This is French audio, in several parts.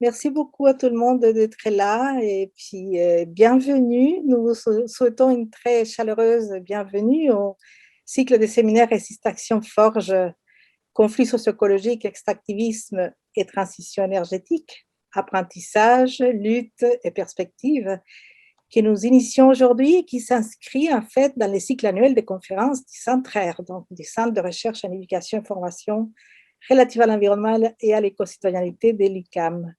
Merci beaucoup à tout le monde d'être là et puis bienvenue. Nous vous souhaitons une très chaleureuse bienvenue au cycle des séminaires Résiste Action Forge, conflits socio-écologiques, extractivisme et transition énergétique, apprentissage, lutte et perspectives, que nous initions aujourd'hui et qui s'inscrit en fait dans les cycles annuels des conférences du CENTRER, donc du Centre de recherche en éducation et formation relative à l'environnement et à l'éco-citoyenneté de l'UQAM.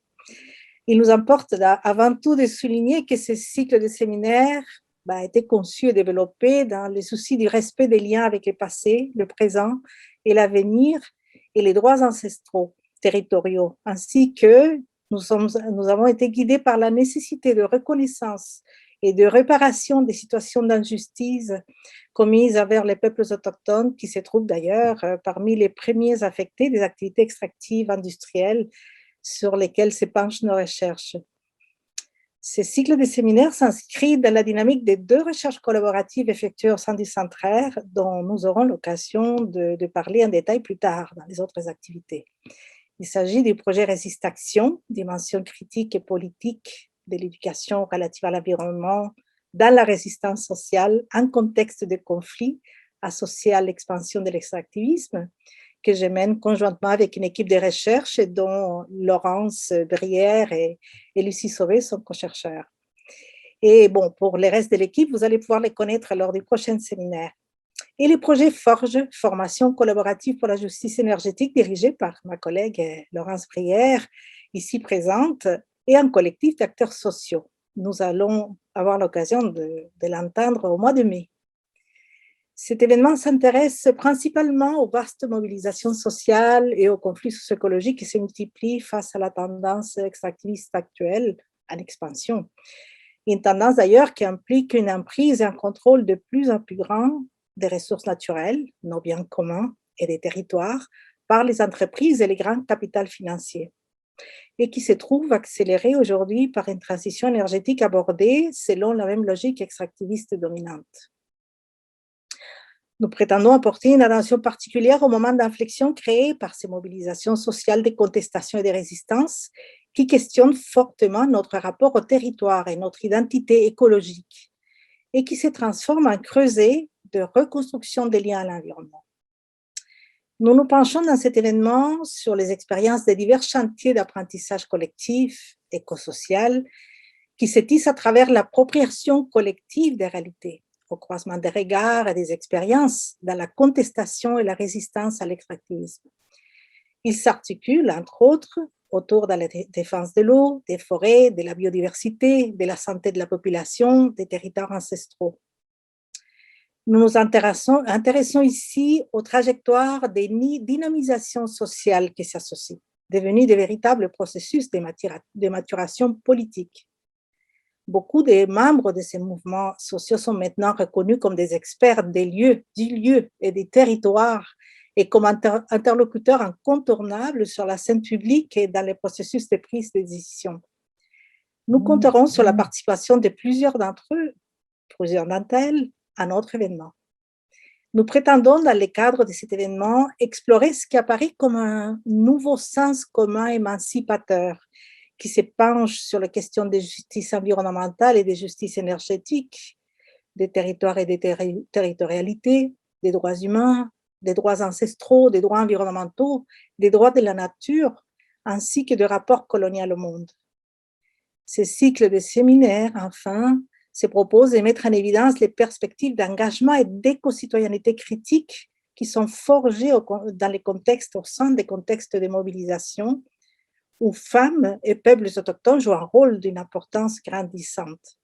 Il nous importe avant tout de souligner que ce cycle de séminaires a été conçu et développé dans le souci du respect des liens avec le passé, le présent et l'avenir et les droits ancestraux territoriaux, ainsi que nous avons été guidés par la nécessité de reconnaissance et de réparation des situations d'injustice commises envers les peuples autochtones, qui se trouvent d'ailleurs parmi les premiers affectés des activités extractives industrielles sur lesquels se penchent nos recherches. Ce cycle de séminaires s'inscrit dans la dynamique des 2 recherches collaboratives effectuées au sein du CENTRER, dont nous aurons l'occasion de parler en détail plus tard dans les autres activités. Il s'agit du projet Résiste Action, dimension critique et politique de l'éducation relative à l'environnement dans la résistance sociale en contexte de conflit associé à l'expansion de l'extractivisme, que je mène conjointement avec une équipe de recherche dont Laurence Brière et Lucie Sauvé sont co-chercheurs. Et bon, pour le reste de l'équipe, vous allez pouvoir les connaître lors du prochain séminaire. Et le projet Forge, formation collaborative pour la justice énergétique, dirigé par ma collègue Laurence Brière, ici présente, et un collectif d'acteurs sociaux. Nous allons avoir l'occasion de l'entendre au mois de mai. Cet événement s'intéresse principalement aux vastes mobilisations sociales et aux conflits socio-écologiques qui se multiplient face à la tendance extractiviste actuelle en expansion. Une tendance d'ailleurs qui implique une emprise et un contrôle de plus en plus grand des ressources naturelles, nos biens communs et des territoires par les entreprises et les grands capitaux financiers, et qui se trouve accélérée aujourd'hui par une transition énergétique abordée selon la même logique extractiviste dominante. Nous prétendons apporter une attention particulière au moment d'inflexion créé par ces mobilisations sociales de contestation et de résistance qui questionnent fortement notre rapport au territoire et notre identité écologique et qui se transforment en creuset de reconstruction des liens à l'environnement. Nous nous penchons dans cet événement sur les expériences des divers chantiers d'apprentissage collectif, éco-social, qui se tissent à travers l'appropriation collective des réalités, au croisement des regards et des expériences dans la contestation et la résistance à l'extractivisme. Ils s'articulent, entre autres, autour de la défense de l'eau, des forêts, de la biodiversité, de la santé de la population, des territoires ancestraux. Nous nous intéressons ici aux trajectoires des dynamisations sociales qui s'associent, devenues de véritables processus de maturation politique. Beaucoup des membres de ces mouvements sociaux sont maintenant reconnus comme des experts des lieux, du lieu et des territoires et comme interlocuteurs incontournables sur la scène publique et dans les processus de prise de décision. Nous compterons sur la participation de plusieurs d'entre elles à notre événement. Nous prétendons, dans le cadre de cet événement, explorer ce qui apparaît comme un nouveau sens commun émancipateur qui se penche sur les questions de justice environnementale et de justice énergétique, des territoires et des territorialités, des droits humains, des droits ancestraux, des droits environnementaux, des droits de la nature, ainsi que de rapports coloniaux au monde. Ce cycle de séminaires, enfin, se propose de mettre en évidence les perspectives d'engagement et d'éco-citoyenneté critique qui sont forgées dans les contextes, au sein des contextes de mobilisation, où femmes et peuples autochtones jouent un rôle d'une importance grandissante.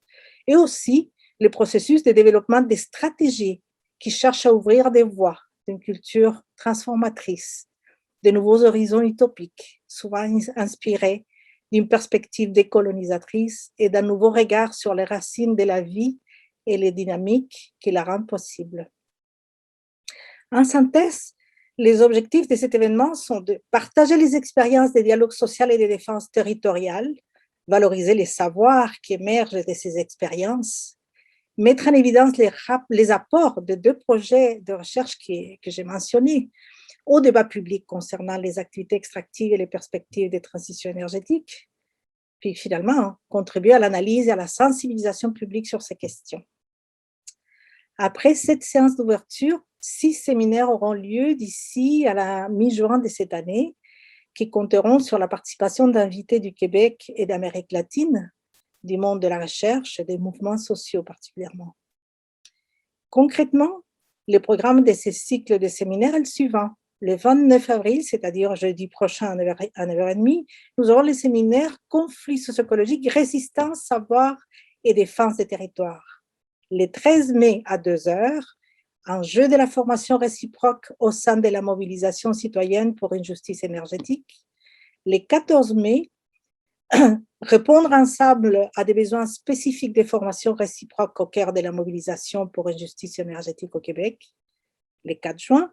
Et aussi le processus de développement des stratégies qui cherchent à ouvrir des voies d'une culture transformatrice, de nouveaux horizons utopiques, souvent inspirés d'une perspective décolonisatrice et d'un nouveau regard sur les racines de la vie et les dynamiques qui la rendent possible. En synthèse, les objectifs de cet événement sont de partager les expériences des dialogues sociaux et de défense territoriale, valoriser les savoirs qui émergent de ces expériences, mettre en évidence les apports de 2 projets de recherche que j'ai mentionnés au débat public concernant les activités extractives et les perspectives de transition énergétique, puis finalement contribuer à l'analyse et à la sensibilisation publique sur ces questions. Après cette séance d'ouverture, 6 séminaires auront lieu d'ici à la mi-juin de cette année, qui compteront sur la participation d'invités du Québec et d'Amérique latine, du monde de la recherche et des mouvements sociaux particulièrement. Concrètement, le programme de ces cycles de séminaires est le suivant. Le 29 avril, c'est-à-dire jeudi prochain à 9h30, nous aurons le séminaire Conflits socioécologiques, résistance, savoir et défense des territoires. Le 13 mai à 2h, enjeu de la formation réciproque au sein de la mobilisation citoyenne pour une justice énergétique. Le 14 mai, répondre ensemble à des besoins spécifiques de formation réciproque au cœur de la mobilisation pour une justice énergétique au Québec. Le 4 juin,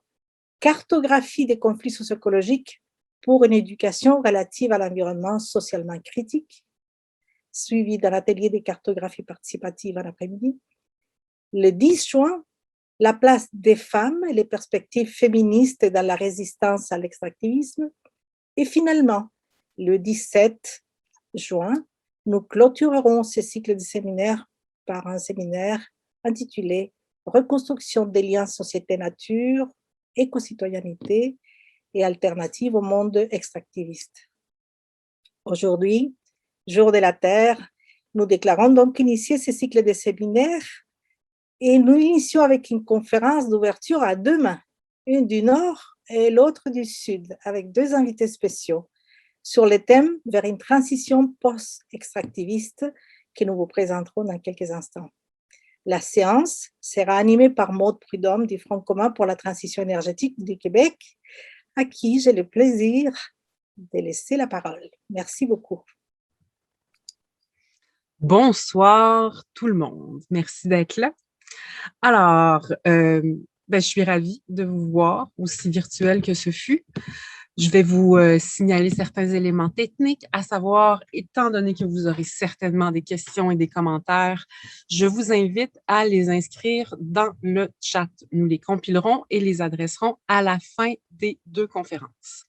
cartographie des conflits socio-écologiques pour une éducation relative à l'environnement socialement critique, suivi d'un atelier de cartographie participative en après-midi. Le 10 juin, la place des femmes et les perspectives féministes dans la résistance à l'extractivisme. Et finalement, le 17 juin, nous clôturerons ce cycle de séminaires par un séminaire intitulé « Reconstruction des liens société-nature, éco-citoyenneté et alternatives au monde extractiviste ». Aujourd'hui, jour de la Terre, nous déclarons donc initier ce cycle de séminaires et nous initions avec une conférence d'ouverture à 2 mains, une du Nord et l'autre du Sud, avec 2 invités spéciaux, sur le thème vers une transition post-extractiviste que nous vous présenterons dans quelques instants. La séance sera animée par Maude Prudhomme du Front commun pour la transition énergétique du Québec, à qui j'ai le plaisir de laisser la parole. Merci beaucoup. Bonsoir tout le monde. Merci d'être là. Alors, je suis ravie de vous voir, aussi virtuel que ce fut. Je vais vous signaler certains éléments techniques, à savoir, étant donné que vous aurez certainement des questions et des commentaires, je vous invite à les inscrire dans le chat. Nous les compilerons et les adresserons à la fin des 2 conférences.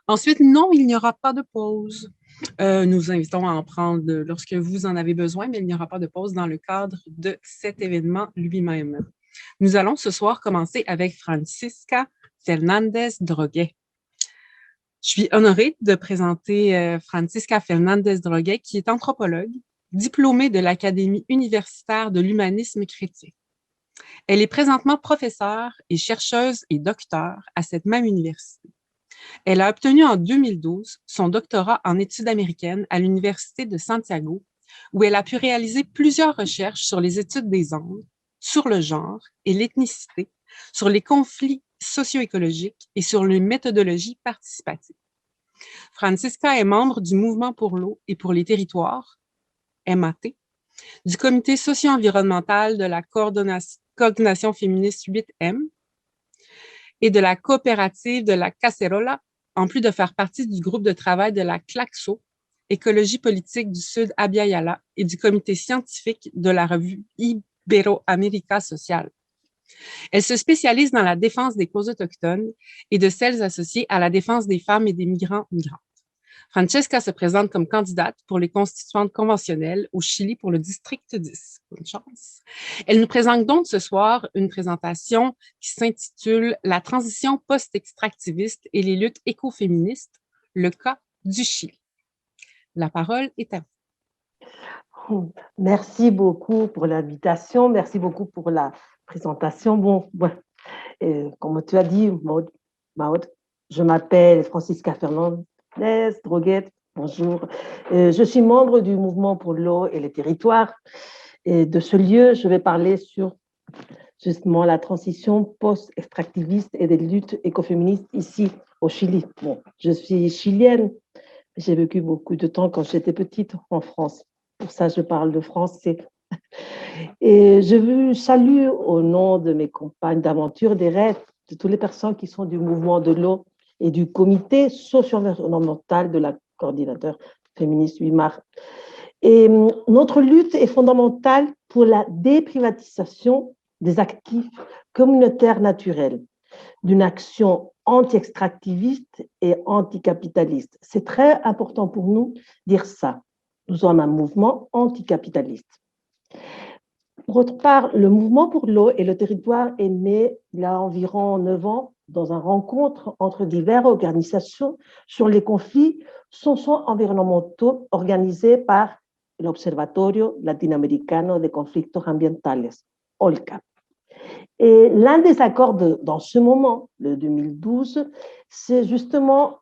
Ensuite, non, il n'y aura pas de pause. Nous invitons à en prendre lorsque vous en avez besoin, mais il n'y aura pas de pause dans le cadre de cet événement lui-même. Nous allons ce soir commencer avec Francisca Fernandez-Droguet. Je suis honorée de présenter Francisca Fernandez-Droguet, qui est anthropologue, diplômée de l'Académie universitaire de l'humanisme chrétien. Elle est présentement professeure et chercheuse et docteure à cette même université. Elle a obtenu en 2012 son doctorat en études américaines à l'Université de Santiago, où elle a pu réaliser plusieurs recherches sur les études des Andes, sur le genre et l'ethnicité, sur les conflits socio-écologiques et sur les méthodologies participatives. Francisca est membre du Mouvement pour l'eau et pour les territoires, MAT, du Comité socio-environnemental de la coordination féministe 8M, et de la coopérative de la Cacerola, en plus de faire partie du groupe de travail de la CLACSO, Écologie politique du Sud Abya-Yala, et du comité scientifique de la revue Ibero-América Social. Elle se spécialise dans la défense des causes autochtones et de celles associées à la défense des femmes et des migrants-migrantes. Francesca se présente comme candidate pour les constituantes conventionnelles au Chili pour le district 10. Bonne chance. Elle nous présente donc ce soir une présentation qui s'intitule « La transition post-extractiviste et les luttes écoféministes, le cas du Chili ». La parole est à vous. Merci beaucoup pour l'invitation, merci beaucoup pour la présentation. Comme tu as dit, Maude, je m'appelle Francisca Fernandez Droguet, bonjour. Je suis membre du Mouvement pour l'eau et les territoires. Et de ce lieu, je vais parler sur justement la transition post-extractiviste et des luttes écoféministes ici au Chili. Bon, je suis chilienne, j'ai vécu beaucoup de temps quand j'étais petite en France. Pour ça, je parle de français. Et je vous salue au nom de mes compagnes d'aventure, des rêves, de toutes les personnes qui sont du mouvement de l'eau et du comité socio-environnemental de la coordinateur féministe 8 mars. Et notre lutte est fondamentale pour la déprivatisation des actifs communautaires naturels, d'une action anti-extractiviste et anticapitaliste. C'est très important pour nous de dire ça. Nous sommes un mouvement anticapitaliste. Pour autre part, le mouvement pour l'eau et le territoire est né il y a environ 9 ans dans une rencontre entre diverses organisations sur les conflits socio-environnementaux organisés par l'Observatorio Latinoamericano de Conflictos Ambientales, OLCA. Et l'un des accords dans ce moment, le 2012, c'est justement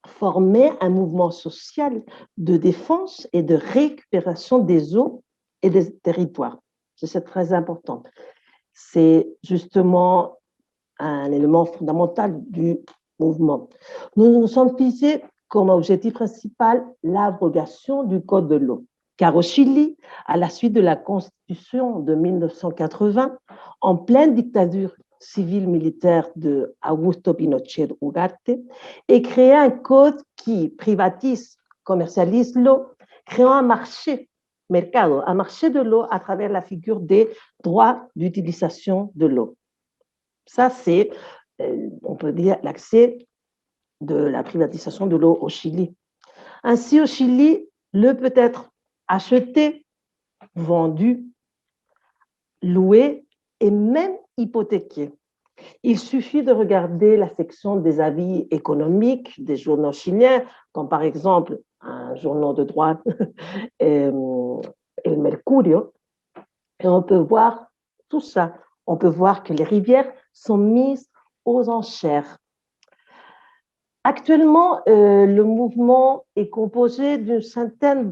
former un mouvement social de défense et de récupération des eaux et des territoires. C'est très important. C'est justement un élément fondamental du mouvement. Nous nous sommes fixés comme objectif principal l'abrogation du Code de l'eau. Car au Chili, à la suite de la Constitution de 1980, en pleine dictature civile militaire de Augusto Pinochet Ugarte, est créé un code qui privatise, commercialise l'eau, créant un marché, un marché de l'eau à travers la figure des droits d'utilisation de l'eau. Ça, c'est, on peut dire, l'accès de la privatisation de l'eau au Chili. Ainsi, au Chili, l'eau peut être acheté, vendu, loué et même hypothéqué. Il suffit de regarder la section des avis économiques des journaux chiliens, comme par exemple un journal de droite, El Mercurio, et on peut voir tout ça. On peut voir que les rivières sont mises aux enchères. Actuellement, le mouvement est composé d'une centaine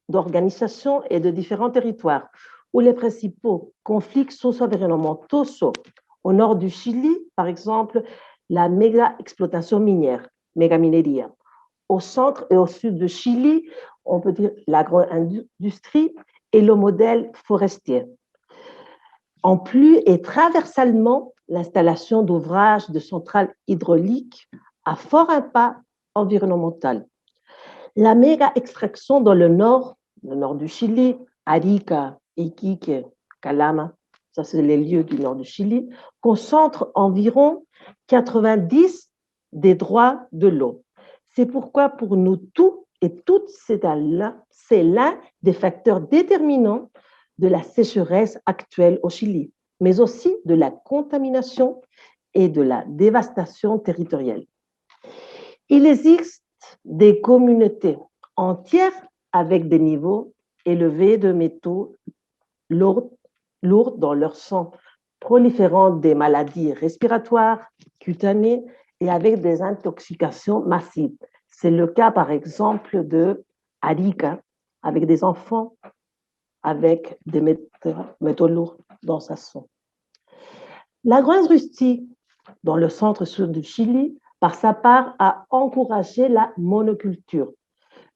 d'organisations et de différents territoires où les principaux conflits socio-environnementaux sont au nord du Chili, par exemple, la méga-exploitation minière, méga-mineria. Au centre et au sud du Chili, on peut dire l'agro-industrie et le modèle forestier. En plus et traversalement, l'installation d'ouvrages de centrales hydrauliques à fort impact environnemental. La méga-extraction dans le nord du Chili, Arica, Iquique, Calama, ça c'est les lieux du nord du Chili, concentre environ 90 des droits de l'eau. C'est pourquoi pour nous tous et toutes, c'est l'un des facteurs déterminants de la sécheresse actuelle au Chili, mais aussi de la contamination et de la dévastation territoriale. Il existe des communautés entières avec des niveaux élevés de métaux lourds dans leur sang, proliférant des maladies respiratoires, cutanées et avec des intoxications massives. C'est le cas, par exemple, de Arica, avec des enfants avec des métaux lourds dans sa sang. L'agro-industrie, dans le centre-sud du Chili, par sa part, a encouragé la monoculture,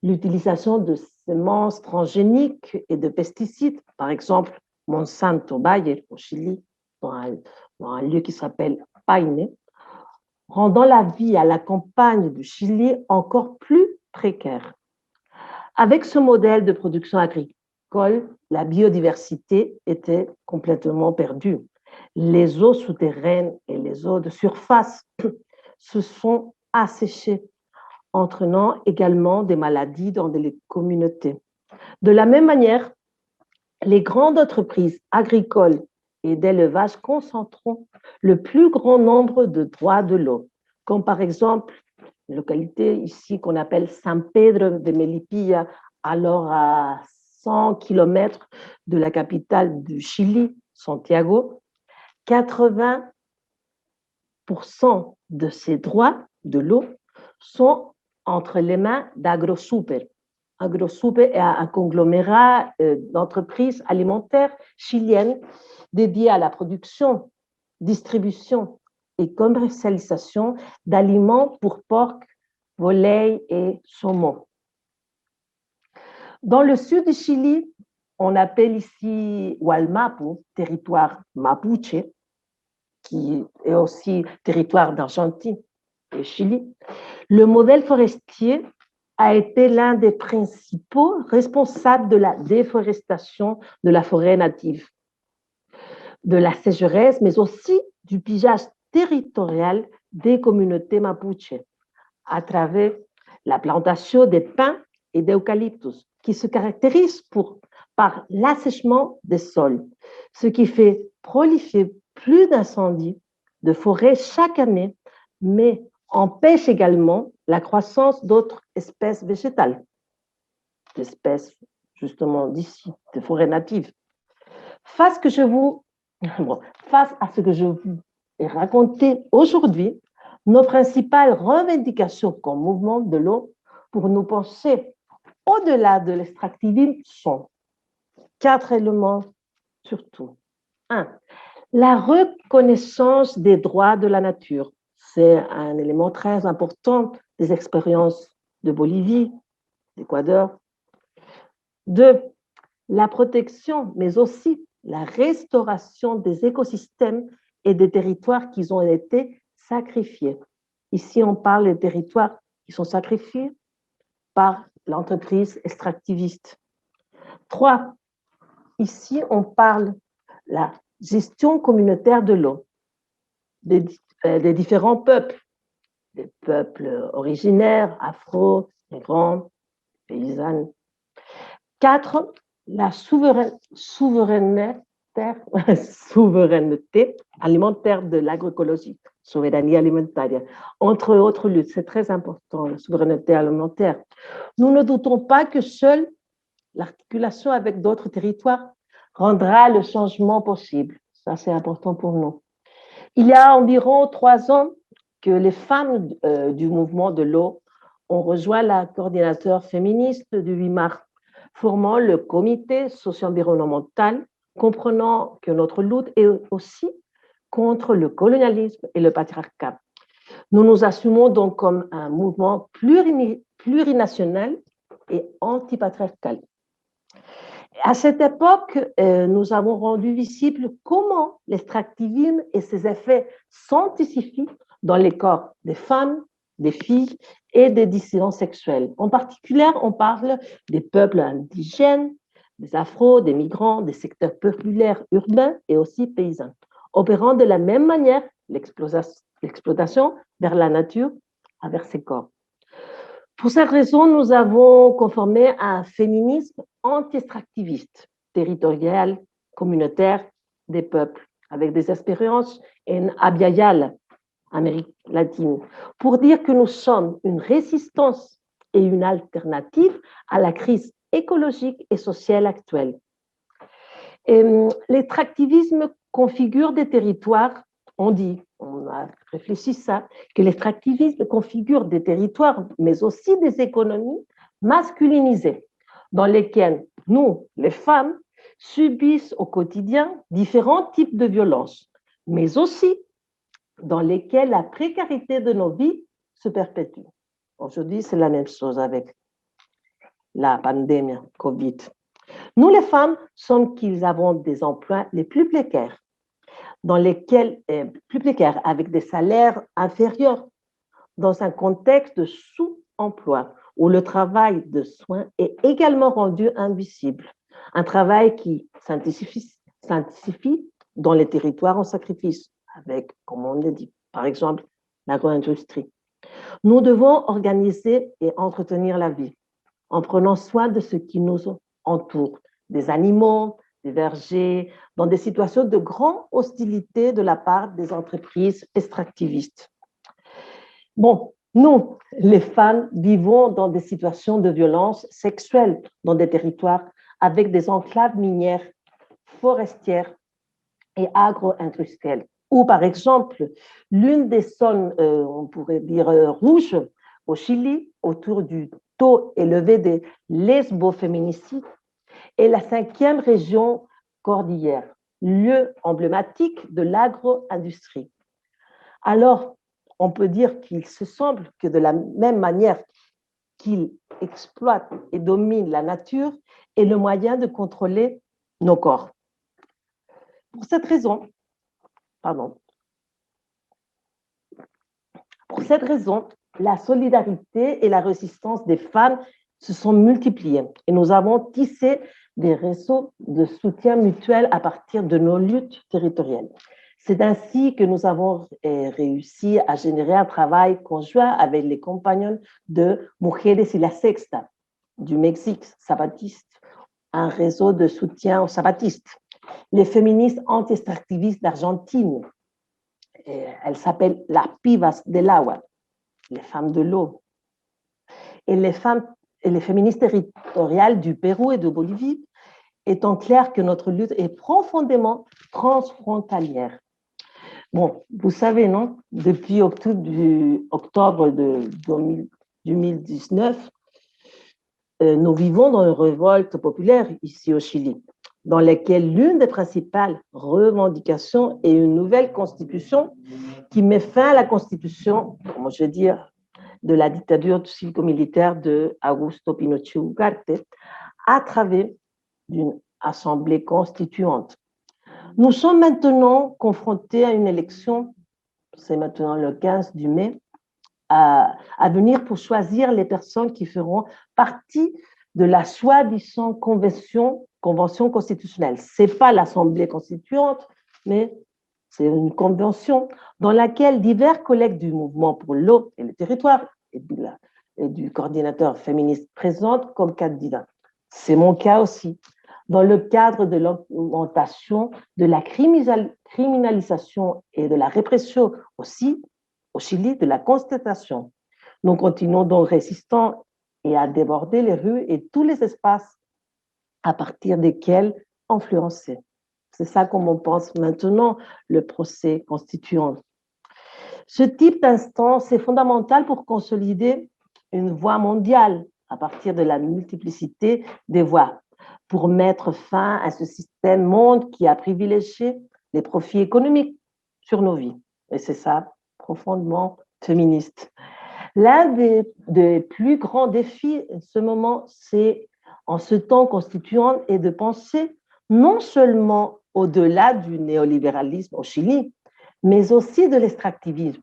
l'utilisation de semences transgéniques et de pesticides, par exemple Monsanto Bayer au Chili, dans un lieu qui s'appelle Paine, rendant la vie à la campagne du Chili encore plus précaire. Avec ce modèle de production agricole, la biodiversité était complètement perdue. Les eaux souterraines et les eaux de surface se sont asséchées, entraînant également des maladies dans les communautés. De la même manière, les grandes entreprises agricoles et d'élevage concentrent le plus grand nombre de droits de l'eau, comme par exemple une localité ici qu'on appelle San Pedro de Melipilla, alors à 100 km de la capitale du Chili, Santiago. 80% de ces droits de l'eau sont entre les mains d'AgroSuper. AgroSuper est un conglomérat d'entreprises alimentaires chiliennes dédiées à la production, distribution et commercialisation d'aliments pour porc, volailles et saumon. Dans le sud du Chili, on appelle ici Hualmapu, territoire mapuche, qui est aussi territoire d'Argentine et Chili. Le modèle forestier a été l'un des principaux responsables de la déforestation de la forêt native, de la sécheresse, mais aussi du pillage territorial des communautés mapuches à travers la plantation des pins et d'eucalyptus, qui se caractérisent par l'assèchement des sols, ce qui fait proliférer plus d'incendies de forêt chaque année, mais empêche également la croissance d'autres espèces végétales, d'espèces justement d'ici, de forêts natives. Face à ce que je vous ai raconté aujourd'hui, nos principales revendications comme mouvement de l'eau pour nous pencher au-delà de l'extractivisme sont 4 éléments surtout. 1. La reconnaissance des droits de la nature. C'est un élément très important des expériences de Bolivie, d'Équateur. 2. La protection, mais aussi la restauration des écosystèmes et des territoires qui ont été sacrifiés. Ici, on parle des territoires qui sont sacrifiés par l'entreprise extractiviste. 3. Ici, on parle de la gestion communautaire de l'eau, des différents peuples, des peuples originaires, afro, migrants, paysannes. 4. La souveraineté alimentaire de l'agroécologie, souveraineté alimentaire. Entre autres luttes, c'est très important, la souveraineté alimentaire. Nous ne doutons pas que seule l'articulation avec d'autres territoires rendra le changement possible. Ça, c'est important pour nous. Il y a environ 3 ans que les femmes du mouvement de l'eau ont rejoint la coordinateur féministe du 8 mars, formant le comité socio-environnemental, comprenant que notre lutte est aussi contre le colonialisme et le patriarcat. Nous nous assumons donc comme un mouvement plurinational et antipatriarcal. À cette époque, nous avons rendu visible comment l'extractivisme et ses effets s'intensifient dans les corps des femmes, des filles et des dissidents sexuels. En particulier, on parle des peuples indigènes, des afros, des migrants, des secteurs populaires urbains et aussi paysans, opérant de la même manière l'exploitation vers la nature, vers ses corps. Pour cette raison, nous avons conformé à un féminisme anti-extractiviste, territorial, communautaire des peuples, avec des expériences en Abya, Amérique latine, pour dire que nous sommes une résistance et une alternative à la crise écologique et sociale actuelle. L'extractivisme configure des territoires, on a réfléchi ça, que l'extractivisme configure des territoires, mais aussi des économies masculinisées, dans lesquelles nous, les femmes, subissent au quotidien différents types de violences, mais aussi dans lesquelles la précarité de nos vies se perpétue. Aujourd'hui, c'est la même chose avec la pandémie Covid. Nous, les femmes, sommes qu'ils avons des emplois les plus précaires, avec des salaires inférieurs, dans un contexte de sous-emploi, où le travail de soins est également rendu invisible. Un travail qui s'intensifie dans les territoires en sacrifice, avec, comme on l'a dit, par exemple, l'agro-industrie. Nous devons organiser et entretenir la vie, en prenant soin de ce qui nous entoure, des animaux, des vergers, dans des situations de grande hostilité de la part des entreprises extractivistes. Bon, nous, les femmes, vivons dans des situations de violence sexuelle dans des territoires avec des enclaves minières, forestières et agro-industrielles. Ou par exemple, l'une des zones, on pourrait dire rouges au Chili, autour du taux élevé des lesboféminicides, est la 5e région cordillère, lieu emblématique de l'agro-industrie. Alors, on peut dire qu'il se semble que de la même manière qu'il exploite et domine la nature est le moyen de contrôler nos corps. Pour cette raison, la solidarité et la résistance des femmes se sont multipliées et nous avons tissé des réseaux de soutien mutuel à partir de nos luttes territoriales. C'est ainsi que nous avons réussi à générer un travail conjoint avec les compagnons de Mujeres y la Sexta, du Mexique, Zapatistes, un réseau de soutien aux Zapatistes. Les féministes anti-extractivistes d'Argentine, elles s'appellent las pibas del agua, les femmes de l'eau. Et les féministes territoriales du Pérou et de Bolivie, étant clair que notre lutte est profondément transfrontalière. Bon, vous savez, non? Depuis octobre de 2019, nous vivons dans une révolte populaire ici au Chili, dans laquelle l'une des principales revendications est une nouvelle constitution qui met fin à la constitution, comment je veux dire, de la dictature civico-militaire de Augusto Pinochet Ugarte à travers d'une assemblée constituante. Nous sommes maintenant confrontés à une élection, c'est maintenant le 15 du mai, à venir pour choisir les personnes qui feront partie de la soi-disant convention constitutionnelle. Ce n'est pas l'Assemblée constituante, mais c'est une convention dans laquelle divers collègues du mouvement pour l'eau et le territoire et du coordinateur féministe présentent comme candidats. C'est mon cas aussi. Dans le cadre de l'augmentation de la criminalisation et de la répression aussi, au Chili, de la constatation. Nous continuons donc résistants et à déborder les rues et tous les espaces à partir desquels influencer. C'est ça comme on pense maintenant le procès constituant. Ce type d'instance est fondamental pour consolider une voie mondiale à partir de la multiplicité des voies, pour mettre fin à ce système monde qui a privilégié les profits économiques sur nos vies. Et c'est ça, profondément féministe. L'un des plus grands défis en ce moment, c'est en ce temps constituant, est de penser non seulement au-delà du néolibéralisme au Chili, mais aussi de l'extractivisme,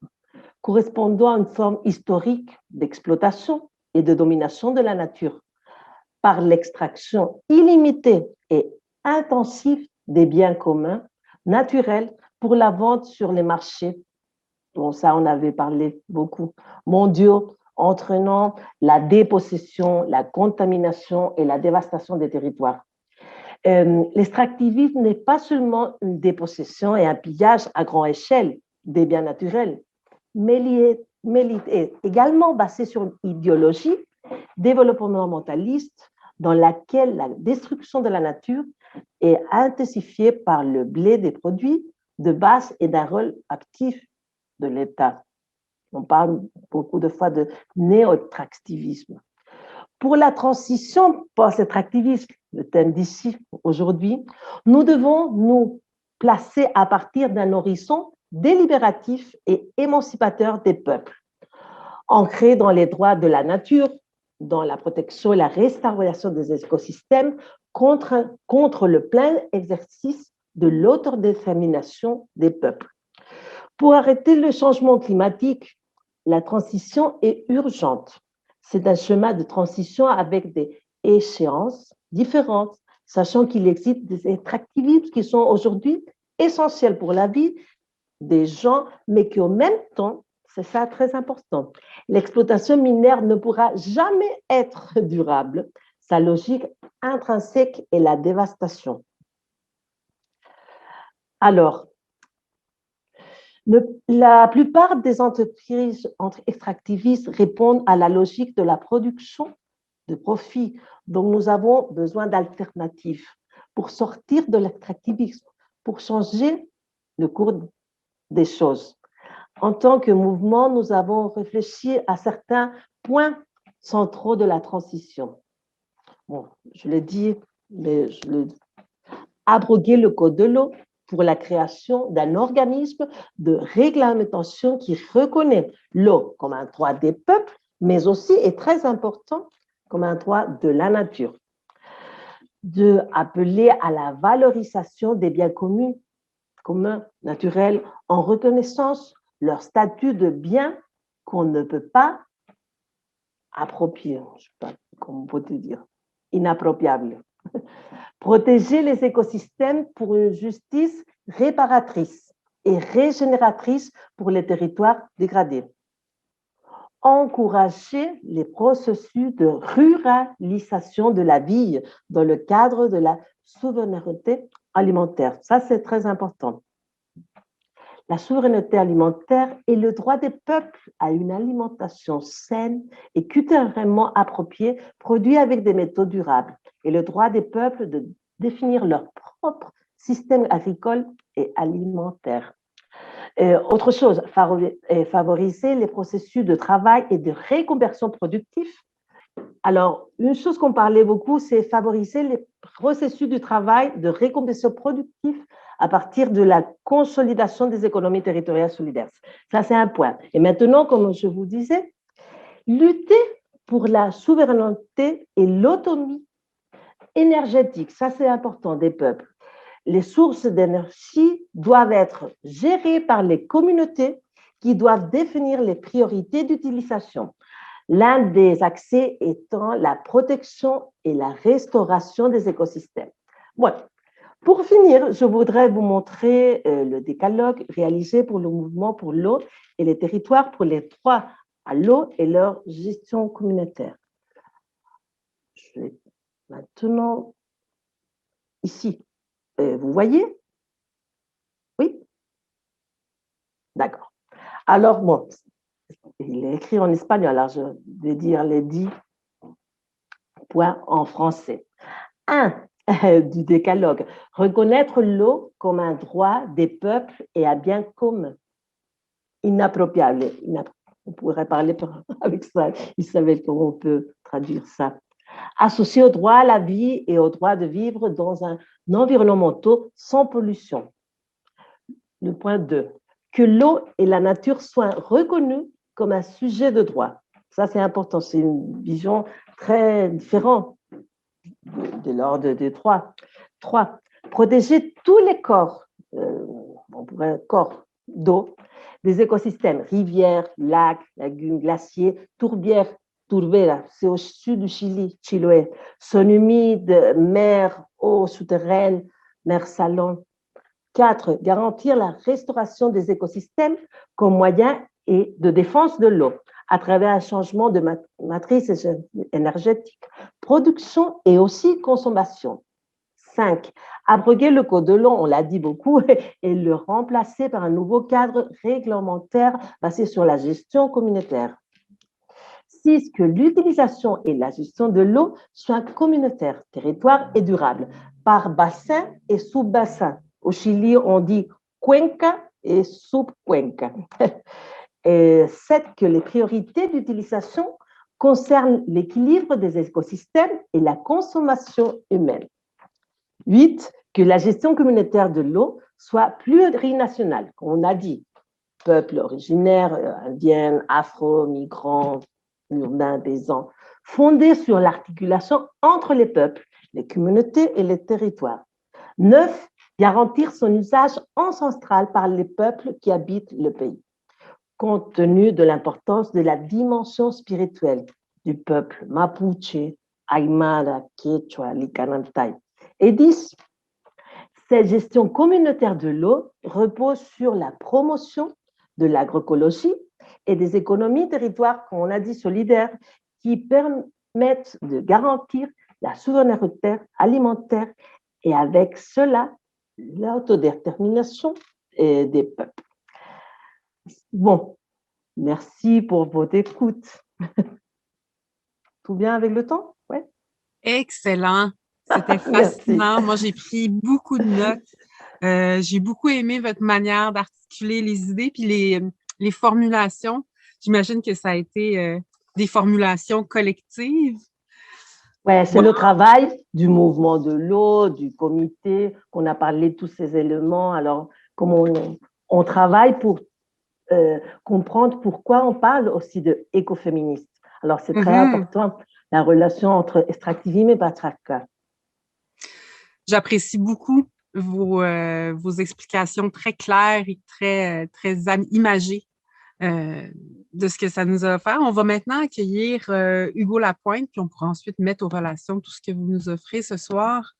correspondant à une forme historique d'exploitation et de domination de la nature par l'extraction illimitée et intensive des biens communs naturels pour la vente sur les marchés. Bon, ça, on avait parlé beaucoup, mondiaux, entraînant la dépossession, la contamination et la dévastation des territoires. L'extractivisme n'est pas seulement une dépossession et un pillage à grande échelle des biens naturels, mais il est également basé sur une idéologie développementaliste dans laquelle la destruction de la nature est intensifiée par le blé des produits de base et d'un rôle actif de l'État. On parle beaucoup de fois de néo-extractivisme. Pour la transition post-extractiviste, le thème d'ici aujourd'hui, nous devons nous placer à partir d'un horizon délibératif et émancipateur des peuples, ancré dans les droits de la nature, dans la protection et la restauration des écosystèmes contre le plein exercice de l'autodétermination des peuples. Pour arrêter le changement climatique, la transition est urgente. C'est un chemin de transition avec des échéances différentes, sachant qu'il existe des extractivismes qui sont aujourd'hui essentiels pour la vie des gens, mais qui en même temps, c'est ça très important, l'exploitation minière ne pourra jamais être durable. Sa logique intrinsèque est la dévastation. Alors, la plupart des entreprises extractivistes répondent à la logique de la production de profit. Donc, nous avons besoin d'alternatives pour sortir de l'extractivisme, pour changer le cours des choses. En tant que mouvement, nous avons réfléchi à certains points centraux de la transition. Bon, je l'ai dit, mais je l'ai abroguer le code de l'eau pour la création d'un organisme de réglementation qui reconnaît l'eau comme un droit des peuples, mais aussi, et très important, comme un droit de la nature. De appeler à la valorisation des biens communs naturels en reconnaissance leur statut de bien qu'on ne peut pas approprier, je ne sais pas comment on peut dire, inappropriable. Protéger les écosystèmes pour une justice réparatrice et régénératrice pour les territoires dégradés. encourager les processus de ruralisation de la vie dans le cadre de la souveraineté alimentaire. Ça, c'est très important. La souveraineté alimentaire est le droit des peuples à une alimentation saine et culturellement appropriée, produite avec des méthodes durables, et le droit des peuples de définir leur propre système agricole et alimentaire. Autre chose, favoriser les processus de travail et de reconversion productive. Alors, une chose qu'on parlait beaucoup, c'est favoriser les processus du travail de reconversion productive à partir de la consolidation des économies territoriales solidaires. Ça, c'est un point. Et maintenant, comme je vous disais, lutter pour la souveraineté et l'autonomie énergétique, ça c'est important des peuples. Les sources d'énergie doivent être gérées par les communautés qui doivent définir les priorités d'utilisation. L'un des accès étant la protection et la restauration des écosystèmes. Bon, pour finir, je voudrais vous montrer le décalogue réalisé pour le mouvement pour l'eau et les territoires pour les droits à l'eau et leur gestion communautaire. Je vais maintenant ici. Vous voyez? Oui? D'accord. Alors, bon, il est écrit en espagnol, alors je vais dire les 10 points en français. 1. Du décalogue. Reconnaître l'eau comme un droit des peuples et un bien commun. Inappropriable. On pourrait parler avec ça. Ils savaient comment on peut traduire ça. Associé au droit à la vie et au droit de vivre dans un environnement sans pollution. Le point 2. Que l'eau et la nature soient reconnues comme un sujet de droit. Ça, c'est important. C'est une vision très différente de l'ordre des droits. 3. Protéger tous les corps, corps d'eau, des écosystèmes, rivières, lacs, lagunes, glaciers, tourbières, Turbera, c'est au sud du Chili, Chiloé, zone humide, mer, eau souterraine, mer Salon. 4. Garantir la restauration des écosystèmes comme moyen et de défense de l'eau à travers un changement de matrice énergétique, production et aussi consommation. 5. Abroger le code de l'eau, on l'a dit beaucoup, et le remplacer par un nouveau cadre réglementaire basé sur la gestion communautaire. 6. Que l'utilisation et la gestion de l'eau soient communautaires, territoire et durables, par bassin et sous-bassin. Au Chili, on dit cuenca et subcuenca. Et 7. Que les priorités d'utilisation concernent l'équilibre des écosystèmes et la consommation humaine. 8. Que la gestion communautaire de l'eau soit plurinationale, comme on a dit. Peuples originaires, indiens, afro, migrants, urbains, paysans, fondée sur l'articulation entre les peuples, les communautés et les territoires. 9. Garantir son usage ancestral par les peuples qui habitent le pays, compte tenu de l'importance de la dimension spirituelle du peuple Mapuche, Aymara, Quechua, Licanantay. Et 10. Cette gestion communautaire de l'eau repose sur la promotion de l'agroécologie et des économies territoires, comme on a dit, solidaires, qui permettent de garantir la souveraineté alimentaire et avec cela, l'autodétermination des peuples. Bon, merci pour votre écoute. Tout bien avec le temps? Ouais. Excellent. C'était fascinant. Moi, j'ai pris beaucoup de notes. J'ai beaucoup aimé votre manière d'articuler les idées puis les formulations. J'imagine que ça a été des formulations collectives. Oui, c'est le travail du mouvement de l'eau, du comité, qu'on a parlé de tous ces éléments. Alors, comment on travaille pour comprendre pourquoi on parle aussi d'écoféministe. Alors, c'est très important, la relation entre extractivisme et patriarcat. J'apprécie beaucoup vos explications très claires et très imagées de ce que ça nous a offert. On va maintenant accueillir Hugo Lapointe, puis on pourra ensuite mettre aux relations tout ce que vous nous offrez ce soir.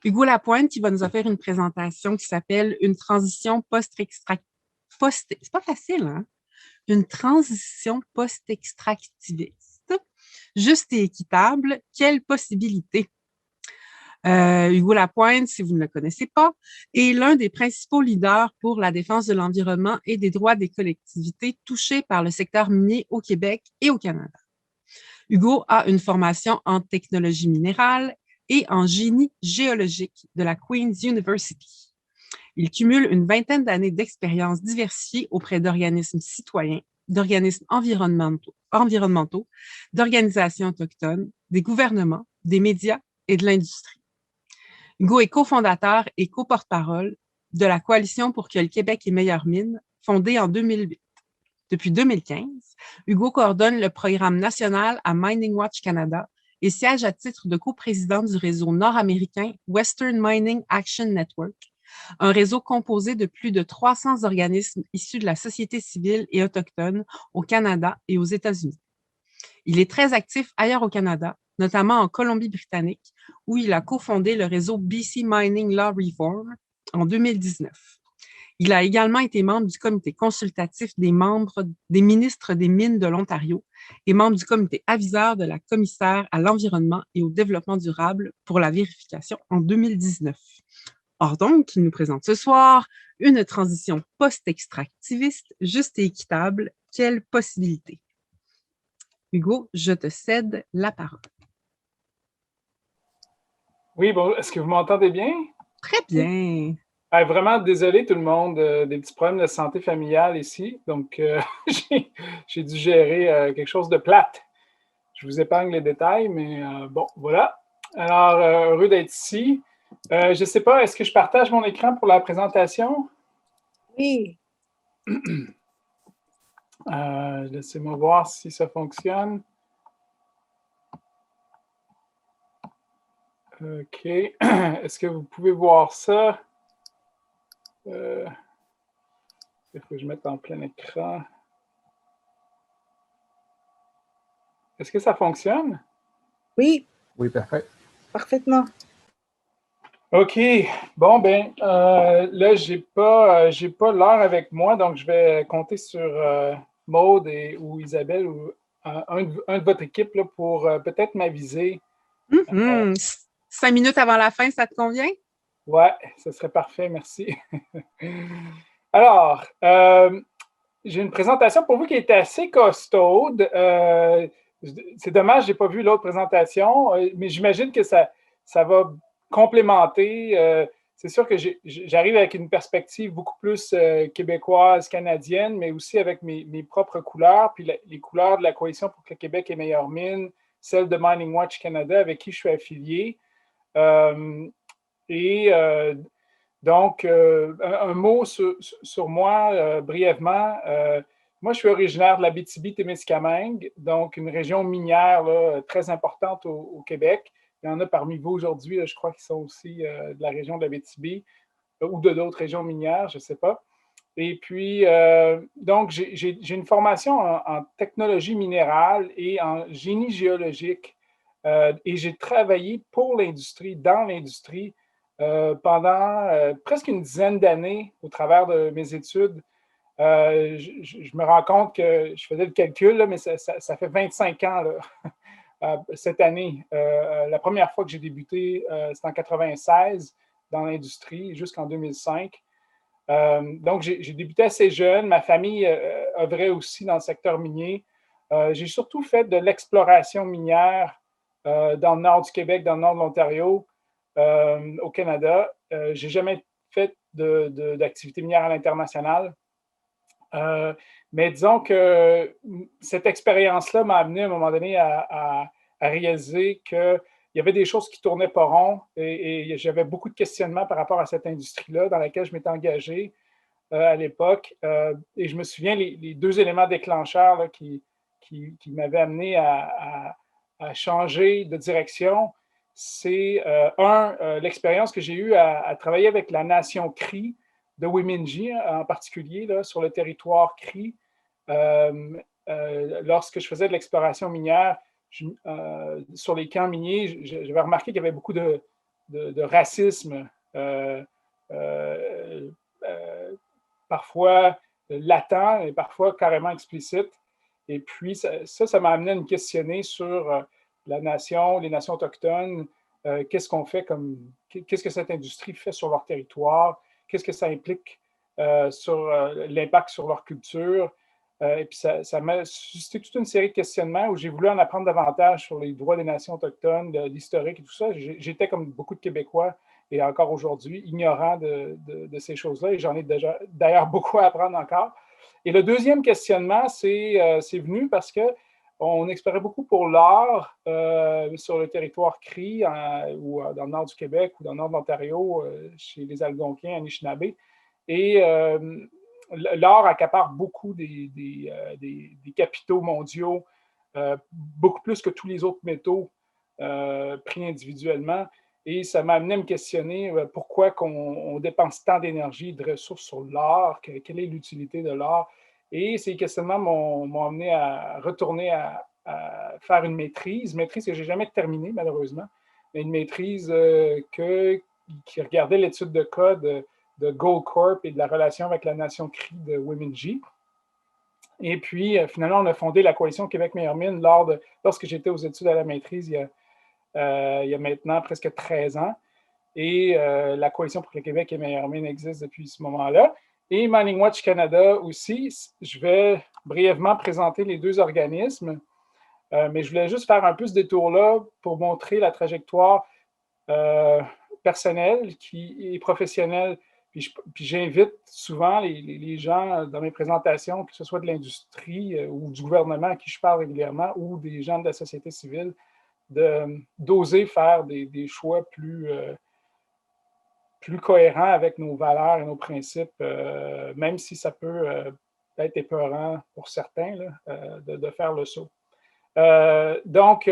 Hugo Lapointe qui va nous offrir une présentation qui s'appelle « Une transition post-extractive ». C'est pas facile, hein? une transition post-extractiviste, juste et équitable, quelle possibilité? Hugo Lapointe, si vous ne le connaissez pas, est l'un des principaux leaders pour la défense de l'environnement et des droits des collectivités touchées par le secteur minier au Québec et au Canada. Hugo a une formation en technologie minérale et en génie géologique de la Queen's University. Il cumule une vingtaine d'années d'expérience diversifiée auprès d'organismes citoyens, d'organismes environnementaux, d'organisations autochtones, des gouvernements, des médias et de l'industrie. Hugo est cofondateur et co-porte-parole de la Coalition pour que le Québec ait meilleure mine, fondée en 2008. Depuis 2015, Hugo coordonne le programme national à Mining Watch Canada et siège à titre de coprésident du réseau nord-américain Western Mining Action Network, un réseau composé de plus de 300 organismes issus de la société civile et autochtone au Canada et aux États-Unis. Il est très actif ailleurs au Canada, notamment en Colombie-Britannique, où il a cofondé le réseau BC Mining Law Reform en 2019. Il a également été membre du comité consultatif des ministres des Mines de l'Ontario et membre du comité aviseur de la commissaire à l'environnement et au développement durable pour la vérification en 2019. Or donc, il nous présente ce soir une transition post-extractiviste juste et équitable. Quelle possibilité? Hugo, je te cède la parole. Oui, bon, est-ce que vous m'entendez bien? Très bien. Vraiment désolé tout le monde, des petits problèmes de santé familiale ici, donc j'ai dû gérer quelque chose de plate. Je vous épargne les détails, mais bon, voilà. Alors, heureux d'être ici. Je ne sais pas, est-ce que je partage mon écran pour la présentation? Oui. Laissez-moi voir si ça fonctionne. OK. Est-ce que vous pouvez voir ça? Il faut que je mette en plein écran. Est-ce que ça fonctionne? Oui. Oui, parfait. Parfaitement. OK. Bon, ben, là, j'ai pas l'heure avec moi, donc je vais compter sur Maude ou Isabelle ou un de votre équipe là, pour peut-être m'aviser. 5 minutes avant la fin, ça te convient? Ouais, ce serait parfait, merci. Alors, j'ai une présentation pour vous qui est assez costaude. C'est dommage, je n'ai pas vu l'autre présentation, mais j'imagine que ça va complémenter. C'est sûr que j'arrive avec une perspective beaucoup plus québécoise, canadienne, mais aussi avec mes propres couleurs, puis les couleurs de la Coalition pour que le Québec ait meilleure mine, celle de Mining Watch Canada, avec qui je suis affilié. Donc, un mot sur moi, brièvement. Moi, je suis originaire de l'Abitibi-Témiscamingue, donc une région minière là, très importante au Québec. Il y en a parmi vous aujourd'hui, je crois, qui sont aussi de la région de l'Abitibi ou de d'autres régions minières, je ne sais pas. Et puis, donc, j'ai une formation en technologie minérale et en génie géologique. Et j'ai travaillé pour l'industrie, dans l'industrie, pendant presque une dizaine d'années au travers de mes études. Je me rends compte que je faisais le calcul, là, mais ça fait 25 ans là, cette année. La première fois que j'ai débuté, c'était en 96 dans l'industrie, jusqu'en 2005. Donc, j'ai débuté assez jeune. Ma famille œuvrait aussi dans le secteur minier. J'ai surtout fait de l'exploration minière dans le nord du Québec, dans le nord de l'Ontario, au Canada. Je n'ai jamais fait d'activité minière à l'international. Mais disons que cette expérience-là m'a amené à un moment donné à réaliser qu'il y avait des choses qui ne tournaient pas rond et j'avais beaucoup de questionnements par rapport à cette industrie-là dans laquelle je m'étais engagé à l'époque. Et je me souviens, les deux éléments déclencheurs là, qui m'avaient amené à changer de direction, c'est l'expérience que j'ai eue à travailler avec la nation Cri de Wemindji en particulier, là, sur le territoire Cri. Lorsque je faisais de l'exploration minière sur les camps miniers, j'avais remarqué qu'il y avait beaucoup de racisme. Parfois, latent et parfois carrément explicites. Et puis, ça m'a amené à me questionner sur la nation, les nations autochtones, qu'est-ce qu'on fait qu'est-ce que cette industrie fait sur leur territoire, qu'est-ce que ça implique sur l'impact sur leur culture. Et puis, ça m'a suscité toute une série de questionnements où j'ai voulu en apprendre davantage sur les droits des nations autochtones, l'historique et tout ça. J'étais, comme beaucoup de Québécois, et encore aujourd'hui, ignorant de ces choses-là. Et j'en ai d'ailleurs beaucoup à apprendre encore. Et le deuxième questionnement, c'est venu parce qu'on explorait beaucoup pour l'art sur le territoire Cri, ou dans le nord du Québec ou dans le nord de l'Ontario, chez les Algonquins, Anishinaabe. Et l'art accapare beaucoup des capitaux mondiaux, beaucoup plus que tous les autres métaux pris individuellement. Et ça m'a amené à me questionner pourquoi on dépense tant d'énergie et de ressources sur l'art, quelle est l'utilité de l'art. Et ces questionnements m'ont amené à retourner à faire une maîtrise que je n'ai jamais terminée, malheureusement, mais une maîtrise qui regardait l'étude de cas de Goldcorp et de la relation avec la nation Cri de Wemidji. Et puis, finalement, on a fondé la coalition Québec Meilleure Mine lorsque j'étais aux études à la maîtrise il y a maintenant presque 13 ans. Et la coalition pour le Québec et Meilleure Mine existe depuis ce moment-là. Et Mining Watch Canada aussi. Je vais brièvement présenter les deux organismes, mais je voulais juste faire un peu ce détour-là pour montrer la trajectoire personnelle et professionnelle. Puis j'invite souvent les gens dans mes présentations, que ce soit de l'industrie ou du gouvernement à qui je parle régulièrement, ou des gens de la société civile, d'oser faire des choix plus cohérents avec nos valeurs et nos principes, même si ça peut être épeurant pour certains là, de faire le saut. Donc,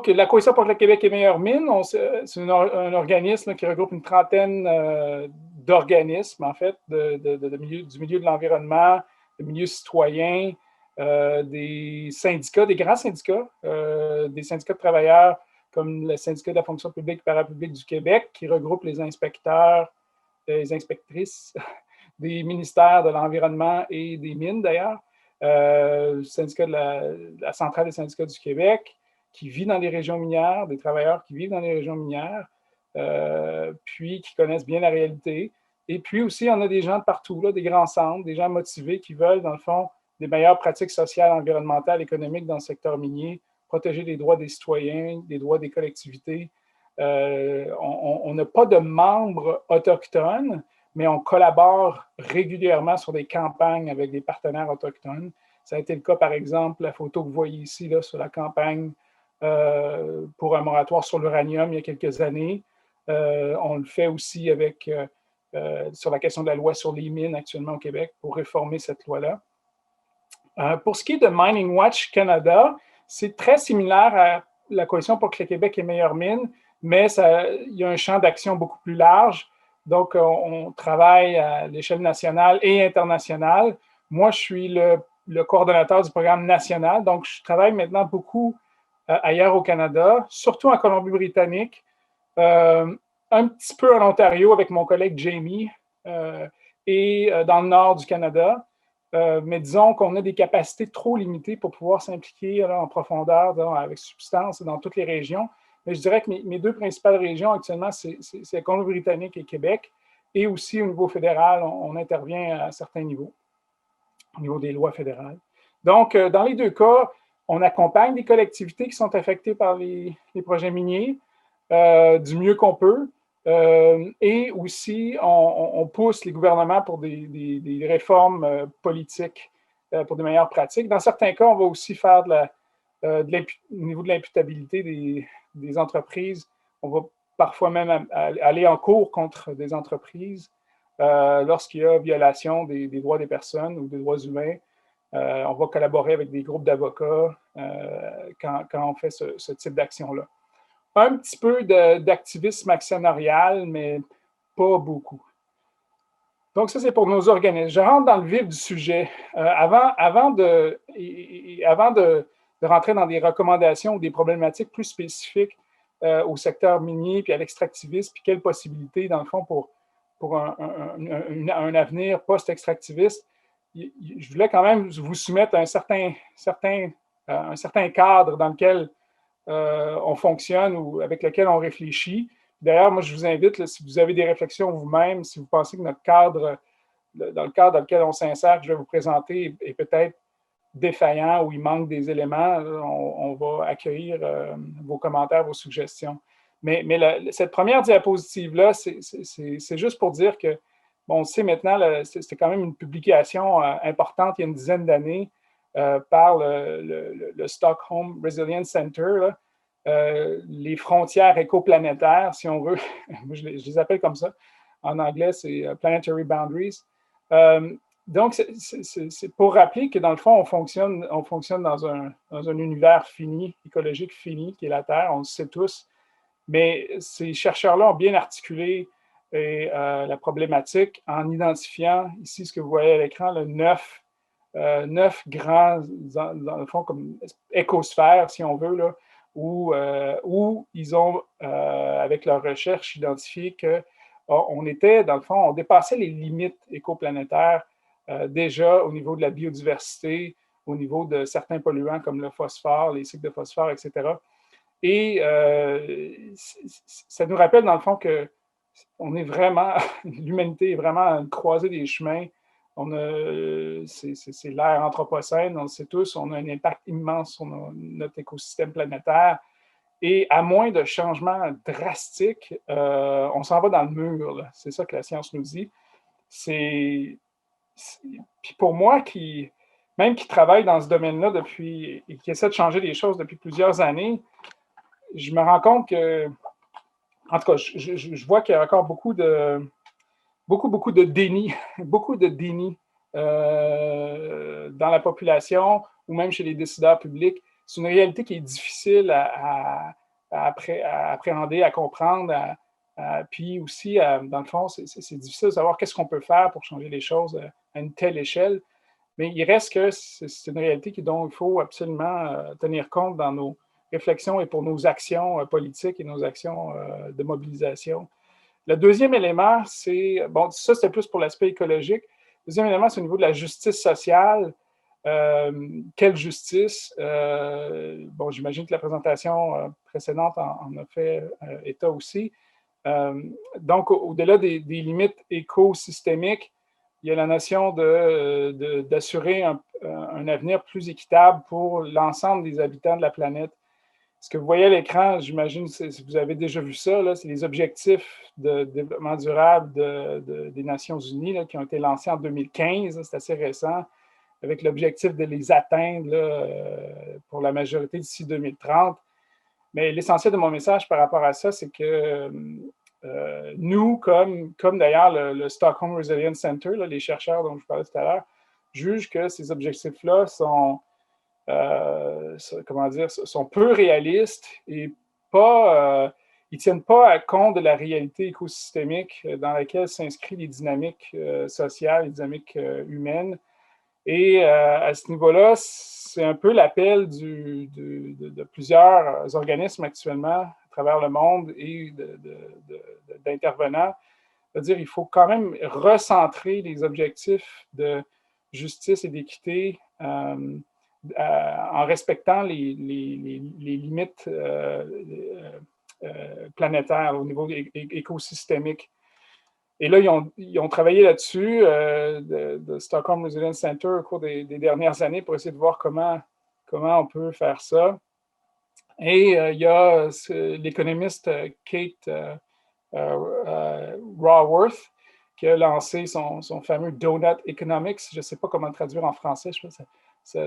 la Coalition pour le Québec et Meilleure Mine, c'est un organisme qui regroupe une trentaine d'organismes, en fait, du milieu de l'environnement, du milieu citoyen, des syndicats, des grands syndicats, des syndicats de travailleurs comme le syndicat de la fonction publique et parapublique du Québec, qui regroupe les inspecteurs, les inspectrices des ministères de l'Environnement et des Mines, d'ailleurs, le syndicat de la Centrale des syndicats du Québec, qui vit dans les régions minières, des travailleurs qui vivent dans les régions minières, puis qui connaissent bien la réalité. Et puis aussi, on a des gens de partout, là, des grands centres, des gens motivés qui veulent, dans le fond, des meilleures pratiques sociales, environnementales, économiques dans le secteur minier, protéger les droits des citoyens, les droits des collectivités. On n'a pas de membres autochtones, mais on collabore régulièrement sur des campagnes avec des partenaires autochtones. Ça a été le cas, par exemple, la photo que vous voyez ici là, sur la campagne pour un moratoire sur l'uranium il y a quelques années. On le fait aussi sur la question de la loi sur les mines actuellement au Québec pour réformer cette loi-là. Pour ce qui est de Mining Watch Canada, c'est très similaire à la Coalition pour que le Québec ait meilleure mine, mais il y a un champ d'action beaucoup plus large. Donc, on travaille à l'échelle nationale et internationale. Moi, je suis le coordonnateur du programme national, donc je travaille maintenant beaucoup ailleurs au Canada, surtout en Colombie-Britannique, un petit peu en Ontario avec mon collègue Jamie, et dans le nord du Canada. Mais disons qu'on a des capacités trop limitées pour pouvoir s'impliquer en profondeur avec substance dans toutes les régions. Mais je dirais que mes deux principales régions actuellement, c'est la Colombie-Britannique et Québec. Et aussi au niveau fédéral, on intervient à certains niveaux, au niveau des lois fédérales. Donc, dans les deux cas, on accompagne des collectivités qui sont affectées par les projets miniers du mieux qu'on peut. Et aussi, on pousse les gouvernements pour des réformes politiques, pour des meilleures pratiques. Dans certains cas, on va aussi faire au niveau de l'imputabilité des entreprises. On va parfois même aller en cours contre des entreprises lorsqu'il y a violation des droits des personnes ou des droits humains. On va collaborer avec des groupes d'avocats quand on fait ce type d'action-là. Un petit peu d'activisme actionnarial, mais pas beaucoup. Donc, ça, c'est pour nos organismes. Je rentre dans le vif du sujet. Avant de rentrer dans des recommandations ou des problématiques plus spécifiques au secteur minier, puis à l'extractivisme, puis quelles possibilités, dans le fond, pour pour un avenir post-extractiviste, je voulais quand même vous soumettre un certain cadre dans lequel on fonctionne ou avec lequel on réfléchit. D'ailleurs, moi, je vous invite, là, si vous avez des réflexions vous-même, si vous pensez que notre cadre, dans le cadre dans lequel on s'insère, que je vais vous présenter, est peut-être défaillant ou il manque des éléments, on va accueillir vos commentaires, vos suggestions. Mais cette première diapositive-là, c'est juste pour dire que, bon, on sait maintenant, c'était quand même une publication importante il y a une dizaine d'années par le Stockholm Resilience Center, les frontières écoplanétaires, si on veut. je les appelle comme ça. En anglais, c'est Planetary Boundaries. Donc, c'est pour rappeler que dans le fond, on fonctionne dans un univers fini, écologique fini, qui est la Terre, on le sait tous. Mais ces chercheurs-là ont bien articulé la problématique en identifiant, ici, ce que vous voyez à l'écran, le 9 grands, dans le fond, comme écosphères, si on veut, là, où ils ont, avec leur recherche, identifié que on était, dans le fond, on dépassait les limites écoplanétaires déjà au niveau de la biodiversité, au niveau de certains polluants comme le phosphore, les cycles de phosphore, etc. Et ça nous rappelle, dans le fond, que on est vraiment, l'humanité est vraiment à une croisée des chemins. C'est l'ère anthropocène, on le sait tous, on a un impact immense sur notre écosystème planétaire. Et à moins de changements drastiques, on s'en va dans le mur. C'est ça que la science nous dit. Puis pour moi, même qui travaille dans ce domaine-là depuis et qui essaie de changer les choses depuis plusieurs années, je me rends compte que, en tout cas, je vois qu'il y a encore beaucoup de déni, beaucoup de déni dans la population ou même chez les décideurs publics. C'est une réalité qui est difficile à appréhender, à comprendre, puis aussi, dans le fond, c'est difficile de savoir qu'est-ce qu'on peut faire pour changer les choses à une telle échelle. Mais il reste que c'est une réalité dont il faut absolument tenir compte dans nos réflexions et pour nos actions politiques et nos actions de mobilisation. Le deuxième élément, c'est, bon, ça c'était plus pour l'aspect écologique. Le deuxième élément, c'est au niveau de la justice sociale. Quelle justice? Bon, j'imagine que la présentation précédente en a fait état aussi. Donc, au-delà des limites écosystémiques, il y a la notion d'assurer un avenir plus équitable pour l'ensemble des habitants de la planète. Ce que vous voyez à l'écran, j'imagine, si vous avez déjà vu ça, c'est les objectifs de développement durable des Nations unies là, qui ont été lancés en 2015, c'est assez récent, avec l'objectif de les atteindre là, pour la majorité d'ici 2030. Mais l'essentiel de mon message par rapport à ça, c'est que nous, comme d'ailleurs le Stockholm Resilience Center, là, les chercheurs dont je parlais tout à l'heure, jugent que ces objectifs-là sont sont peu réalistes et pas, ils ne tiennent pas compte de la réalité écosystémique dans laquelle s'inscrivent les dynamiques sociales, les dynamiques humaines. Et à ce niveau-là, c'est un peu l'appel de plusieurs organismes actuellement à travers le monde et d'intervenants. C'est-à-dire, il faut quand même recentrer les objectifs de justice et d'équité en respectant les limites planétaires au niveau écosystémique. Et là, ils ont travaillé là-dessus, de Stockholm Resilience Center, au cours des dernières années pour essayer de voir comment on peut faire ça. Et il y a l'économiste Kate Raworth qui a lancé son fameux Donut Economics. Je ne sais pas comment le traduire en français, je pense que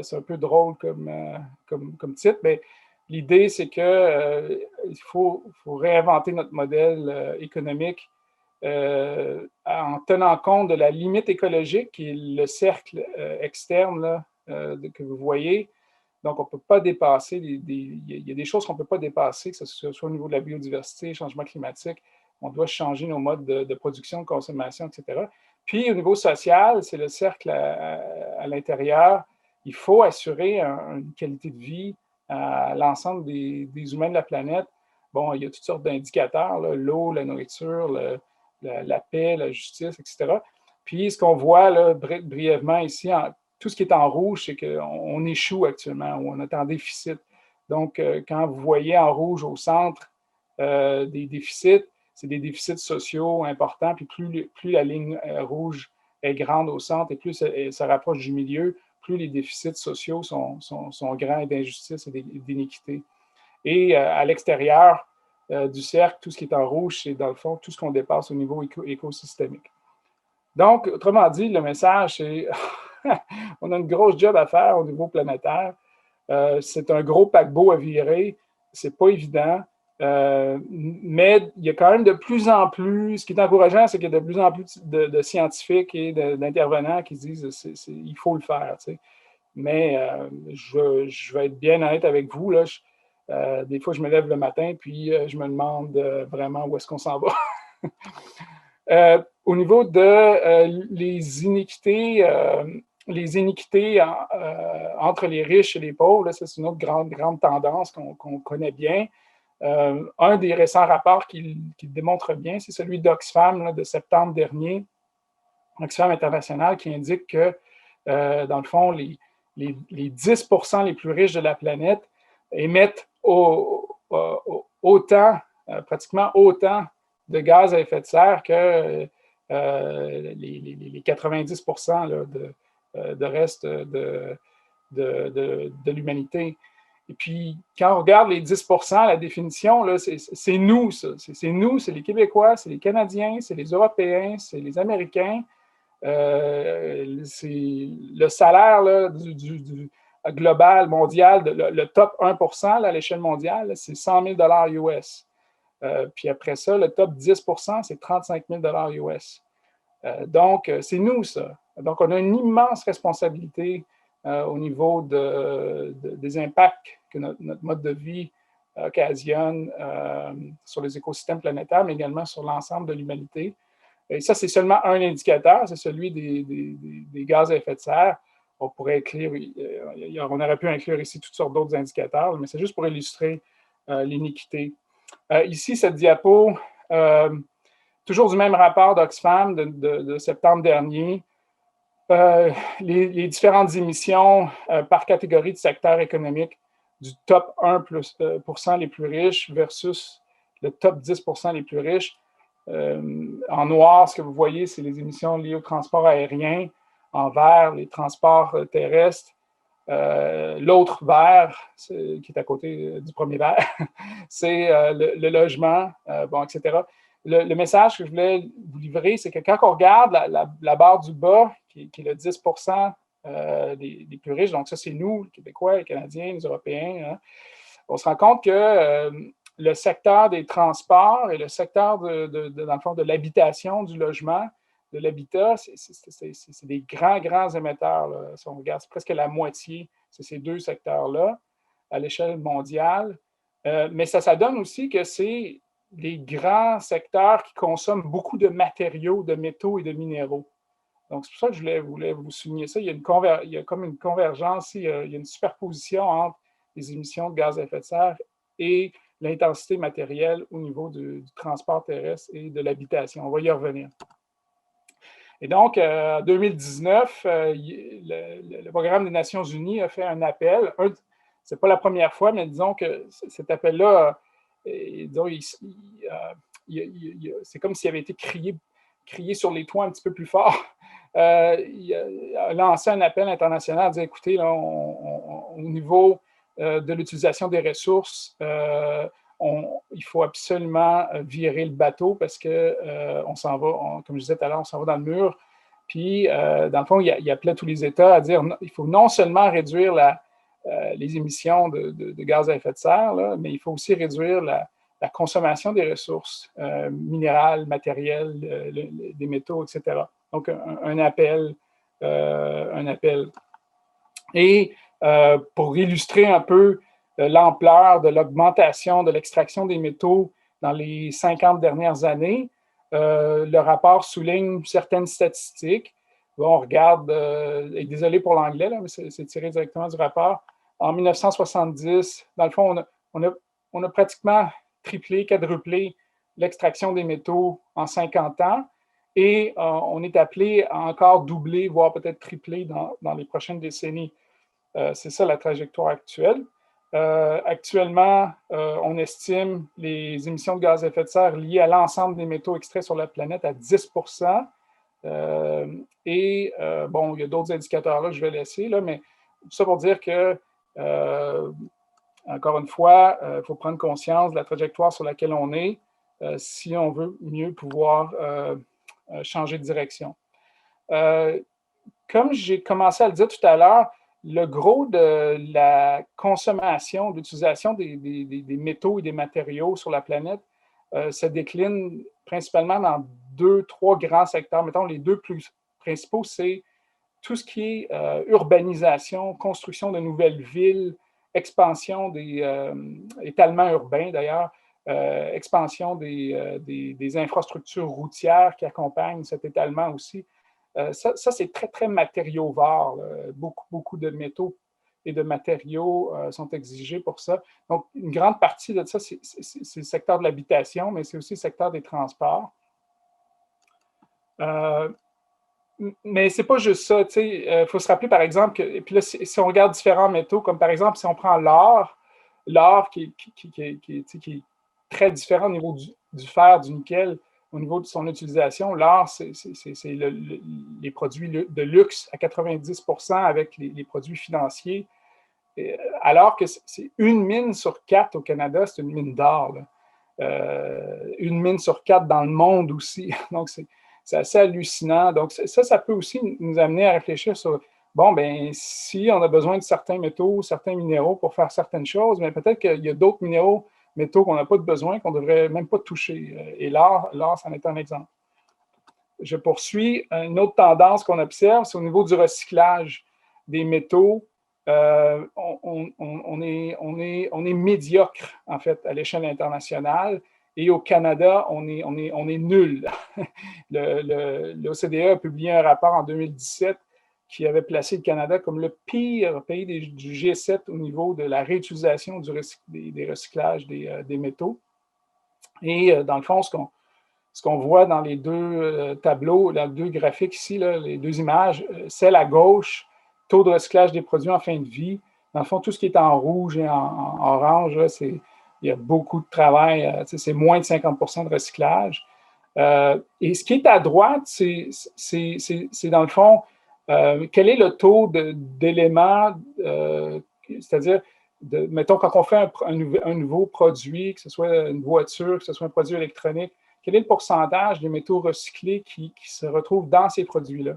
c'est un peu drôle comme titre, mais l'idée, c'est qu'il faut réinventer notre modèle économique en tenant compte de la limite écologique qui est le cercle externe là, que vous voyez. Donc, on ne peut pas dépasser, il y a des choses qu'on ne peut pas dépasser, que ce soit au niveau de la biodiversité, changement climatique. On doit changer nos modes de production, de consommation, etc. Puis, au niveau social, c'est le cercle à l'intérieur. Il faut assurer une qualité de vie à l'ensemble des humains de la planète. Bon, il y a toutes sortes d'indicateurs, l'eau, la nourriture, la paix, la justice, etc. Puis ce qu'on voit là, brièvement ici, tout ce qui est en rouge, c'est qu'on échoue actuellement, ou on est en déficit. Donc, quand vous voyez en rouge au centre des déficits, c'est des déficits sociaux importants, puis plus la ligne rouge est grande au centre et plus elle se rapproche du milieu, plus les déficits sociaux sont grands et d'injustice et d'iniquité. Et à l'extérieur du cercle, tout ce qui est en rouge, c'est dans le fond tout ce qu'on dépasse au niveau écosystémique. Donc, autrement dit, le message, c'est on a une grosse job à faire au niveau planétaire. C'est un gros paquebot à virer. C'est pas évident. Mais il y a quand même de plus en plus, ce qui est encourageant, c'est qu'il y a de plus en plus de scientifiques et d'intervenants qui disent il faut le faire. Tu sais. Mais je vais être bien honnête avec vous. Là, des fois, je me lève le matin puis je me demande vraiment où est-ce qu'on s'en va. Au niveau de les iniquités entre les riches et les pauvres, là, ça, c'est une autre grande tendance qu'on connaît bien. Un des récents rapports qui le démontre bien, c'est celui d'Oxfam là, de septembre dernier, Oxfam International, qui indique que, dans le fond, les 10% les plus riches de la planète émettent pratiquement autant de gaz à effet de serre que les 90% là, de reste de l'humanité. Et puis, quand on regarde les 10%, la définition, là, c'est nous, ça. C'est nous, c'est les Québécois, c'est les Canadiens, c'est les Européens, c'est les Américains. C'est le salaire là, du global, mondial, le top 1% là, à l'échelle mondiale, c'est 100 000 US. Puis après ça, le top 10%, c'est 35 000 US. Donc, c'est nous, ça. Donc, on a une immense responsabilité au niveau des impacts que notre mode de vie occasionne sur les écosystèmes planétaires, mais également sur l'ensemble de l'humanité. Et ça, c'est seulement un indicateur, c'est celui des gaz à effet de serre. On pourrait inclure, on aurait pu inclure ici toutes sortes d'autres indicateurs, mais c'est juste pour illustrer l'iniquité. Ici, cette diapo, toujours du même rapport d'Oxfam de septembre dernier, les différentes émissions par catégorie de secteur économique du top 1% les plus riches versus le top 10% les plus riches. En noir, ce que vous voyez, c'est les émissions liées au transport aérien. En vert, les transports terrestres. L'autre vert, qui est à côté du premier vert, c'est le logement, etc. Le message que je voulais vous livrer, c'est que quand on regarde la barre du bas, qui est le 10% des plus riches, donc ça, c'est nous, les Québécois, les Canadiens, les Européens, hein, on se rend compte que le secteur des transports et le secteur, dans le fond, de l'habitation, du logement, de l'habitat, c'est des grands émetteurs. Là. Si on regarde, c'est presque la moitié, c'est ces deux secteurs-là à l'échelle mondiale. Mais ça donne aussi que c'est des grands secteurs qui consomment beaucoup de matériaux, de métaux et de minéraux. Donc, c'est pour ça que je voulais vous souligner ça. Il y a comme une convergence, il y a une superposition entre les émissions de gaz à effet de serre et l'intensité matérielle au niveau du transport terrestre et de l'habitation. On va y revenir. Et donc, en 2019, le Programme des Nations Unies a fait un appel. Ce n'est pas la première fois, mais disons que cet appel-là, c'est comme s'il avait été crié sur les toits un petit peu plus fort. Il a lancé un appel international à dire, écoutez, là, au niveau de l'utilisation des ressources, il faut absolument virer le bateau parce qu'on s'en va, comme je disais tout à l'heure, on s'en va dans le mur. Puis, dans le fond, il appelait tous les États à dire qu'il faut non seulement réduire les émissions de gaz à effet de serre, là, mais il faut aussi réduire la consommation des ressources minérales, matérielles, des métaux, etc. Donc, un appel. Et pour illustrer un peu l'ampleur de l'augmentation de l'extraction des métaux dans les 50 dernières années, le rapport souligne certaines statistiques. Bon, on regarde, et désolé pour l'anglais, là, mais c'est tiré directement du rapport. En 1970, dans le fond, on a pratiquement triplé, quadruplé l'extraction des métaux en 50 ans et on est appelé à encore doubler, voire peut-être tripler dans les prochaines décennies. C'est ça la trajectoire actuelle. Actuellement, on estime les émissions de gaz à effet de serre liées à l'ensemble des métaux extraits sur la planète à 10%. Bon, il y a d'autres indicateurs là que je vais laisser, là, mais tout ça pour dire que, encore une fois, il faut prendre conscience de la trajectoire sur laquelle on est si on veut mieux pouvoir changer de direction. Comme j'ai commencé à le dire tout à l'heure, le gros de la consommation, d'utilisation des métaux et des matériaux sur la planète se décline principalement dans 2-3 grands secteurs. Mettons, les deux plus principaux, c'est tout ce qui est urbanisation, construction de nouvelles villes, expansion étalement urbain d'ailleurs, expansion des infrastructures routières qui accompagnent cet étalement aussi. Ça c'est très, très matériaux-var. Beaucoup de métaux et de matériaux sont exigés pour ça. Donc, une grande partie de ça, c'est le secteur de l'habitation, mais c'est aussi le secteur des transports. Mais c'est pas juste ça. Il faut se rappeler, par exemple, que puis là, si on regarde différents métaux, comme par exemple, si on prend l'or qui est très différent au niveau du fer, du nickel, au niveau de son utilisation, l'or, c'est les produits de luxe à 90% avec les produits financiers, alors que c'est une mine sur 4 au Canada, c'est une mine d'or. Une mine sur 4 dans le monde aussi. Donc, c'est assez hallucinant. Donc, ça peut aussi nous amener à réfléchir sur, bon, ben si on a besoin de certains métaux, certains minéraux pour faire certaines choses, mais peut-être qu'il y a d'autres métaux qu'on n'a pas de besoin, qu'on ne devrait même pas toucher. Et l'or, c'en est un exemple. Je poursuis. Une autre tendance qu'on observe, c'est au niveau du recyclage des métaux. On est médiocre, en fait, à l'échelle internationale. Et au Canada, on est nul. L'OCDE a publié un rapport en 2017 qui avait placé le Canada comme le pire pays du G7 au niveau de la réutilisation des recyclages des métaux. Et dans le fond, ce qu'on voit dans les deux tableaux, les deux graphiques ici, là, les deux images, celle à gauche, taux de recyclage des produits en fin de vie. Dans le fond, tout ce qui est en rouge et en orange, là, il y a beaucoup de travail, c'est moins de 50% de recyclage. Et ce qui est à droite, c'est dans le fond, quel est le taux d'éléments, c'est-à-dire, mettons, quand on fait un nouveau produit, que ce soit une voiture, que ce soit un produit électronique, quel est le pourcentage des métaux recyclés qui se retrouvent dans ces produits-là?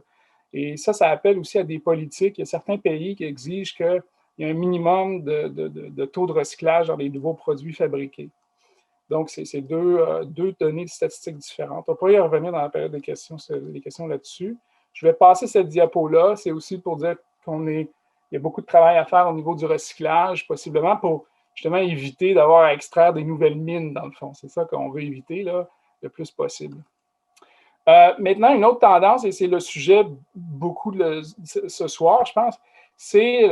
Et ça appelle aussi à des politiques. Il y a certains pays qui exigent qu'il y ait un minimum de taux de recyclage dans les nouveaux produits fabriqués. Donc, c'est deux données statistiques différentes. On pourrait y revenir dans la période des questions là-dessus. Je vais passer cette diapo-là. C'est aussi pour dire il y a beaucoup de travail à faire au niveau du recyclage, possiblement pour justement éviter d'avoir à extraire des nouvelles mines, dans le fond. C'est ça qu'on veut éviter là, le plus possible. Maintenant, une autre tendance, et c'est le sujet beaucoup ce soir, je pense, c'est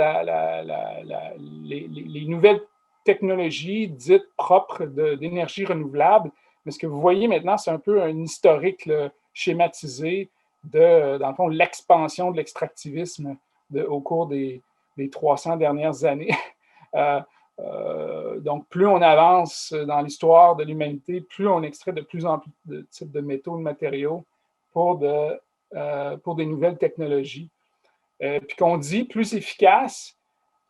les nouvelles technologies dites propres d'énergie renouvelable. Mais ce que vous voyez maintenant, c'est un peu un historique schématisé dans le fond, l'expansion de l'extractivisme au cours des 300 dernières années. Donc, plus on avance dans l'histoire de l'humanité, plus on extrait de plus en plus de types de métaux, de matériaux pour des nouvelles technologies. Puis qu'on dit plus efficace,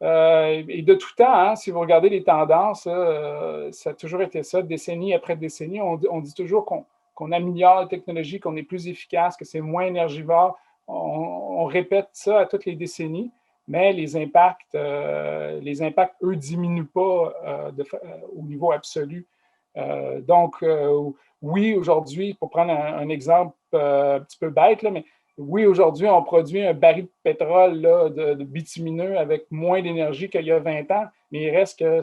et de tout temps, hein, si vous regardez les tendances, ça a toujours été ça, décennie après décennie. On dit toujours qu'on améliore la technologie, qu'on est plus efficace, que c'est moins énergivore. On répète ça à toutes les décennies, mais les impacts, eux, diminuent pas au niveau absolu. Donc, oui, aujourd'hui, pour prendre un exemple un petit peu bête, là, mais oui, aujourd'hui, on produit un baril de pétrole là, de bitumineux avec moins d'énergie qu'il y a 20 ans, mais il reste que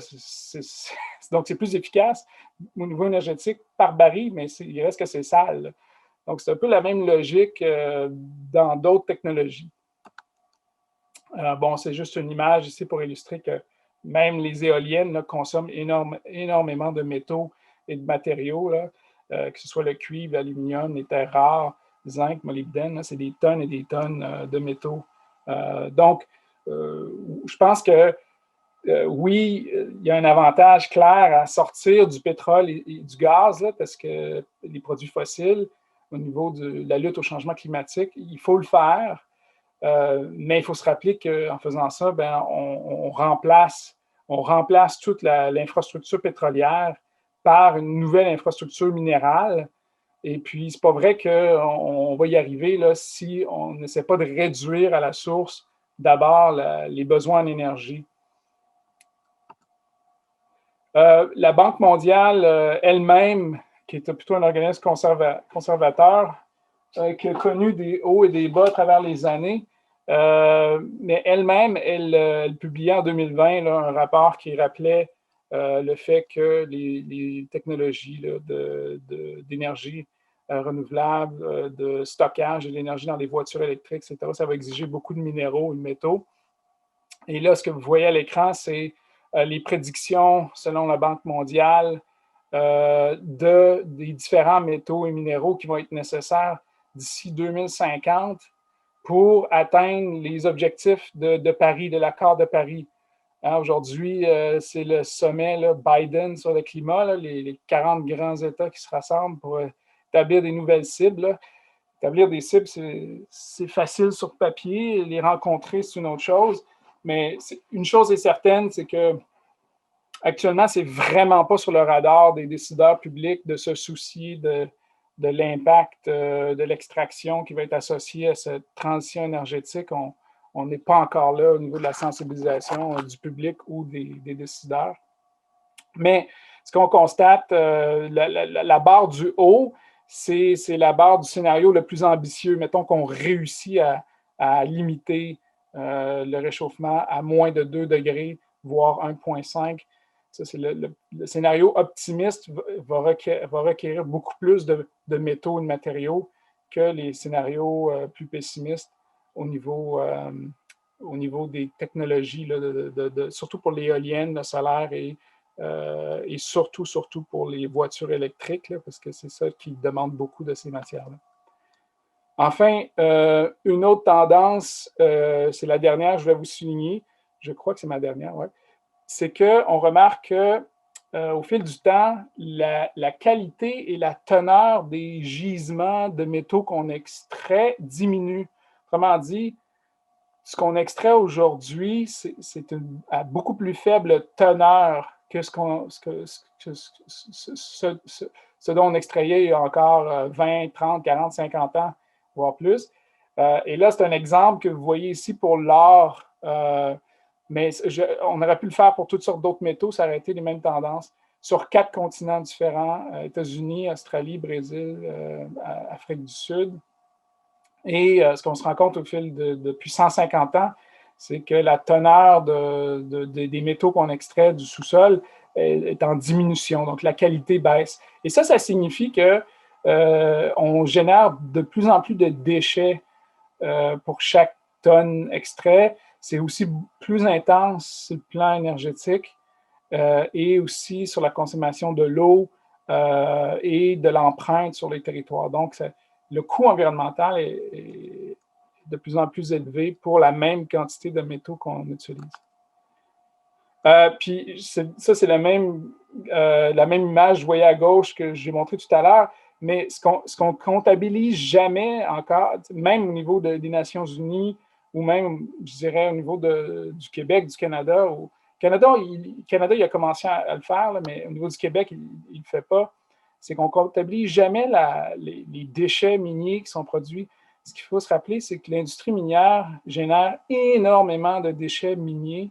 donc c'est plus efficace au niveau énergétique par baril, mais il reste que c'est sale. Là. Donc, c'est un peu la même logique dans d'autres technologies. Bon, c'est juste une image ici pour illustrer que même les éoliennes là, consomment énormément de métaux et de matériaux. Là. que ce soit le cuivre, l'aluminium, les terres rares, zinc, molybdène, c'est des tonnes et des tonnes de métaux. Donc, je pense que oui, il y a un avantage clair à sortir du pétrole et du gaz, là, parce que les produits fossiles, au niveau de la lutte au changement climatique, il faut le faire. Mais il faut se rappeler qu'en faisant ça, ben, on remplace toute l'infrastructure pétrolière par une nouvelle infrastructure minérale. Et puis, c'est pas vrai qu'on va y arriver là, si on n'essaie pas de réduire à la source d'abord les besoins en énergie. La Banque mondiale elle-même, qui est plutôt un organisme conservateur, qui a connu des hauts et des bas à travers les années, mais elle-même, elle publiait en 2020 là, un rapport qui rappelait le fait que les technologies là, d'énergie renouvelable, de stockage de l'énergie dans les voitures électriques, etc., ça va exiger beaucoup de minéraux et de métaux. Et là, ce que vous voyez à l'écran, c'est les prédictions selon la Banque mondiale des différents métaux et minéraux qui vont être nécessaires d'ici 2050 pour atteindre les objectifs de Paris, de l'accord de Paris. Hein, aujourd'hui, c'est le sommet là, Biden sur le climat, là, les 40 grands États qui se rassemblent pour établir des nouvelles cibles. Là. Établir des cibles, c'est facile sur papier. Les rencontrer, c'est une autre chose. Mais une chose est certaine, c'est que actuellement, c'est vraiment pas sur le radar des décideurs publics de se soucier de l'impact de l'extraction qui va être associée à cette transition énergétique. On n'est pas encore là au niveau de la sensibilisation du public ou des décideurs. Mais ce qu'on constate, la barre du haut, c'est la barre du scénario le plus ambitieux. Mettons qu'on réussit à limiter le réchauffement à moins de 2 degrés, voire 1,5. Ça, c'est le scénario optimiste va requérir beaucoup plus de métaux et de matériaux que les scénarios plus pessimistes au niveau des technologies, là, surtout pour l'éolienne, le solaire et surtout pour les voitures électriques, là, parce que c'est ça qui demande beaucoup de ces matières-là. Enfin, une autre tendance, c'est la dernière, je vais vous souligner, je crois que c'est ma dernière, ouais, c'est qu'on remarque qu'au fil du temps, la qualité et la teneur des gisements de métaux qu'on extrait diminue. Autrement dit, ce qu'on extrait aujourd'hui, c'est à beaucoup plus faible teneur que ce dont on extrayait il y a encore 20, 30, 40, 50 ans, voire plus. Et là, c'est un exemple que vous voyez ici pour l'or, mais on aurait pu le faire pour toutes sortes d'autres métaux, ça aurait été les mêmes tendances, sur 4 continents différents, États-Unis, Australie, Brésil, Afrique du Sud. Et ce qu'on se rend compte depuis 150 ans, c'est que la teneur des métaux qu'on extrait du sous-sol est en diminution, donc la qualité baisse. Et ça signifie qu'on génère de plus en plus de déchets pour chaque tonne extrait. C'est aussi plus intense sur le plan énergétique et aussi sur la consommation de l'eau et de l'empreinte sur les territoires. Donc, le coût environnemental est de plus en plus élevé pour la même quantité de métaux qu'on utilise. Puis, ça, c'est la même image, je voyais à gauche, que j'ai montré tout à l'heure, mais ce qu'on comptabilise jamais encore, même au niveau des Nations unies, ou même, je dirais, au niveau du Québec, du Canada. Au Canada, il a commencé à le faire, là, mais au niveau du Québec, il ne le fait pas. C'est qu'on ne comptabilise jamais les déchets miniers qui sont produits. Ce qu'il faut se rappeler, c'est que l'industrie minière génère énormément de déchets miniers.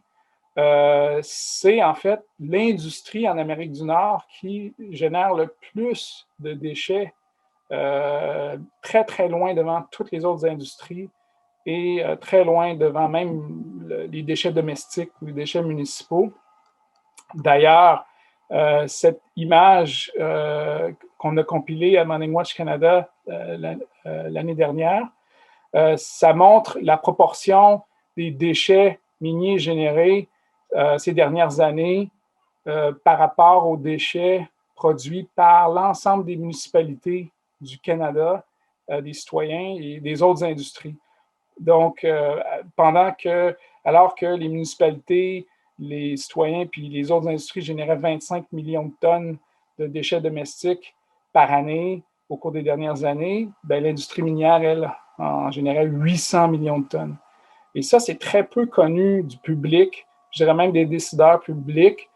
C'est en fait l'industrie en Amérique du Nord qui génère le plus de déchets, très, très loin devant toutes les autres industries et très loin devant même les déchets domestiques ou les déchets municipaux. D'ailleurs, cette image qu'on a compilée à Mining Watch Canada l'année dernière, ça montre la proportion des déchets miniers générés ces dernières années par rapport aux déchets produits par l'ensemble des municipalités du Canada, des citoyens et des autres industries. Donc, alors que les municipalités, les citoyens puis les autres industries généraient 25 millions de tonnes de déchets domestiques par année au cours des dernières années, ben, l'industrie minière, elle, en générait 800 millions de tonnes. Et ça, c'est très peu connu du public, je dirais même des décideurs publics.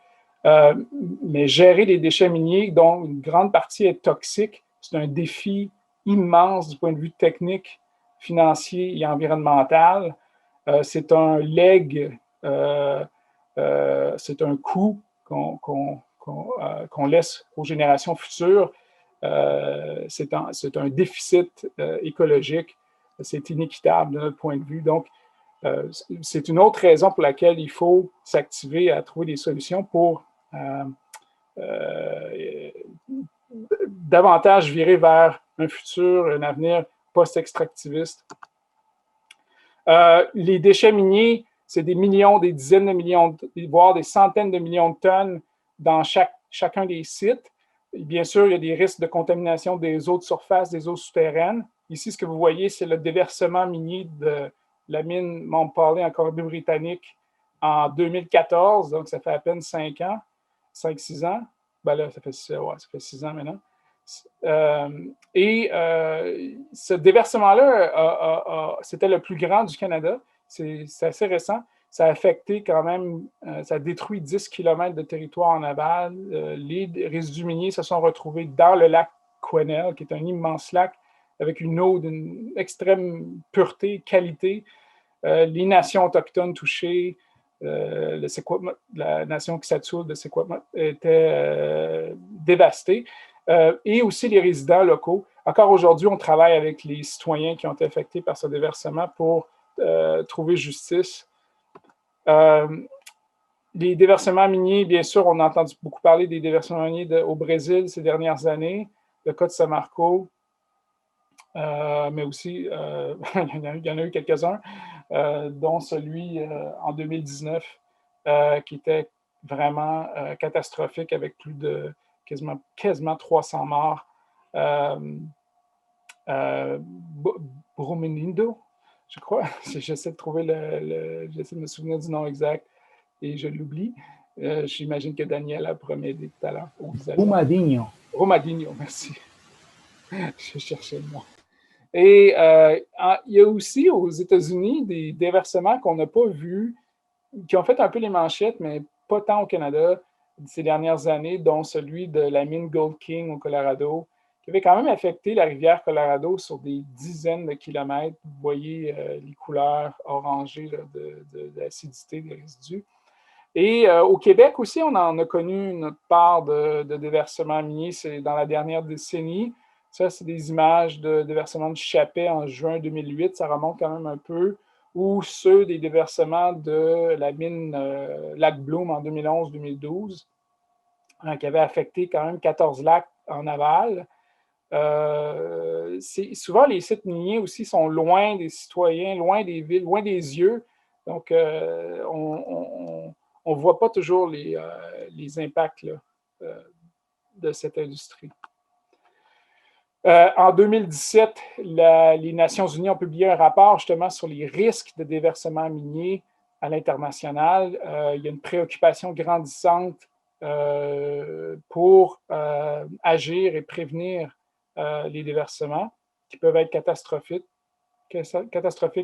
Mais gérer les déchets miniers, dont une grande partie est toxique, c'est un défi immense du point de vue technique, financier et environnemental. C'est un leg, c'est un coût qu'on laisse aux générations futures. C'est un déficit écologique. C'est inéquitable de notre point de vue. Donc, c'est une autre raison pour laquelle il faut s'activer à trouver des solutions pour davantage virer vers un futur, un avenir post-extractiviste. Les déchets miniers, c'est des millions, des dizaines de millions, voire des centaines de millions de tonnes dans chacun des sites. Et bien sûr, il y a des risques de contamination des eaux de surface, des eaux souterraines. Ici, ce que vous voyez, c'est le déversement minier de la mine Mont Pearl en Colombie-Britannique en 2014, donc ça fait à peine 5-6 ans. Ben là, ça fait 6 ans maintenant. Ce déversement-là, c'était le plus grand du Canada. C'est assez récent. Ça a affecté quand même, ça a détruit 10 km de territoire en aval. Les résidus miniers se sont retrouvés dans le lac Quesnel, qui est un immense lac avec une eau d'une extrême pureté, qualité. Les nations autochtones touchées, la nation Kisatsul de Secwepemc était dévastée. Et aussi les résidents locaux. Encore aujourd'hui, on travaille avec les citoyens qui ont été affectés par ce déversement pour trouver justice. Les déversements miniers, bien sûr, on a entendu beaucoup parler des déversements miniers au Brésil ces dernières années, le cas de Samarco, mais aussi, il y en a eu quelques-uns, dont celui en 2019, qui était vraiment catastrophique avec plus de quasiment 300 morts. Brumenindo, je crois. J'essaie de trouver j'essaie de me souvenir du nom exact et je l'oublie. J'imagine que Daniela pourra m'aider tout à l'heure. Brumadinho. Brumadinho, merci. Je cherchais le nom. Et il y a aussi aux États-Unis des déversements qu'on n'a pas vus, qui ont fait un peu les manchettes, mais pas tant au Canada ces dernières années, dont celui de la mine Gold King au Colorado, qui avait quand même affecté la rivière Colorado sur des dizaines de kilomètres. Vous voyez les couleurs orangées là, de l'acidité des résidus. Et au Québec aussi, on en a connu notre part de déversement minier. C'est dans la dernière décennie. Ça, c'est des images de déversement de Chapet en juin 2008. Ça remonte quand même un peu. Ou ceux des déversements de la mine Lac Bloom en 2011-2012, qui avait affecté quand même 14 lacs en aval. Souvent, les sites miniers aussi sont loin des citoyens, loin des villes, loin des yeux. Donc, on ne voit pas toujours les impacts là, de cette industrie. En 2017, les Nations unies ont publié un rapport justement sur les risques de déversement minier à l'international. Il y a une préoccupation grandissante pour agir et prévenir les déversements qui peuvent être catastrophiques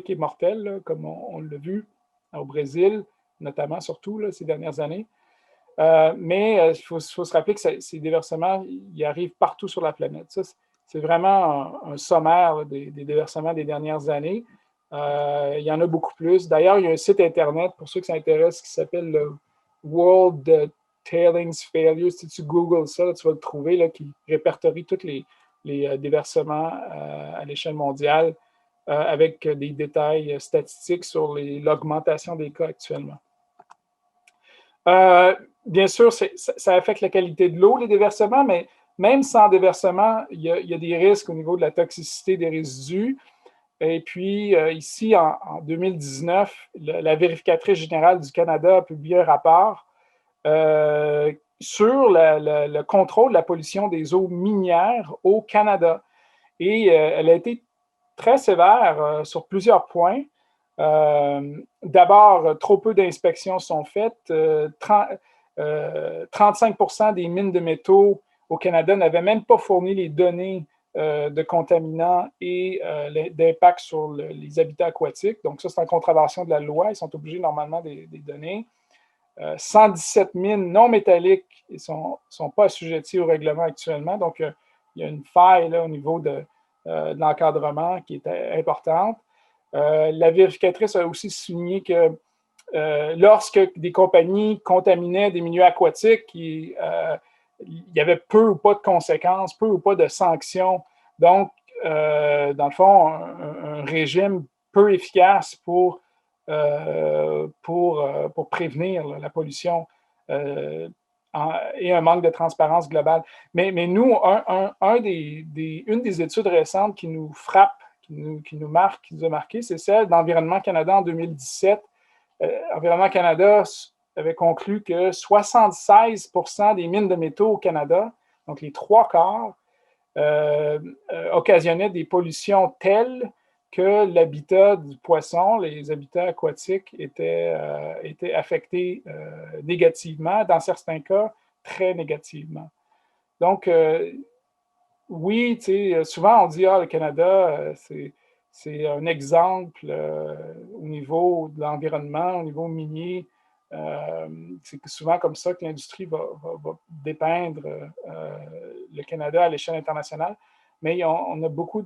et mortels, là, comme on l'a vu au Brésil, notamment, surtout là, ces dernières années. Mais il faut se rappeler que ces déversements, ils arrivent partout sur la planète. Ça, c'est vraiment un sommaire là, des déversements des dernières années. Il y en a beaucoup plus. D'ailleurs, il y a un site Internet, pour ceux qui s'intéressent, qui s'appelle le World Tailings Failures. Si tu googles ça, là, tu vas le trouver, là, qui répertorie tous les déversements à l'échelle mondiale avec des détails statistiques sur l'augmentation des cas actuellement. Bien sûr, ça affecte la qualité de l'eau, les déversements, mais même sans déversement, il y a des risques au niveau de la toxicité des résidus. Et puis, ici, en 2019, la vérificatrice générale du Canada a publié un rapport sur le contrôle de la pollution des eaux minières au Canada. Et elle a été très sévère sur plusieurs points. D'abord, trop peu d'inspections sont faites. 35% des mines de métaux au Canada n'avaient même pas fourni les données de contaminants et d'impact sur les habitats aquatiques. Donc, ça, c'est en contravention de la loi. Ils sont obligés normalement des données. 117 mines non métalliques ne sont pas assujetties au règlement actuellement. Donc, il y a une faille là, au niveau de l'encadrement qui est importante. La vérificatrice a aussi souligné que lorsque des compagnies contaminaient des milieux aquatiques, il y avait peu ou pas de conséquences, peu ou pas de sanctions. Donc, dans le fond, un régime peu efficace pour prévenir la pollution et un manque de transparence globale. Mais nous, une des études récentes qui nous frappe, qui nous marque, qui nous a marqué, c'est celle d'Environnement Canada en 2017. Environnement Canada avait conclu que 76% des mines de métaux au Canada, donc les 3/4, occasionnaient des pollutions telles que l'habitat du poisson, les habitats aquatiques, étaient affectés négativement, dans certains cas, très négativement. Donc, oui, souvent on dit, le Canada, c'est un exemple au niveau de l'environnement, au niveau minier. C'est souvent comme ça que l'industrie va dépeindre le Canada à l'échelle internationale. Mais on a beaucoup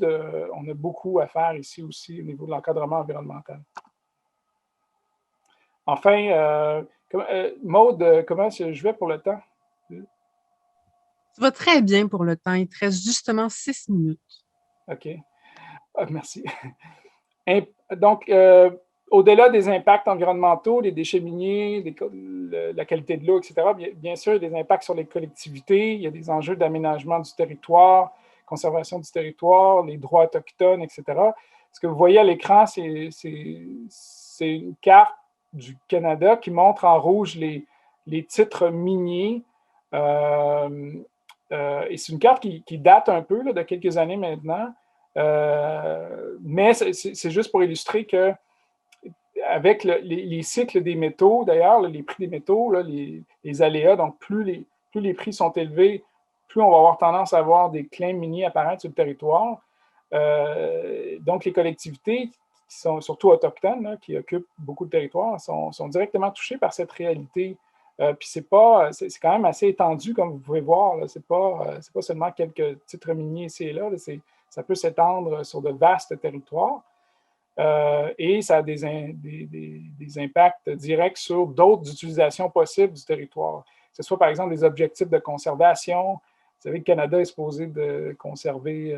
à faire ici aussi au niveau de l'encadrement environnemental. Enfin, Maude, comment je vais pour le temps? Tu vas très bien pour le temps. Il te reste justement 6 minutes. OK. Merci. Donc, au-delà des impacts environnementaux, les déchets miniers, la qualité de l'eau, etc., bien sûr, il y a des impacts sur les collectivités, il y a des enjeux d'aménagement du territoire, conservation du territoire, les droits autochtones, etc. Ce que vous voyez à l'écran, c'est une carte du Canada qui montre en rouge les titres miniers. Et c'est une carte qui date un peu là, de quelques années maintenant. Mais c'est juste pour illustrer que avec les cycles des métaux, d'ailleurs, les prix des métaux, là, les aléas, donc plus les prix sont élevés, plus on va avoir tendance à avoir des claims miniers apparaître sur le territoire. Donc, les collectivités, qui sont surtout autochtones, là, qui occupent beaucoup de territoire, sont directement touchées par cette réalité. Puis c'est quand même assez étendu, comme vous pouvez voir. C'est pas seulement quelques titres miniers ici et là. Ça peut s'étendre sur de vastes territoires. Et ça a des impacts directs sur d'autres utilisations possibles du territoire. Que ce soit, par exemple, des objectifs de conservation. Vous savez, le Canada est supposé de conserver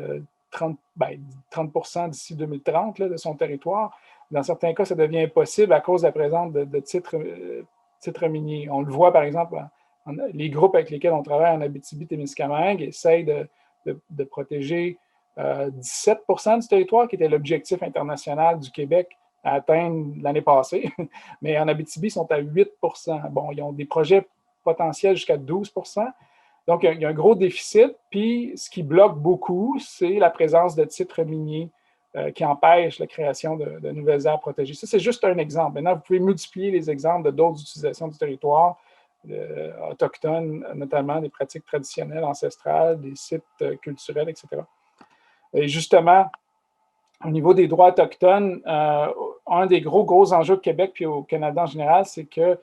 30% d'ici 2030 là, de son territoire. Dans certains cas, ça devient impossible à cause de la présence de titres miniers. On le voit, par exemple, les groupes avec lesquels on travaille en Abitibi-Témiscamingue essayent de protéger 17% du territoire, qui était l'objectif international du Québec à atteindre l'année passée. Mais en Abitibi, ils sont à 8%. Bon, ils ont des projets potentiels jusqu'à 12%. Donc, il y a un gros déficit. Puis, ce qui bloque beaucoup, c'est la présence de titres miniers qui empêchent la création de nouvelles aires protégées. Ça, c'est juste un exemple. Maintenant, vous pouvez multiplier les exemples de d'autres utilisations du territoire autochtones, notamment des pratiques traditionnelles, ancestrales, des sites culturels, etc. Et justement, au niveau des droits autochtones, un des gros enjeux au Québec puis au Canada en général, c'est que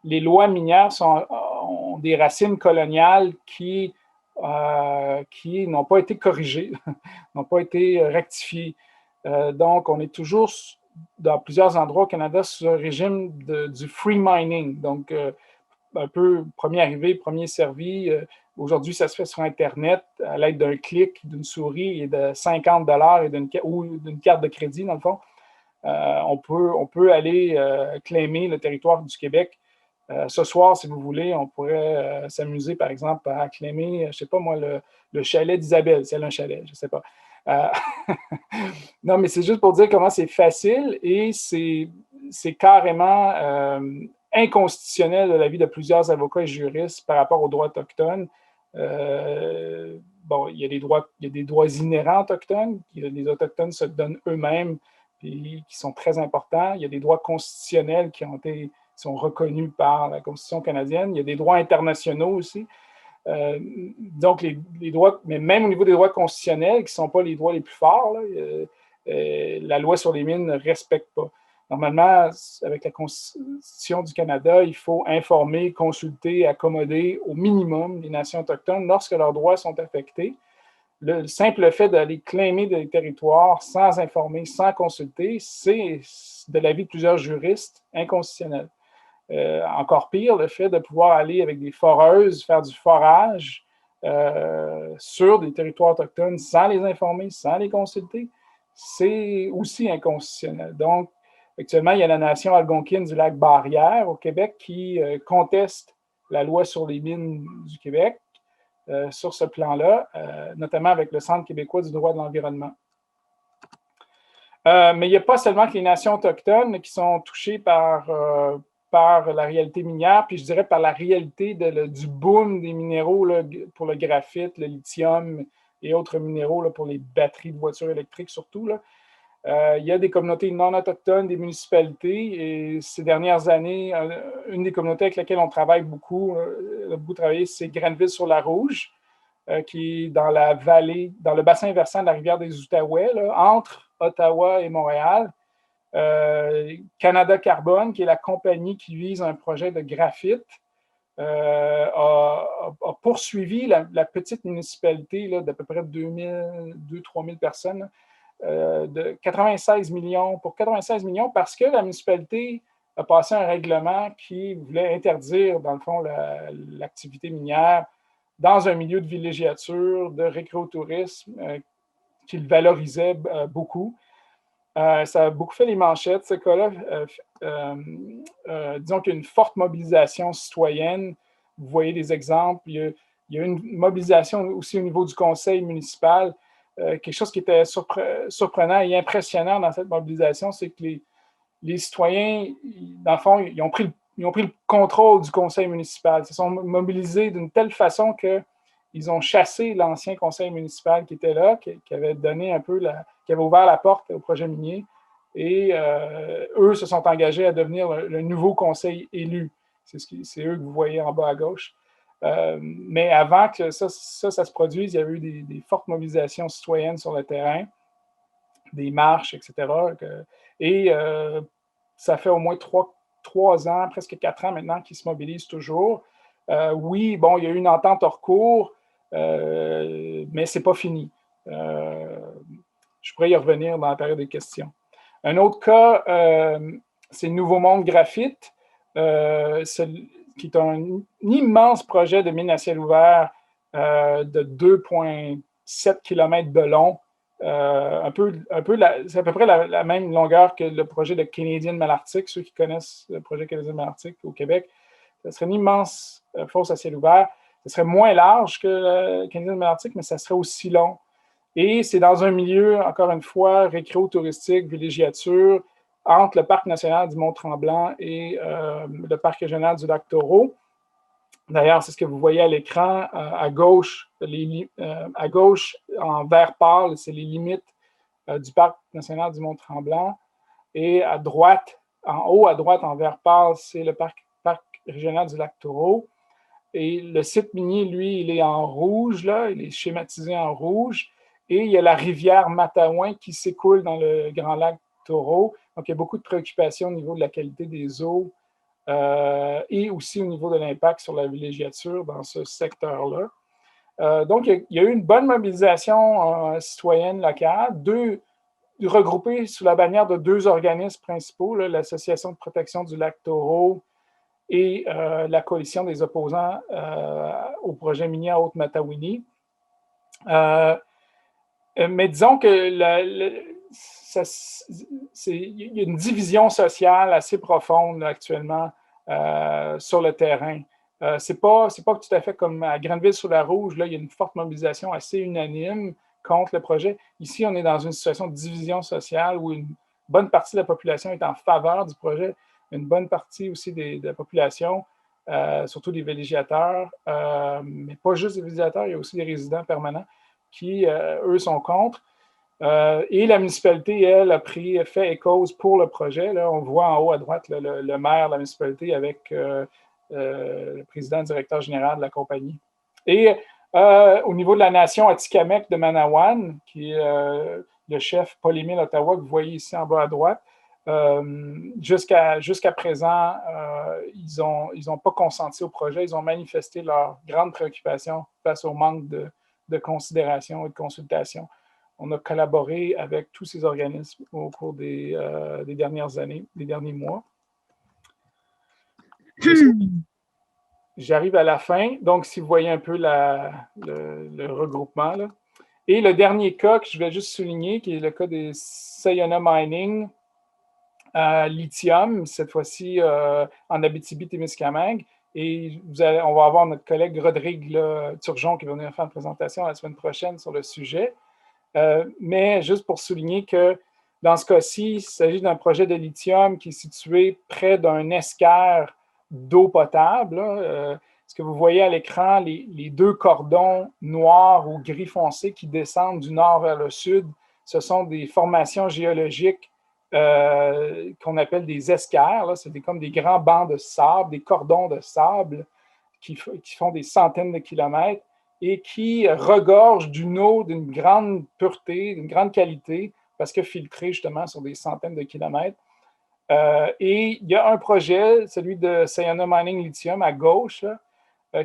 les lois minières ont des racines coloniales qui n'ont pas été corrigées, n'ont pas été rectifiées. Donc, on est toujours dans plusieurs endroits au Canada sous un régime du free mining. Donc, un peu premier arrivé, premier servi. Aujourd'hui, ça se fait sur Internet à l'aide d'un clic, d'une souris et de 50 $ ou d'une carte de crédit, dans le fond. On peut aller claimer le territoire du Québec. Ce soir, si vous voulez, on pourrait s'amuser, par exemple, à claimer, je ne sais pas moi, le chalet d'Isabelle, si elle a un chalet, je ne sais pas. Non, mais c'est juste pour dire comment c'est facile et c'est carrément inconstitutionnel de l'avis de plusieurs avocats et juristes par rapport aux droits autochtones. Bon, il y a des droits inhérents autochtones, les Autochtones se donnent eux-mêmes, puis qui sont très importants. Il y a des droits constitutionnels qui sont reconnus par la Constitution canadienne. Il y a des droits internationaux aussi. Donc, les droits, mais même au niveau des droits constitutionnels, qui ne sont pas les droits les plus forts, là, la loi sur les mines ne respecte pas. Normalement, avec la Constitution du Canada, il faut informer, consulter, accommoder au minimum les nations autochtones lorsque leurs droits sont affectés. Le simple fait d'aller claimer des territoires sans informer, sans consulter, c'est, de l'avis de plusieurs juristes, inconstitutionnel. Encore pire, le fait de pouvoir aller avec des foreuses, faire du forage sur des territoires autochtones sans les informer, sans les consulter, c'est aussi inconstitutionnel. Donc, actuellement, il y a la nation algonquine du lac Barrière au Québec qui conteste la loi sur les mines du Québec sur ce plan-là, notamment avec le Centre québécois du droit de l'environnement. Mais il n'y a pas seulement que les nations autochtones qui sont touchées par la réalité minière, puis je dirais par la réalité du boom des minéraux là, pour le graphite, le lithium et autres minéraux là, pour les batteries de voitures électriques surtout. Là. Il y a des communautés non autochtones, des municipalités, et ces dernières années, une des communautés avec laquelle on travaille beaucoup, travaillé, c'est Grenville-sur-la-Rouge, qui est dans la vallée, dans le bassin versant de la rivière des Outaouais, là, entre Ottawa et Montréal. Canada Carbone, qui est la compagnie qui vise un projet de graphite, a poursuivi la petite municipalité d'à peu près 2-3 000 personnes de 96 millions, pour 96 millions, parce que la municipalité a passé un règlement qui voulait interdire, dans le fond, l'activité minière dans un milieu de villégiature, de récréotourisme, qu'il valorisait beaucoup. Ça a beaucoup fait les manchettes, ce cas-là. Disons qu'il y a une forte mobilisation citoyenne. Vous voyez des exemples. Il y a une mobilisation aussi au niveau du conseil municipal. Quelque chose qui était surprenant et impressionnant dans cette mobilisation, c'est que les citoyens, dans le fond, ils ont pris le contrôle du conseil municipal. Ils se sont mobilisés d'une telle façon qu'ils ont chassé l'ancien conseil municipal qui était là, qui avait donné un peu qui avait ouvert la porte au projet minier. Et eux se sont engagés à devenir le nouveau conseil élu. C'est eux que vous voyez en bas à gauche. Mais avant que ça se produise, il y a eu des fortes mobilisations citoyennes sur le terrain, des marches, etc. Et ça fait au moins 3 ans, presque 4 ans maintenant qu'ils se mobilisent toujours. Oui, bon, il y a eu une entente hors cours, mais ce n'est pas fini. Je pourrais y revenir dans la période des questions. Un autre cas, c'est le Nouveau Monde Graphite, qui est un immense projet de mine à ciel ouvert de 2,7 km de long. C'est à peu près la même longueur que le projet de Canadian Malartic, ceux qui connaissent le projet Canadian Malartic au Québec. Ce serait une immense fosse à ciel ouvert. Ce serait moins large que le Canadian Malartic, mais ça serait aussi long. Et c'est dans un milieu, encore une fois, récréo-touristique, villégiature, entre le Parc national du Mont-Tremblant et le Parc régional du Lac-Taureau. D'ailleurs, c'est ce que vous voyez à l'écran. À gauche, en vert pâle, c'est les limites du Parc national du Mont-Tremblant. Et à droite, en haut à droite, en vert pâle, c'est le Parc régional du Lac-Taureau. Et le site minier, lui, il est en rouge, là, il est schématisé en rouge. Et il y a la rivière Matawan qui s'écoule dans le Grand Lac Taureau. Donc, il y a beaucoup de préoccupations au niveau de la qualité des eaux et aussi au niveau de l'impact sur la villégiature dans ce secteur-là. Donc, il y a eu une bonne mobilisation citoyenne locale, regroupée sous la bannière de 2 organismes principaux, l'Association de protection du Lac Taureau et la coalition des opposants au projet minier à Haute-Matawini. Mais disons que il y a une division sociale assez profonde là, actuellement sur le terrain. C'est pas tout à fait comme à Grenville-sur-la-Rouge, là, il y a une forte mobilisation assez unanime contre le projet. Ici, on est dans une situation de division sociale où une bonne partie de la population est en faveur du projet, une bonne partie aussi de la population, surtout des villégiateurs, mais pas juste des villégiateurs, il y a aussi des résidents permanents qui, eux, sont contre. Et la municipalité, elle, a pris fait et cause pour le projet. Là, on voit en haut à droite là, le maire de la municipalité avec le président directeur général de la compagnie. Et au niveau de la nation Atikamekw de Manawan, qui est le chef Paul-Émile Ottawa que vous voyez ici en bas à droite, jusqu'à présent, ils ont pas consenti au projet. Ils ont manifesté leur grande préoccupation face au manque de considération et de consultation. On a collaboré avec tous ces organismes au cours des dernières années, des derniers mois. J'arrive à la fin, donc si vous voyez un peu le regroupement. Là. Et le dernier cas que je vais juste souligner, qui est le cas des Sayona Mining lithium, cette fois-ci en Abitibi-Témiscamingue. Et on va avoir notre collègue Rodrigue Turgeon qui va venir faire une présentation la semaine prochaine sur le sujet. Mais juste pour souligner que dans ce cas-ci, il s'agit d'un projet de lithium qui est situé près d'un estuaire d'eau potable. Ce que vous voyez à l'écran, les deux cordons noirs ou gris foncé qui descendent du nord vers le sud, ce sont des formations géologiques qu'on appelle des estuaires. C'est comme des grands bancs de sable, des cordons de sable qui font des centaines de kilomètres et qui regorgent d'une eau d'une grande pureté, d'une grande qualité, parce que filtrée justement sur des centaines de kilomètres. Et il y a un projet, celui de Sayona Mining Lithium à gauche,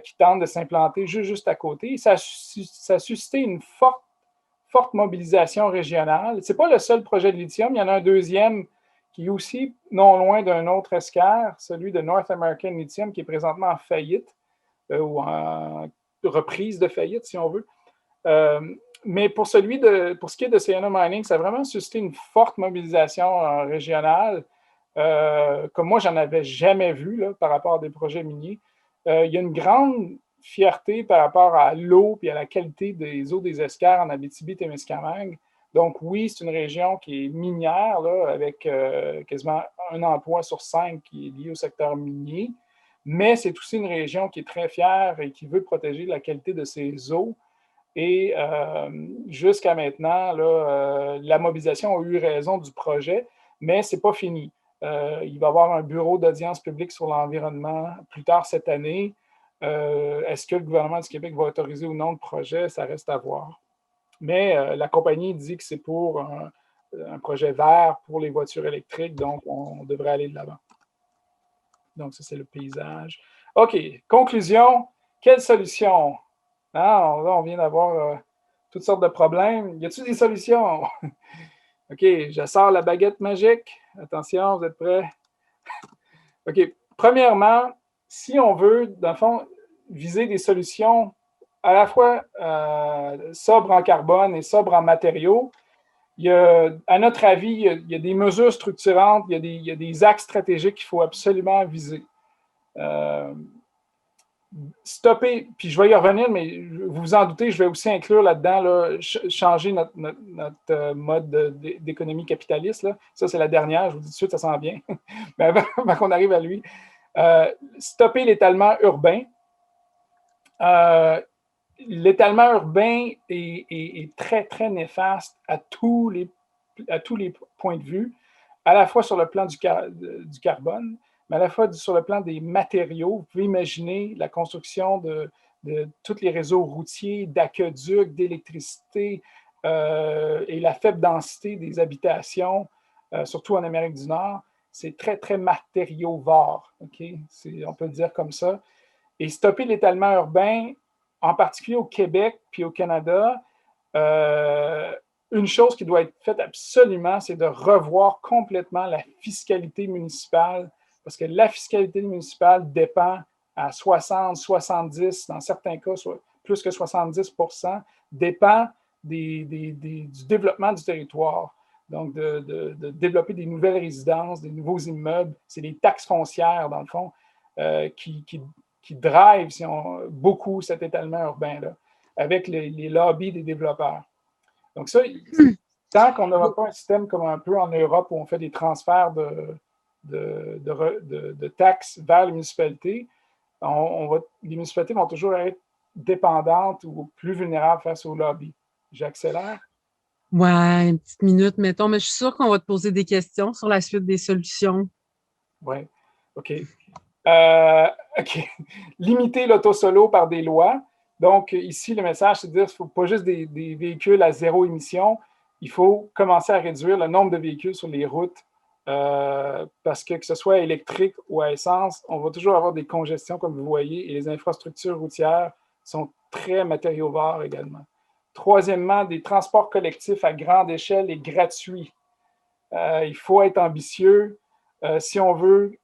qui tente de s'implanter juste à côté. Ça a suscité une forte mobilisation régionale. Ce n'est pas le seul projet de lithium, il y en a un deuxième qui est aussi non loin d'un autre estuaire, celui de North American Lithium, qui est présentement en faillite, ou en reprise de faillite, si on veut. Mais pour ce qui est de Sayona Mining, ça a vraiment suscité une forte mobilisation régionale, comme moi, j'en avais jamais vu là, par rapport à des projets miniers. Il y a une grande fierté par rapport à l'eau et à la qualité des eaux des estuaires en Abitibi-Témiscamingue. Donc oui, c'est une région qui est minière, là, avec quasiment un emploi sur 5 qui est lié au secteur minier, mais c'est aussi une région qui est très fière et qui veut protéger la qualité de ses eaux. Et jusqu'à maintenant, là, la mobilisation a eu raison du projet, mais ce n'est pas fini. Il va y avoir un bureau d'audience publique sur l'environnement plus tard cette année. Est-ce que le gouvernement du Québec va autoriser ou non le projet? Ça reste à voir. Mais la compagnie dit que c'est pour un projet vert pour les voitures électriques, donc on devrait aller de l'avant. Donc, ça, c'est le paysage. OK, conclusion. Quelle solution? Là, on vient d'avoir toutes sortes de problèmes. Y a-t-il des solutions? OK, je sors la baguette magique. Attention, vous êtes prêts? OK, premièrement, si on veut, dans le fond, viser des solutions à la fois sobres en carbone et sobres en matériaux, à notre avis, il y a des mesures structurantes, il y a des axes stratégiques qu'il faut absolument viser. Stopper, puis je vais y revenir, mais vous vous en doutez, je vais aussi inclure là-dedans là, changer notre mode d'économie capitaliste. Là. Ça, c'est la dernière, je vous dis tout de suite, ça sent bien. Mais avant qu'on arrive à lui, stopper l'étalement urbain. L'étalement urbain est très, très néfaste à tous les points de vue, à la fois sur le plan du carbone, mais à la fois sur le plan des matériaux. Vous pouvez imaginer la construction de tous les réseaux routiers, d'aqueducs, d'électricité et la faible densité des habitations, surtout en Amérique du Nord. C'est très, très matériaux-vore. Okay? On peut le dire comme ça. Et stopper l'étalement urbain, en particulier au Québec puis au Canada, une chose qui doit être faite absolument, c'est de revoir complètement la fiscalité municipale, parce que la fiscalité municipale dépend à 60, 70, dans certains cas, plus que 70%, dépend du développement du territoire. Donc, de développer des nouvelles résidences, des nouveaux immeubles. C'est les taxes foncières, dans le fond, qui drive beaucoup cet étalement urbain-là, avec les lobbies des développeurs. Donc ça, tant qu'on n'aura pas un système comme un peu en Europe où on fait des transferts de taxes vers les municipalités, les municipalités vont toujours être dépendantes ou plus vulnérables face au lobby. J'accélère? Ouais, une petite minute, mettons, mais je suis sûre qu'on va te poser des questions sur la suite des solutions. Oui, OK. OK. Limiter l'auto-solo par des lois. Donc, ici, le message, c'est de dire qu'il ne faut pas juste des véhicules à zéro émission. Il faut commencer à réduire le nombre de véhicules sur les routes parce que ce soit électrique ou à essence, on va toujours avoir des congestions, comme vous voyez, et les infrastructures routières sont très matériaux-vares également. Troisièmement, des transports collectifs à grande échelle et gratuits. Il faut être ambitieux. Si on veut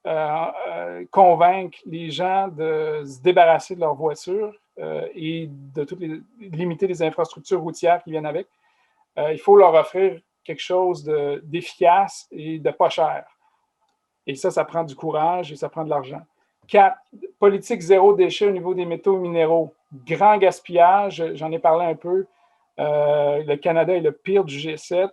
convaincre les gens de se débarrasser de leur voiture et de limiter les infrastructures routières qui viennent avec, il faut leur offrir quelque chose d'efficace et de pas cher. Et ça prend du courage et ça prend de l'argent. 4, politique zéro déchet au niveau des métaux minéraux. Grand gaspillage, j'en ai parlé un peu. Le Canada est le pire du G7.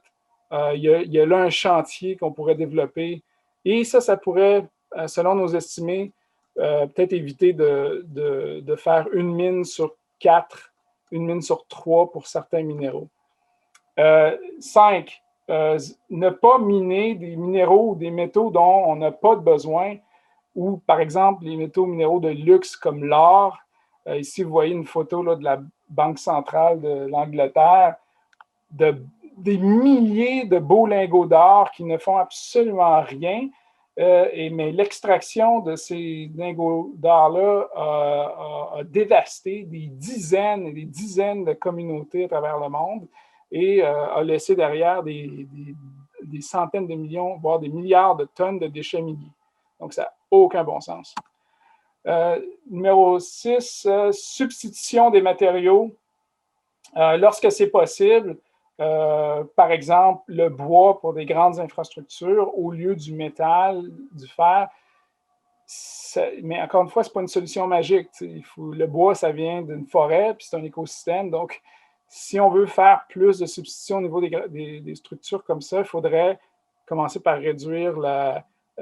Il y a là un chantier qu'on pourrait développer. Et ça pourrait, selon nos estimés, peut-être éviter de faire une mine sur 4, une mine sur 3 pour certains minéraux. 5, ne pas miner des minéraux ou des métaux dont on n'a pas de besoin, ou par exemple les métaux minéraux de luxe comme l'or. Ici, vous voyez une photo là, de la Banque centrale de l'Angleterre, des milliers de beaux lingots d'or qui ne font absolument rien. Mais l'extraction de ces lingots d'or-là a dévasté des dizaines et des dizaines de communautés à travers le monde et a laissé derrière des centaines de millions, voire des milliards de tonnes de déchets miniers. Donc, ça n'a aucun bon sens. Numéro 6, substitution des matériaux. Lorsque c'est possible, par exemple, le bois pour des grandes infrastructures au lieu du métal, du fer. Mais encore une fois, ce n'est pas une solution magique. Le bois, ça vient d'une forêt, puis c'est un écosystème. Donc, si on veut faire plus de substitution au niveau des structures comme ça, il faudrait commencer par réduire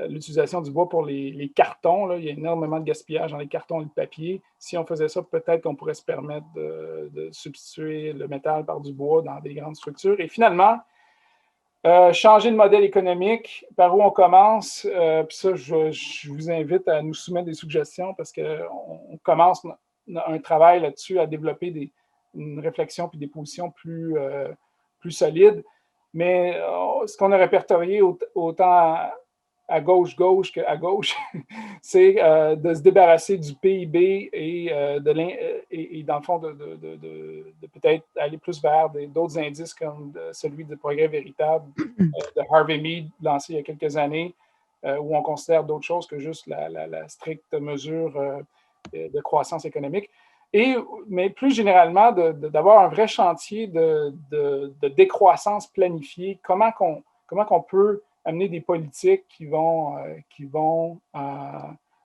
l'utilisation du bois pour les cartons. Là. Il y a énormément de gaspillage dans les cartons et le papier. Si on faisait ça, peut-être qu'on pourrait se permettre de substituer le métal par du bois dans des grandes structures. Et finalement, changer de modèle économique. Par où on commence? Puis ça, je vous invite à nous soumettre des suggestions parce qu'on commence un travail là-dessus à développer une réflexion puis des positions plus solides. Mais ce qu'on a répertorié autant à gauche qu'à gauche, c'est de se débarrasser du PIB et dans le fond, de peut-être aller plus vers d'autres indices comme celui de progrès véritable de Harvey Mead, lancé il y a quelques années, où on considère d'autres choses que juste la stricte mesure de croissance économique. Mais plus généralement, d'avoir un vrai chantier de décroissance planifiée. Comment qu'on peut amener des politiques qui vont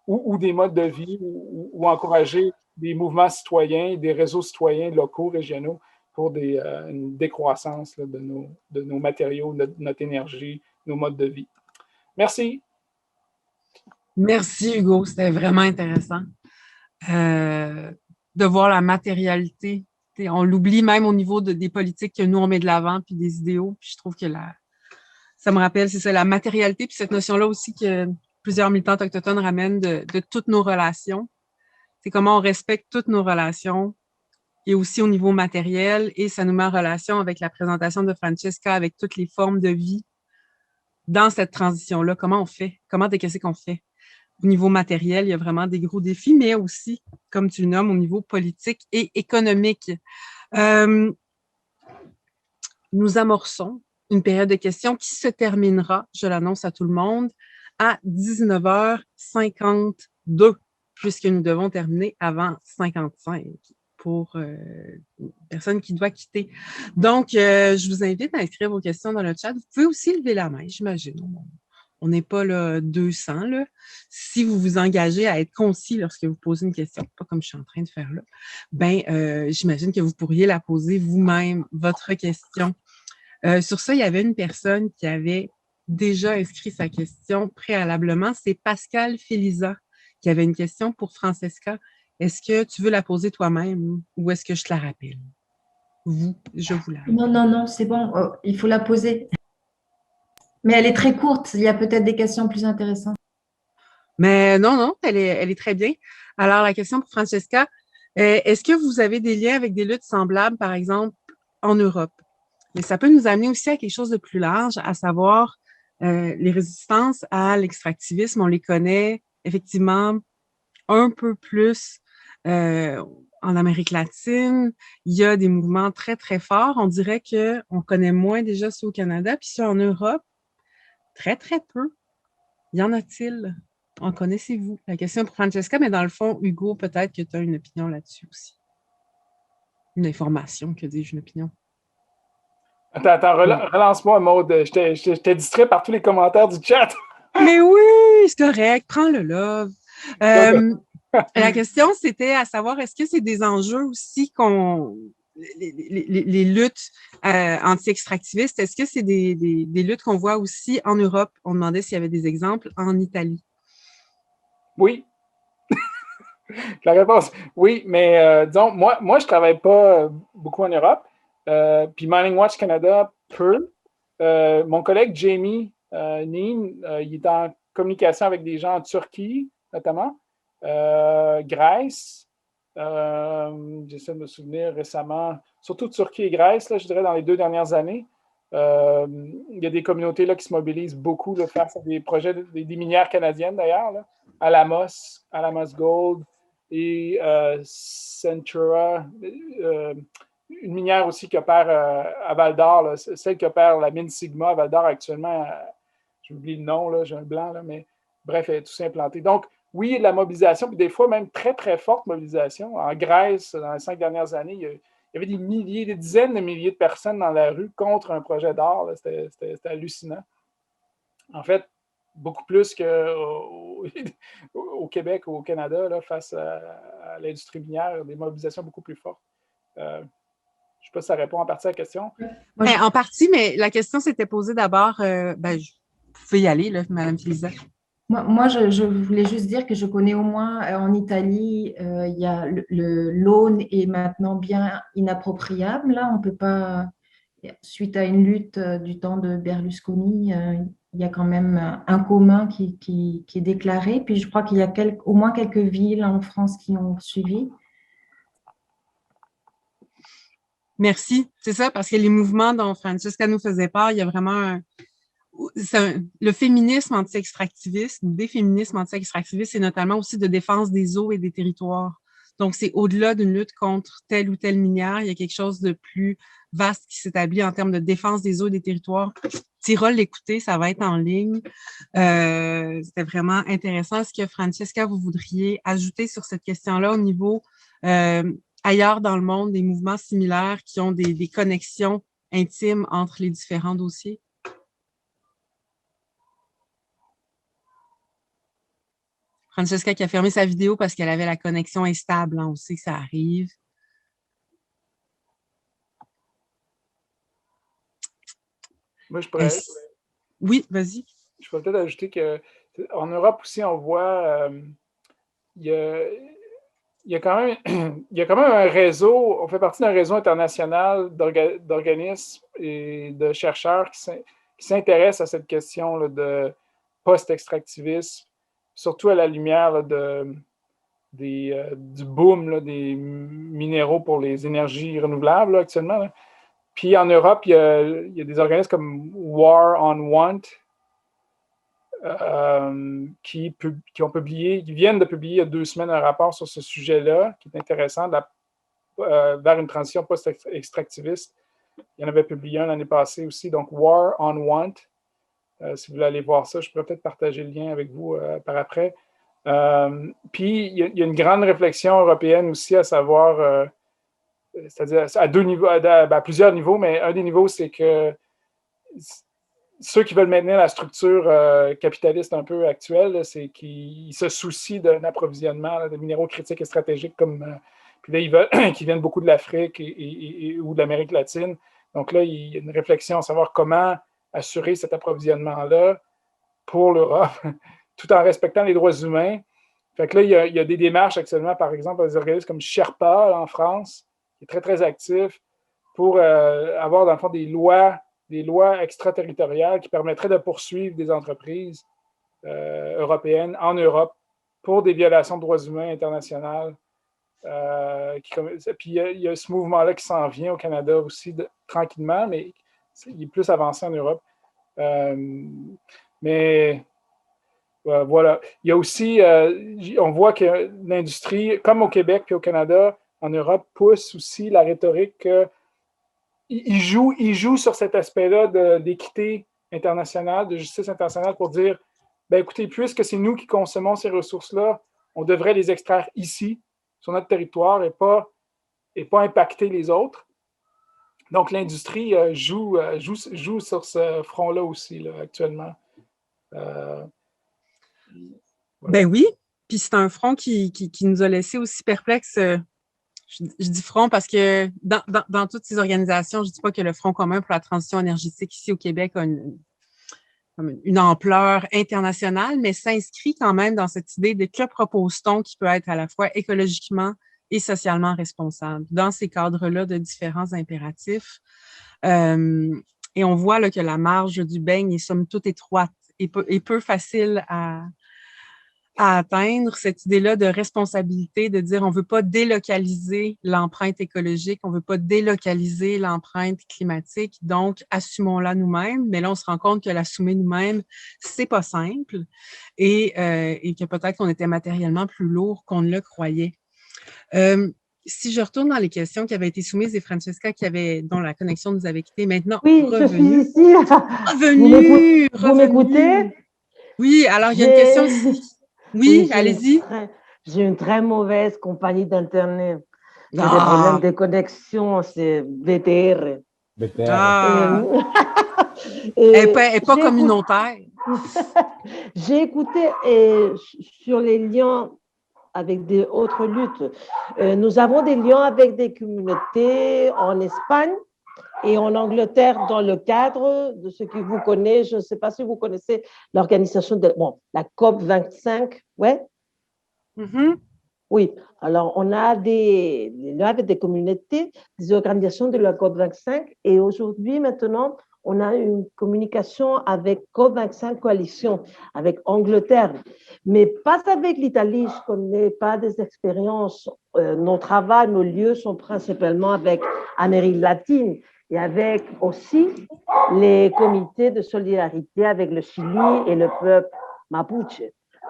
ou des modes de vie ou encourager des mouvements citoyens, des réseaux citoyens locaux, régionaux pour une décroissance là, de nos matériaux, de notre énergie, nos modes de vie. Merci. Merci, Hugo. C'était vraiment intéressant de voir la matérialité. On l'oublie même au niveau des politiques que nous, on met de l'avant, puis des idéaux. Puis je trouve que ça me rappelle, c'est ça, la matérialité, puis cette notion-là aussi que plusieurs militantes autochtones ramènent de toutes nos relations. C'est comment on respecte toutes nos relations et aussi au niveau matériel, et ça nous met en relation avec la présentation de Francesca, avec toutes les formes de vie dans cette transition-là. Comment on fait? Qu'est-ce qu'on fait? Au niveau matériel, il y a vraiment des gros défis, mais aussi, comme tu le nommes, au niveau politique et économique. Nous amorçons une période de questions qui se terminera, je l'annonce à tout le monde, à 19h52, puisque nous devons terminer avant 55 pour une personne qui doit quitter. Donc, je vous invite à inscrire vos questions dans le chat. Vous pouvez aussi lever la main, j'imagine. On n'est pas là 200. Là. Si vous vous engagez à être concis lorsque vous posez une question, pas comme je suis en train de faire là, j'imagine que vous pourriez la poser vous-même, votre question. Sur ça, il y avait une personne qui avait déjà inscrit sa question préalablement. C'est Pascal Félisa qui avait une question pour Francesca. Est-ce que tu veux la poser toi-même ou est-ce que je te la rappelle? Je vous la rappelle. Non, non, non, c'est bon, il faut la poser. Mais elle est très courte, il y a peut-être des questions plus intéressantes. Mais non, elle est très bien. Alors, la question pour Francesca, est-ce que vous avez des liens avec des luttes semblables, par exemple, en Europe? Mais ça peut nous amener aussi à quelque chose de plus large, à savoir les résistances à l'extractivisme. On les connaît effectivement un peu plus en Amérique latine. Il y a des mouvements très, très forts. On dirait qu'on connaît moins déjà ceux au Canada, puis ceux en Europe, très, très peu. Y en a-t-il? En connaissez-vous? La question pour Francesca, mais dans le fond, Hugo, peut-être que tu as une opinion là-dessus aussi. Une information, que dis-je, une opinion. Attends, relance-moi, Maud. J'étais distrait par tous les commentaires du chat. Mais oui, c'est correct. Prends-le là. La question, c'était à savoir, est-ce que c'est des enjeux aussi les luttes anti-extractivistes, est-ce que c'est des luttes qu'on voit aussi en Europe? On demandait s'il y avait des exemples en Italie. Oui. La réponse, oui, mais disons, moi, je ne travaille pas beaucoup en Europe. Puis Mining Watch Canada peut. Mon collègue Jamie Neen, il est en communication avec des gens en Turquie, notamment, Grèce. J'essaie de me souvenir récemment, surtout Turquie et Grèce, là, je dirais, dans les 2 dernières années. Il y a des communautés là, qui se mobilisent beaucoup là, face à des projets, des minières canadiennes d'ailleurs, là, Alamos Gold et Centura, une minière aussi qui opère à Val-d'Or, là, celle qui opère la mine Sigma à Val-d'Or actuellement, j'oublie le nom, là, j'ai un blanc, là, mais bref, elle est tous implantée. Donc, oui, il y a de la mobilisation, puis des fois même très, très forte mobilisation. En Grèce, dans les 5 dernières années, il y avait des milliers, des dizaines de milliers de personnes dans la rue contre un projet d'art. C'était hallucinant. En fait, beaucoup plus qu'au Québec ou au Canada, là, face à l'industrie minière, des mobilisations beaucoup plus fortes. Je ne sais pas si ça répond en partie à la question. En partie, mais la question s'était posée d'abord, vous pouvez y aller, là, Mme Félisa. Moi, je voulais juste dire que je connais au moins en Italie, il y a l'aune est maintenant bien inappropriable. Là, on peut pas, suite à une lutte du temps de Berlusconi, il y a quand même un commun qui est déclaré. Puis je crois qu'il y a au moins quelques villes en France qui ont suivi. Merci. C'est ça, parce que les mouvements dont Francesca nous faisait part, il y a vraiment le féminisme anti-extractiviste, des féminismes anti-extractivistes, c'est notamment aussi de défense des eaux et des territoires. Donc, c'est au-delà d'une lutte contre telle ou telle minière, il y a quelque chose de plus vaste qui s'établit en termes de défense des eaux et des territoires. Tyrol, l'écouter, ça va être en ligne. C'était vraiment intéressant. Est-ce que, Francesca, vous voudriez ajouter sur cette question-là au niveau ailleurs dans le monde, des mouvements similaires qui ont des connexions intimes entre les différents dossiers? Francesca qui a fermé sa vidéo parce qu'elle avait la connexion instable. Hein. On sait que ça arrive. Moi, je pourrais... Oui, vas-y. Je pourrais peut-être ajouter qu'en Europe aussi, on voit... il y a quand même un réseau, on fait partie d'un réseau international d'organismes et de chercheurs qui s'intéressent à cette question là, de post-extractivisme, surtout à la lumière là, du boom là, des minéraux pour les énergies renouvelables là, actuellement. Là. Puis en Europe, il y a des organismes comme War on Want, qui viennent de publier il y a 2 semaines un rapport sur ce sujet-là, qui est intéressant, vers une transition post-extractiviste. Il y en avait publié un l'année passée aussi, donc War on Want. Si vous voulez aller voir ça, je pourrais peut-être partager le lien avec vous par après. Puis, il y a une grande réflexion européenne aussi, à savoir, c'est-à-dire à 2 niveaux, à plusieurs niveaux, mais un des niveaux, c'est que ceux qui veulent maintenir la structure capitaliste un peu actuelle, c'est qu'ils se soucient d'un approvisionnement de minéraux critiques et stratégiques comme... puis là, ils veulent qui viennent beaucoup de l'Afrique ou de l'Amérique latine. Donc là, il y a une réflexion à savoir comment assurer cet approvisionnement-là pour l'Europe, tout en respectant les droits humains. Fait que là, il y a des démarches actuellement, par exemple, des organismes comme Sherpa là, en France, qui est très, très actif, pour avoir, dans le fond, des lois extraterritoriales qui permettraient de poursuivre des entreprises européennes en Europe pour des violations de droits humains internationales. Puis il y a ce mouvement-là qui s'en vient au Canada aussi, tranquillement, mais il est plus avancé en Europe. Mais voilà. Il y a aussi, on voit que l'industrie, comme au Québec puis au Canada, en Europe, pousse aussi la rhétorique. Il joue sur cet aspect-là d'équité internationale, de justice internationale pour dire, ben écoutez, puisque c'est nous qui consommons ces ressources-là, on devrait les extraire ici, sur notre territoire, et pas impacter les autres. Donc, l'industrie joue sur ce front-là aussi, là, actuellement. Voilà. Ben oui, puis c'est un front qui nous a laissé aussi perplexes. Je dis front parce que dans toutes ces organisations, je ne dis pas que le Front commun pour la transition énergétique ici au Québec a une ampleur internationale, mais s'inscrit quand même dans cette idée de que propose-t-on qui peut être à la fois écologiquement et socialement responsable dans ces cadres-là de différents impératifs. Et on voit là, que la marge du beigne est somme toute étroite et peu facile à atteindre, cette idée-là de responsabilité, de dire on ne veut pas délocaliser l'empreinte écologique, on ne veut pas délocaliser l'empreinte climatique, donc assumons-la nous-mêmes. Mais là, on se rend compte que l'assumer nous-mêmes, c'est pas simple et que peut-être qu'on était matériellement plus lourd qu'on ne le croyait. Si je retourne dans les questions qui avaient été soumises et Francesca dont la connexion nous avait quittés, maintenant Oui, revenue. je suis ici. Vous m'écoutez? Oui, alors il y a une question ici. Oui, allez-y. J'ai une très mauvaise compagnie d'Internet. J'ai des problèmes de connexion, c'est VTR. Ah. Elle n'est pas communautaire. J'ai écouté sur les liens avec des autres luttes. Nous avons des liens avec des communautés en Espagne et en Angleterre dans le cadre de ce que vous connaissez. Je ne sais pas si vous connaissez l'organisation de la COP25. Ouais. Mm-hmm. Oui, alors on a des liens avec des communautés, des organisations de la COP25 et aujourd'hui, maintenant, on a une communication avec COP25 Coalition, avec Angleterre, mais pas avec l'Italie. Je ne connais pas des expériences. Nos travaux, nos lieux sont principalement avec Amérique latine et avec aussi les comités de solidarité avec le Chili et le peuple mapuche.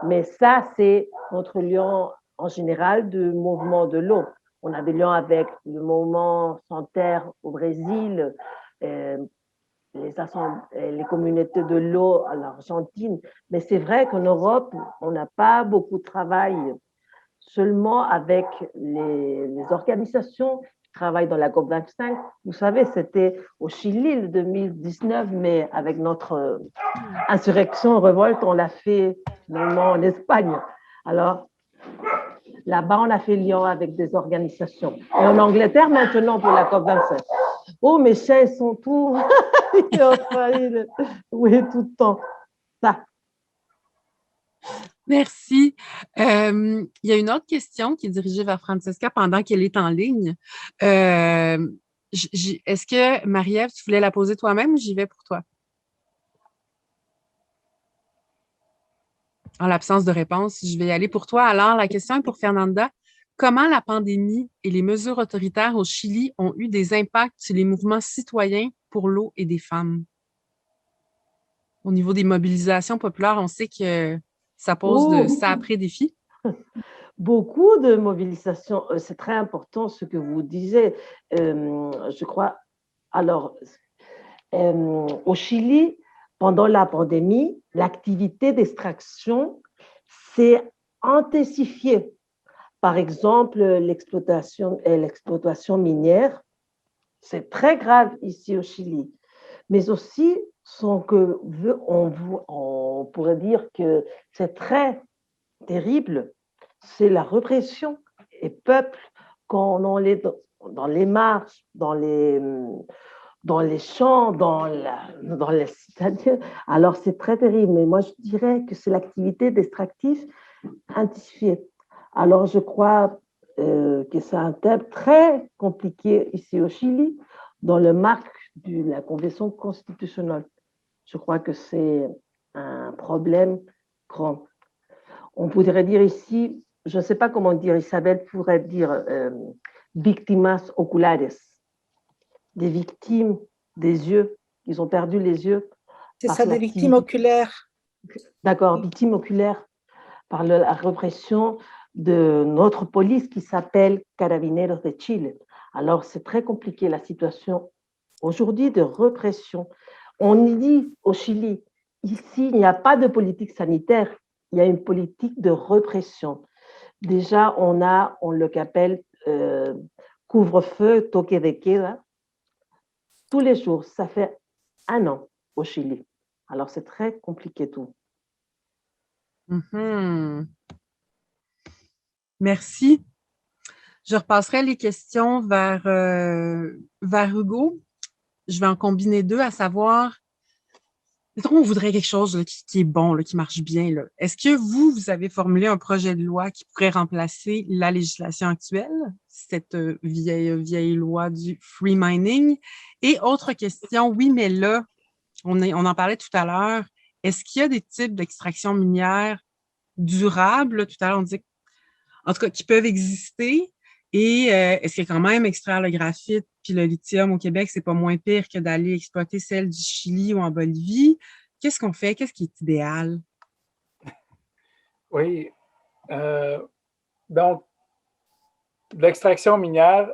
Mais ça, c'est notre lien en général du mouvement de l'eau. On a des liens avec le mouvement Sans Terre au Brésil, les communautés de l'eau à l'Argentine. Mais c'est vrai qu'en Europe, on n'a pas beaucoup de travail, seulement avec les organisations qui travaillent dans la COP25. Vous savez, c'était au Chili le 2019, mais avec notre insurrection, révolte, on l'a fait finalement en Espagne. Alors, là-bas, on a fait lien avec des organisations. Et en Angleterre, maintenant, pour la COP25. Oh, mes chiens, ils sont tous... oui, tout le temps. Ça. Merci. Il y a une autre question qui est dirigée vers Francesca pendant qu'elle est en ligne. Est-ce que, Marie-Ève, tu voulais la poser toi-même ou j'y vais pour toi? En l'absence de réponse, je vais y aller pour toi. Alors, la question est pour Fernanda. Comment la pandémie et les mesures autoritaires au Chili ont eu des impacts sur les mouvements citoyens pour l'eau et des femmes? Au niveau des mobilisations populaires, on sait que ça pose de sacrés défis. Beaucoup de mobilisations. C'est très important ce que vous disiez. Je crois. Alors, au Chili, pendant la pandémie, l'activité d'extraction s'est intensifiée. Par exemple, l'exploitation minière, c'est très grave ici au Chili. Mais aussi, on pourrait dire que c'est très terrible, c'est la répression des peuples quand on est dans les marches, dans dans les champs, dans les citadins. Alors, c'est très terrible. Mais moi, je dirais que c'est l'activité d'extractif intensifiée. Alors, je crois que c'est un thème très compliqué ici au Chili, dans le marque de la Convention constitutionnelle. Je crois que c'est un problème grand. On pourrait dire ici, je ne sais pas comment dire, Isabelle pourrait dire victimas oculares, des victimes des yeux, ils ont perdu les yeux. C'est ça, des victimes oculaires. D'accord, victimes oculaires par la répression de notre police qui s'appelle Carabineros de Chile. Alors, c'est très compliqué la situation aujourd'hui de répression. On y dit au Chili, ici, il n'y a pas de politique sanitaire, il y a une politique de répression. Déjà, on le qu'appelle couvre-feu, toque de queda, tous les jours. Ça fait 1 an au Chili. Alors, c'est très compliqué tout. Mm-hmm. Merci. Je repasserai les questions vers Hugo. Je vais en combiner 2, à savoir, mettons, on voudrait quelque chose là, qui est bon, là, qui marche bien. Là. Est-ce que vous avez formulé un projet de loi qui pourrait remplacer la législation actuelle, cette vieille loi du free mining? Et autre question, oui, mais là, on en parlait tout à l'heure, est-ce qu'il y a des types d'extraction minière durables? Là, tout à l'heure, on disait, en tout cas, qui peuvent exister. Et est-ce que quand même extraire le graphite puis le lithium au Québec, c'est pas moins pire que d'aller exploiter celle du Chili ou en Bolivie? Qu'est-ce qu'on fait? Qu'est-ce qui est idéal? Oui. Donc, l'extraction minière,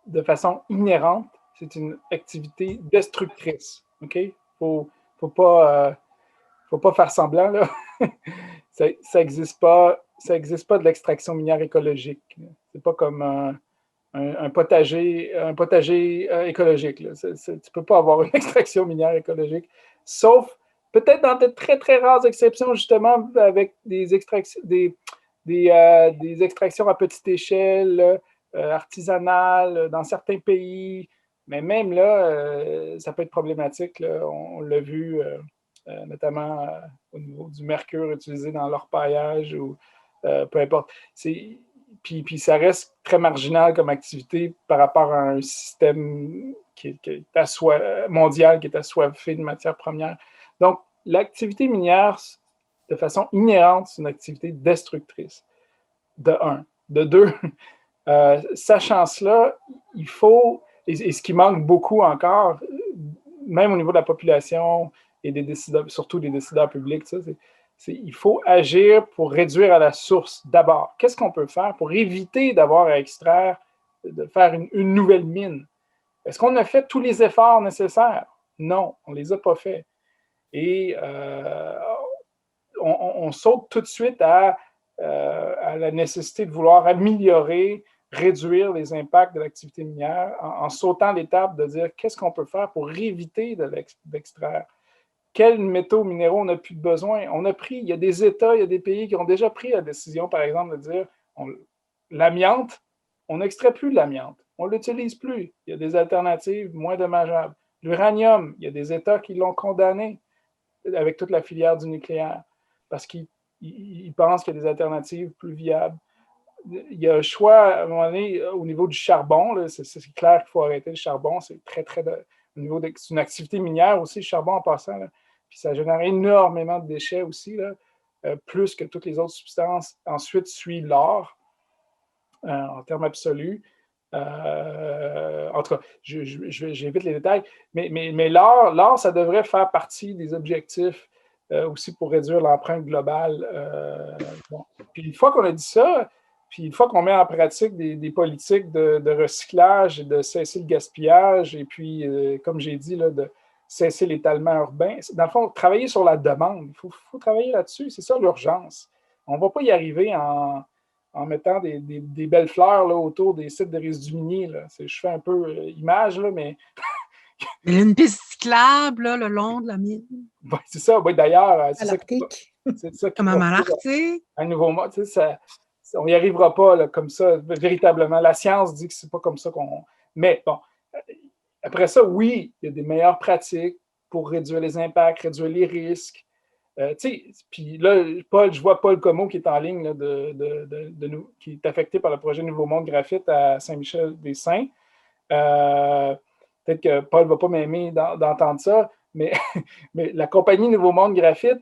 de façon inhérente, c'est une activité destructrice. OK? Faut pas faire semblant, là. Ça n'existe pas de l'extraction minière écologique. C'est pas comme un potager écologique. Là. Tu ne peux pas avoir une extraction minière écologique, sauf peut-être dans de très, très rares exceptions, justement, avec des extractions à petite échelle, artisanales, dans certains pays. Mais même là, ça peut être problématique. Là. On l'a vu notamment au niveau du mercure utilisé dans l'orpaillage ou peu importe. Puis ça reste très marginal comme activité par rapport à un système qui est mondial, qui est assoiffé de matières premières. Donc, l'activité minière, de façon inhérente, c'est une activité destructrice, de un. De deux, sachant cela, il faut, et ce qui manque beaucoup encore, même au niveau de la population et des décideurs, surtout des décideurs publics, il faut agir pour réduire à la source d'abord. Qu'est-ce qu'on peut faire pour éviter d'avoir à extraire, de faire une nouvelle mine? Est-ce qu'on a fait tous les efforts nécessaires? Non, on ne les a pas faits. Et on saute tout de suite à la nécessité de vouloir améliorer, réduire les impacts de l'activité minière en sautant l'étape de dire qu'est-ce qu'on peut faire pour éviter d'extraire. Quels métaux minéraux on n'a plus besoin? Il y a des États, il y a des pays qui ont déjà pris la décision, par exemple, de dire l'amiante, on n'extrait plus de l'amiante, on ne l'utilise plus. Il y a des alternatives moins dommageables. L'uranium, il y a des États qui l'ont condamné avec toute la filière du nucléaire parce qu'ils pensent qu'il y a des alternatives plus viables. Il y a un choix, à un moment donné, au niveau du charbon. Là, c'est clair qu'il faut arrêter le charbon. C'est au niveau c'est une activité minière aussi, le charbon en passant. Là. Puis ça génère énormément de déchets aussi, là, plus que toutes les autres substances. Ensuite suit l'or, en termes absolus. En tout cas, j'évite les détails. Mais l'or, ça devrait faire partie des objectifs aussi pour réduire l'empreinte globale. Bon. Puis une fois qu'on a dit ça, puis une fois qu'on met en pratique des politiques de recyclage et de cesser le gaspillage, et puis, comme j'ai dit, là, de cesser l'étalement urbain, dans le fond, travailler sur la demande. Il faut travailler là-dessus. C'est ça l'urgence. On ne va pas y arriver en mettant des belles fleurs là, autour des sites de résidus miniers. Là. Je fais un peu image, là, mais... Il y a une piste cyclable là, le long de la mine. Oui, c'est ça. Oui, d'ailleurs, À l'Arctique. C'est ça comme à Malartic. Un nouveau mode. On n'y arrivera pas là, comme ça, véritablement. La science dit que c'est pas comme ça qu'on... Mais bon, Après ça, oui, il y a des meilleures pratiques pour réduire les impacts, réduire les risques. Puis là, je vois Paul Comeau qui est en ligne là, qui est affecté par le projet Nouveau Monde Graphite à Saint-Michel-des-Saints. Peut-être que Paul ne va pas m'aimer d'entendre ça, mais, mais la compagnie Nouveau Monde Graphite,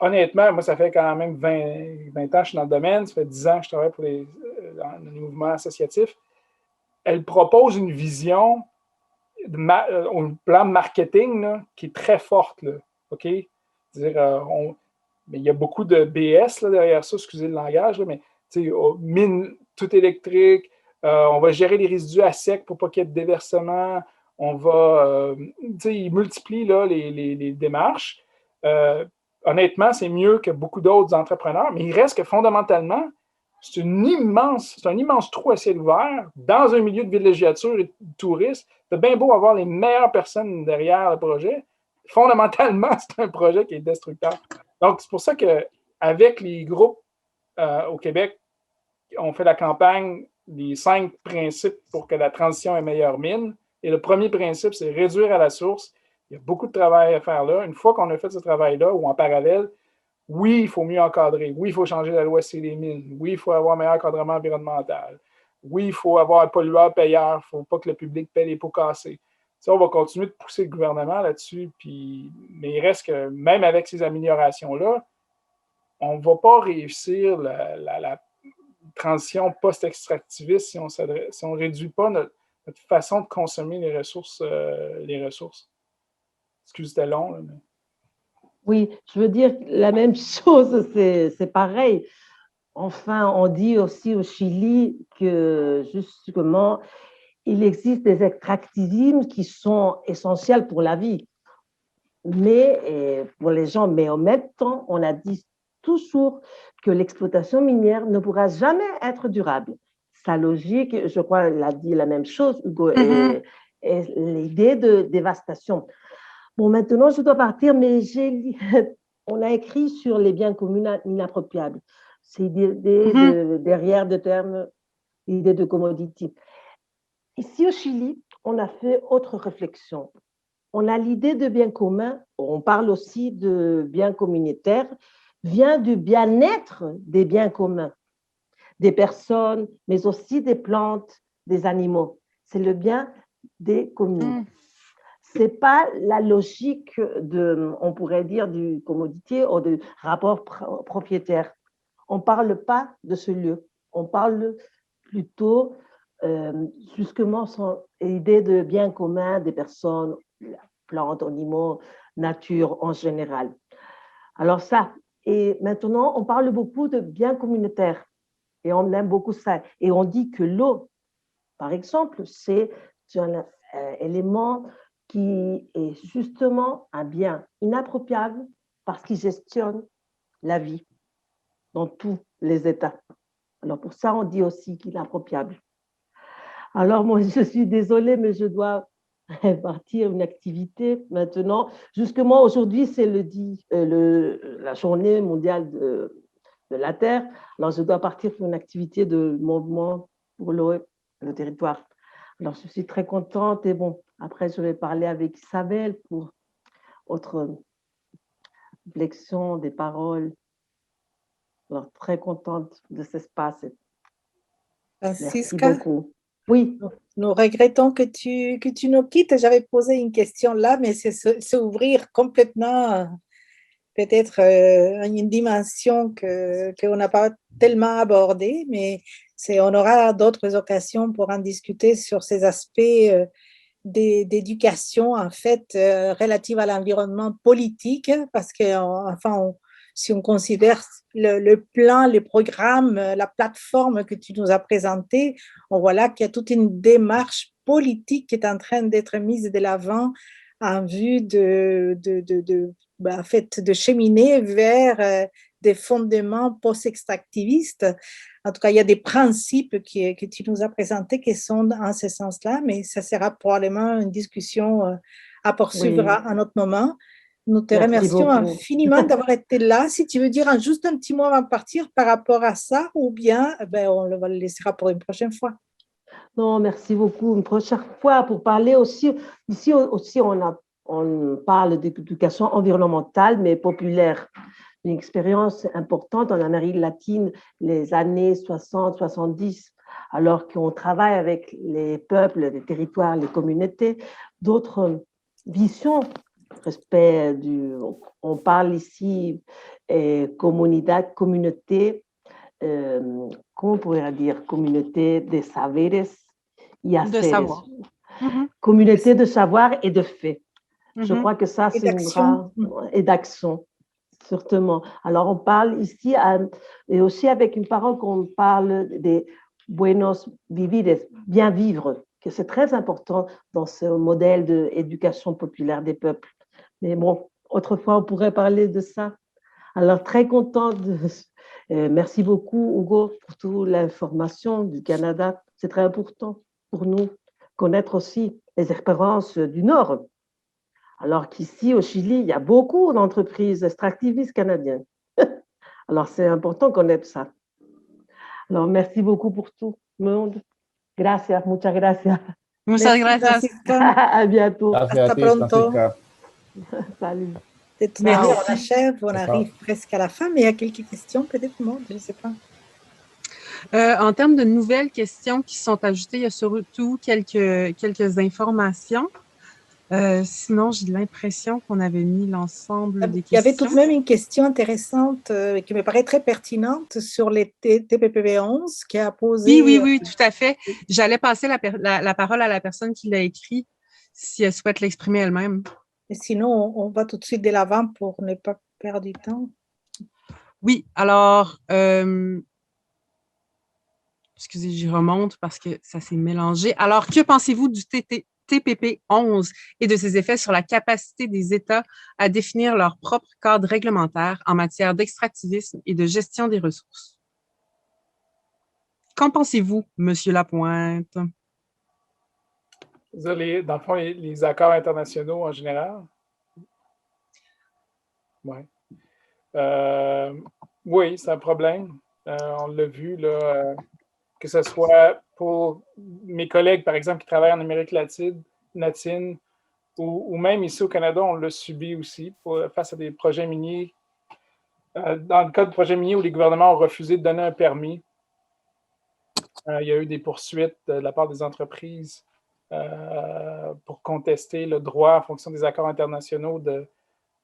honnêtement, moi, ça fait quand même 20 ans que je suis dans le domaine, ça fait 10 ans que je travaille pour dans le mouvement associatif. Elle propose une vision, un plan marketing là, qui est très forte. Là, OK? C'est-à-dire, mais il y a beaucoup de BS là, derrière ça, excusez le langage, là, mais mine tout électrique, on va gérer les résidus à sec pour pas qu'il y ait de déversement, on va, ils multiplient là, les démarches. Honnêtement, c'est mieux que beaucoup d'autres entrepreneurs, mais il reste que fondamentalement, c'est un immense trou à ciel ouvert dans un milieu de villégiature et de tourisme. C'est bien beau avoir les meilleures personnes derrière le projet. Fondamentalement, c'est un projet qui est destructeur. Donc, c'est pour ça qu'avec les groupes au Québec, on fait la campagne des 5 principes pour que la transition ait meilleure mine. Et le premier principe, c'est réduire à la source. Il y a beaucoup de travail à faire là. Une fois qu'on a fait ce travail-là, ou en parallèle, oui, il faut mieux encadrer. Oui, il faut changer la loi sur les mines. Oui, il faut avoir un meilleur encadrement environnemental. Oui, il faut avoir un pollueur-payeur. Il ne faut pas que le public paie les pots cassés. Ça, on va continuer de pousser le gouvernement là-dessus. Mais il reste que, même avec ces améliorations-là, on ne va pas réussir la transition post-extractiviste si on ne réduit pas notre façon de consommer les ressources. Excusez, c'était long. Là, mais... Oui, je veux dire la même chose, c'est pareil. Enfin, on dit aussi au Chili que justement, il existe des extractivismes qui sont essentiels pour la vie, mais pour les gens. Mais en même temps, on a dit toujours que l'exploitation minière ne pourra jamais être durable. Sa logique, je crois, elle a dit la même chose, Hugo, et l'idée de dévastation. Bon, maintenant, je dois partir, mais on a écrit sur les biens communs inappropriables. C'est l'idée derrière le terme, l'idée de commodity. Ici au Chili, on a fait autre réflexion. On a l'idée de bien commun, on parle aussi de bien communautaire, vient du bien-être des biens communs, des personnes, mais aussi des plantes, des animaux. C'est le bien des communes. Ce n'est pas la logique on pourrait dire, du commodité ou du rapport propriétaire. On ne parle pas de ce lieu. On parle plutôt, justement, sur l'idée de bien commun des personnes, plantes, animaux, nature en général. Alors ça, et maintenant, on parle beaucoup de bien communautaire et on aime beaucoup ça. Et on dit que l'eau, par exemple, c'est un élément qui est justement un bien inappropriable parce qu'il gestionne la vie dans tous les états. Alors pour ça, on dit aussi qu'il est inappropriable. Alors moi, je suis désolée, mais je dois partir une activité maintenant. Justement, aujourd'hui, c'est la journée mondiale de la Terre. Alors je dois partir pour une activité de mouvement pour l'eau, le territoire. Alors, je suis très contente et bon, après, je vais parler avec Isabelle pour autre réflexion des paroles. Alors, très contente de cet espace. Merci beaucoup. Oui. Nous regrettons que tu nous quittes. J'avais posé une question là, mais c'est ouvrir complètement peut-être une dimension qu'on n'a pas tellement abordée, mais on aura d'autres occasions pour en discuter sur ces aspects d'éducation, en fait, relative à l'environnement politique, parce que, enfin, si on considère le plan, les programmes, la plateforme que tu nous as présentée, on voit là qu'il y a toute une démarche politique qui est en train d'être mise de l'avant en vue en fait, de cheminer vers des fondements post-extractivistes. En tout cas, il y a des principes que tu nous as présentés qui sont en ce sens-là, mais ça sera probablement une discussion à poursuivre à un autre moment. Nous te remercions infiniment d'avoir été là. Si tu veux dire juste un petit mot avant de partir par rapport à ça, ou bien on le laissera pour une prochaine fois. Non, merci beaucoup. Une prochaine fois pour parler aussi, ici aussi on parle d'éducation environnementale mais populaire. Une expérience importante en Amérique latine, les années 60-70, alors qu'on travaille avec les peuples, les territoires, les communautés, d'autres visions, respect on parle ici communauté, comment on pourrait dire, communauté des saberes y De haceres, savoir. communauté de savoir et de fait. Je crois que ça, Et c'est une d'action. grande... Et d'action, certainement. Alors, on parle ici, et aussi avec une parole qu'on parle des buenos vivires, bien vivre, que c'est très important dans ce modèle d'éducation populaire des peuples. Mais bon, autrefois, on pourrait parler de ça. Alors, très contente de... merci beaucoup, Hugo, pour toute l'information du Canada. C'est très important pour nous connaître aussi les expériences du Nord. Alors qu'ici, au Chili, il y a beaucoup d'entreprises extractivistes canadiennes. Alors, c'est important de connaître ça. Alors, merci beaucoup pour tout le monde. Gracias, muchas gracias. Muchas Merci, gracias. Francisca. À bientôt. Gracias a Hasta ti, pronto. Francisca. Salut. De toute manière, on Merci. achève, on D'accord. arrive presque à la fin, mais il y a quelques questions, peut-être, moi, je ne sais pas. En termes de nouvelles questions qui sont ajoutées, il y a surtout quelques informations. Sinon, j'ai l'impression qu'on avait mis l'ensemble des Il y avait tout questions. de même une question intéressante qui me paraît très pertinente sur les TPPV 11 qui a posé. Oui, tout à fait. J'allais passer la parole à la personne qui l'a écrit, si elle souhaite l'exprimer elle-même. Et sinon, on va tout de suite de l'avant pour ne pas perdre du temps. Oui, alors, excusez, j'y remonte parce que ça s'est mélangé. Alors, que pensez-vous du TPP 11 et de ses effets sur la capacité des États à définir leur propre cadre réglementaire en matière d'extractivisme et de gestion des ressources? Qu'en pensez-vous, Monsieur Lapointe? Dans le fond, les accords internationaux en général? Ouais. Oui, c'est un problème. On l'a vu, là, que ce soit pour mes collègues, par exemple, qui travaillent en Amérique latine ou même ici au Canada, on l'a subi aussi face à des projets miniers. Dans le cas de projets miniers où les gouvernements ont refusé de donner un permis, il y a eu des poursuites de la part des entreprises pour contester le droit en fonction des accords internationaux de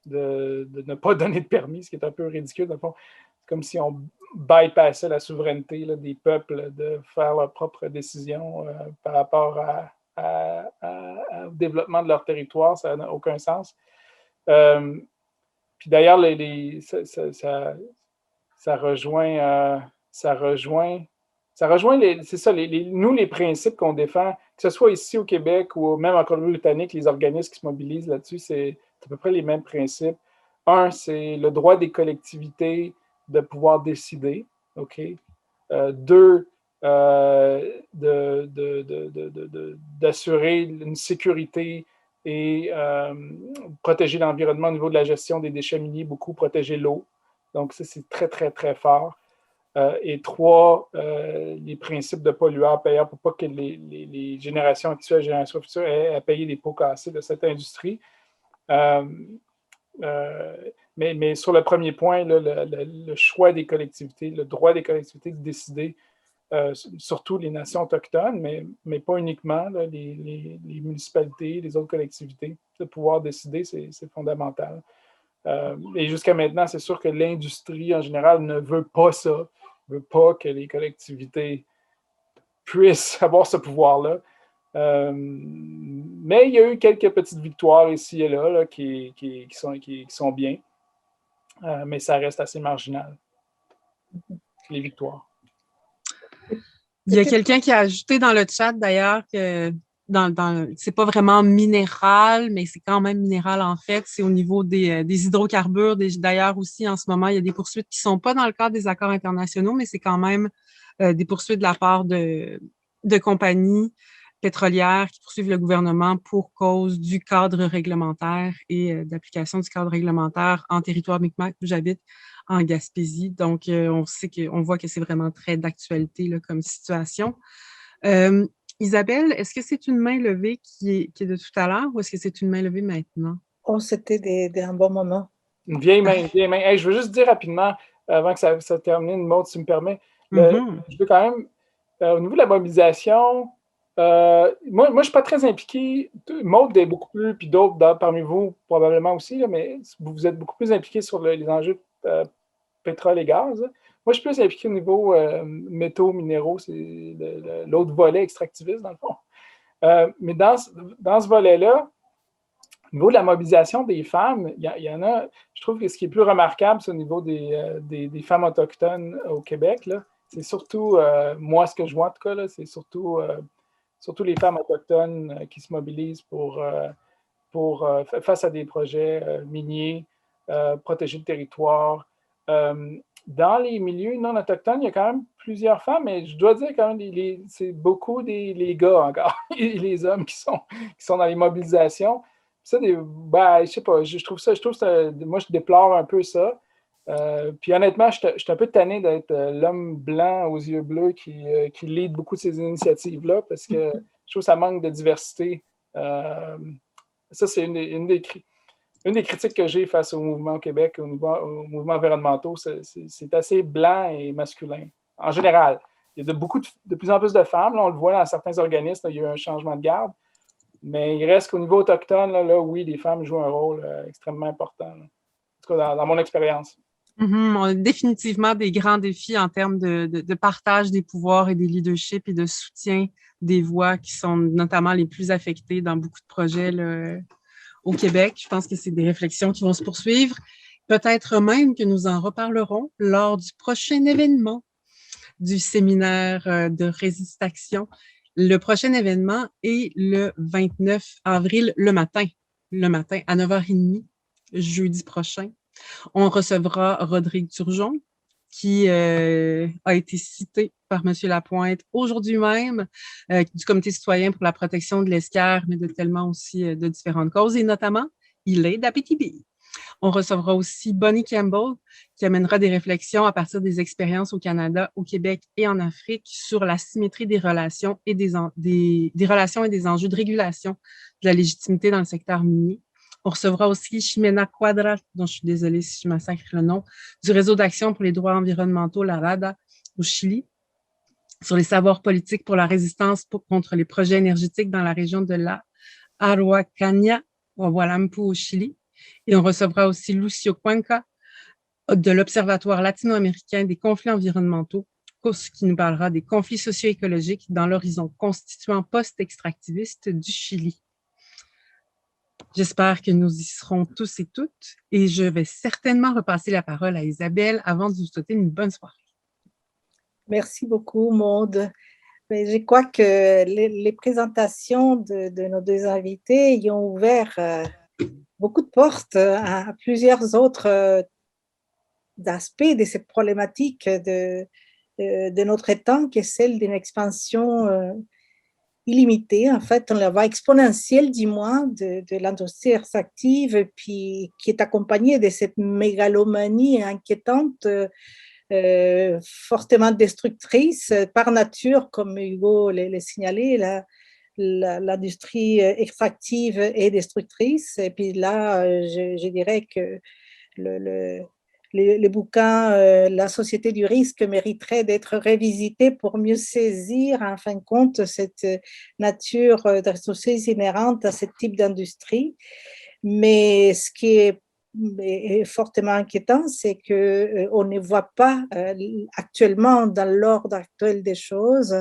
ne pas donner de permis, ce qui est un peu ridicule. Dans le fond, c'est comme si on bypassait la souveraineté là, des peuples de faire leurs propres décisions par rapport au développement de leur territoire. Ça n'a aucun sens. Puis d'ailleurs, ça rejoint c'est ça, nous, les principes qu'on défend, que ce soit ici au Québec ou même en Colombie-Britannique, les organismes qui se mobilisent là-dessus, c'est à peu près les mêmes principes. Un, c'est le droit des collectivités de pouvoir décider. OK? Deux, d'assurer une sécurité et protéger l'environnement au niveau de la gestion des déchets miniers, beaucoup protéger l'eau. Donc, ça, c'est très, très, très fort. Et trois, les principes de pollueur-payeur pour pas que les générations actuelles, les générations futures aient à payer les pots cassés de cette industrie. Mais sur le premier point, là, le choix des collectivités, le droit des collectivités de décider, surtout les nations autochtones, mais pas uniquement, là, les municipalités, les autres collectivités, de pouvoir décider, c'est fondamental. Et jusqu'à maintenant, c'est sûr que l'industrie en général ne veut pas ça, ne veut pas que les collectivités puissent avoir ce pouvoir-là. Mais il y a eu quelques petites victoires ici et là, qui sont bien, mais ça reste assez marginal, les victoires. Il y a quelqu'un qui a ajouté dans le chat d'ailleurs que c'est pas vraiment minéral, mais c'est quand même minéral en fait. C'est au niveau des hydrocarbures. D'ailleurs aussi, en ce moment, il y a des poursuites qui sont pas dans le cadre des accords internationaux, mais c'est quand même des poursuites de la part de compagnies pétrolières qui poursuivent le gouvernement pour cause du cadre réglementaire et d'application du cadre réglementaire en territoire Mi'kmaq où j'habite, en Gaspésie. Donc, on voit que c'est vraiment très d'actualité là, comme situation. Isabelle, est-ce que c'est une main levée qui est de tout à l'heure ou est-ce que c'est une main levée maintenant? Oh, c'était un bon moment. Une vieille main, une vieille main. Hey, je veux juste dire rapidement, avant que ça termine, Maud, si tu me permets, je veux quand même, au niveau de la mobilisation, moi, je ne suis pas très impliqué. Maud est beaucoup plus, puis d'autres parmi vous probablement aussi, là, mais vous êtes beaucoup plus impliqué sur les enjeux pétrole et gaz. Là. Moi, je suis plus impliqué au niveau métaux, minéraux, c'est l'autre volet extractiviste, dans le fond. Mais dans ce volet-là, au niveau de la mobilisation des femmes, il y en a, je trouve que ce qui est plus remarquable, c'est au niveau des femmes autochtones au Québec. Là. C'est surtout, moi, ce que je vois en tout cas, là, c'est surtout les femmes autochtones qui se mobilisent face à des projets miniers, protéger le territoire. Dans les milieux non autochtones, il y a quand même plusieurs femmes, mais je dois dire quand même, c'est beaucoup les gars encore, et les hommes qui sont dans les mobilisations. Ça, je sais pas, je trouve ça, moi, je déplore un peu ça. Puis honnêtement, je suis un peu tanné d'être l'homme blanc aux yeux bleus qui lead beaucoup de ces initiatives-là parce que je trouve que ça manque de diversité. Ça, c'est une des critiques que j'ai face au mouvement au Québec, au mouvement environnementaux. C'est assez blanc et masculin, en général. Il y a de plus en plus de femmes. Là, on le voit dans certains organismes, là, il y a eu un changement de garde. Mais il reste qu'au niveau autochtone, là, oui, les femmes jouent un rôle extrêmement important. Là. En tout cas, dans mon expérience. On a définitivement des grands défis en termes de partage des pouvoirs et des leaderships et de soutien des voix qui sont notamment les plus affectées dans beaucoup de projets là, au Québec. Je pense que c'est des réflexions qui vont se poursuivre. Peut-être même que nous en reparlerons lors du prochain événement du séminaire de Résistaction. Le prochain événement est le 29 avril, le matin à 9h30, jeudi prochain. On recevra Rodrigue Turgeon, qui a été cité par M. Lapointe aujourd'hui même du Comité citoyen pour la protection de l'esquerre, mais de tellement aussi de différentes causes, et notamment, il est d'Abitibi. On recevra aussi Bonnie Campbell, qui amènera des réflexions à partir des expériences au Canada, au Québec et en Afrique sur la symétrie des relations et des relations et des enjeux de régulation de la légitimité dans le secteur minier. On recevra aussi Ximena Quadra, dont je suis désolée si je massacre le nom, du Réseau d'action pour les droits environnementaux, la RADA, au Chili, sur les savoirs politiques pour la résistance contre les projets énergétiques dans la région de la Araucanía, au Hualampu, au Chili. Et on recevra aussi Lucio Cuenca de l'Observatoire latino-américain des conflits environnementaux, qui nous parlera des conflits socio-écologiques dans l'horizon constituant post-extractiviste du Chili. J'espère que nous y serons tous et toutes et je vais certainement repasser la parole à Isabelle avant de vous souhaiter une bonne soirée. Merci beaucoup, Maude. Mais je crois que les présentations de nos deux invités y ont ouvert beaucoup de portes à plusieurs autres aspects de cette problématique de notre temps, qui est celle d'une expansion illimitée, en fait, on la voit exponentielle du moins de l'industrie extractive, puis qui est accompagnée de cette mégalomanie inquiétante, fortement destructrice par nature, comme Hugo l'a signalé. L'industrie extractive est destructrice. Et puis là, je dirais que le bouquin La société du risque mériterait d'être révisité pour mieux saisir, en fin de compte, cette nature de ressources inhérente à ce type d'industrie. Mais ce qui est fortement inquiétant, c'est qu'on ne voit pas actuellement, dans l'ordre actuel des choses,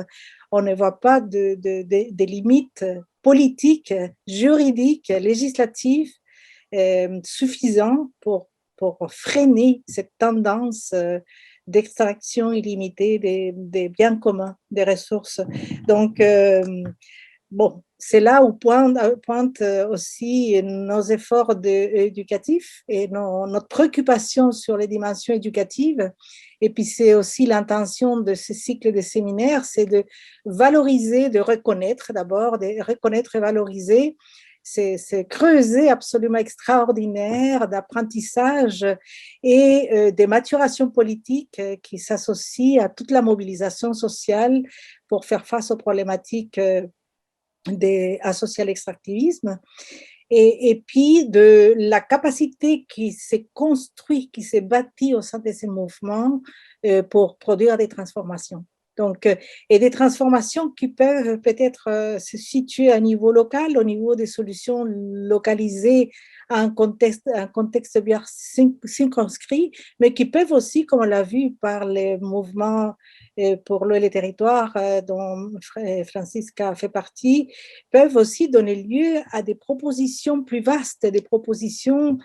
on ne voit pas de limites politiques, juridiques, législatives suffisantes pour freiner cette tendance d'extraction illimitée des biens communs, des ressources. Donc, bon, c'est là où pointe aussi nos efforts éducatifs et notre préoccupation sur les dimensions éducatives. Et puis, c'est aussi l'intention de ce cycle de séminaires, c'est de valoriser, de reconnaître d'abord, de reconnaître et valoriser ces creusets absolument extraordinaires d'apprentissage et des maturations politiques qui s'associent à toute la mobilisation sociale pour faire face aux problématiques associées à l'extractivisme. Et puis de la capacité qui s'est construite, qui s'est bâtie au sein de ces mouvements pour produire des transformations. Donc, et des transformations qui peuvent peut-être se situer à un niveau local, au niveau des solutions localisées à un contexte bien circonscrit, mais qui peuvent aussi, comme on l'a vu par les mouvements pour l'eau et les territoires dont Francisca fait partie, peuvent aussi donner lieu à des propositions plus vastes, des propositions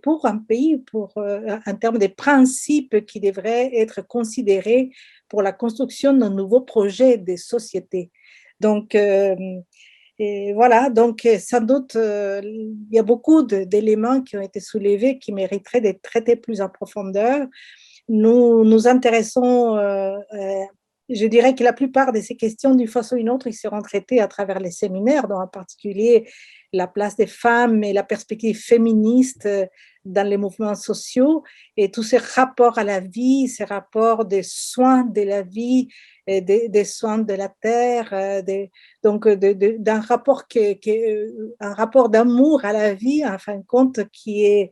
pour un pays, en termes de principes qui devraient être considérés pour la construction d'un nouveau projet de société. Donc, et voilà, donc sans doute, il y a beaucoup d'éléments qui ont été soulevés qui mériteraient d'être traités plus en profondeur. Nous nous intéressons, je dirais que la plupart de ces questions, d'une façon ou d'une autre, ils seront traités à travers les séminaires, dont en particulier la place des femmes et la perspective féministe dans les mouvements sociaux et tous ces rapports à la vie, ces rapports des soins de la vie, des soins de la terre, donc d'un rapport un rapport d'amour à la vie, en fin de compte, qui est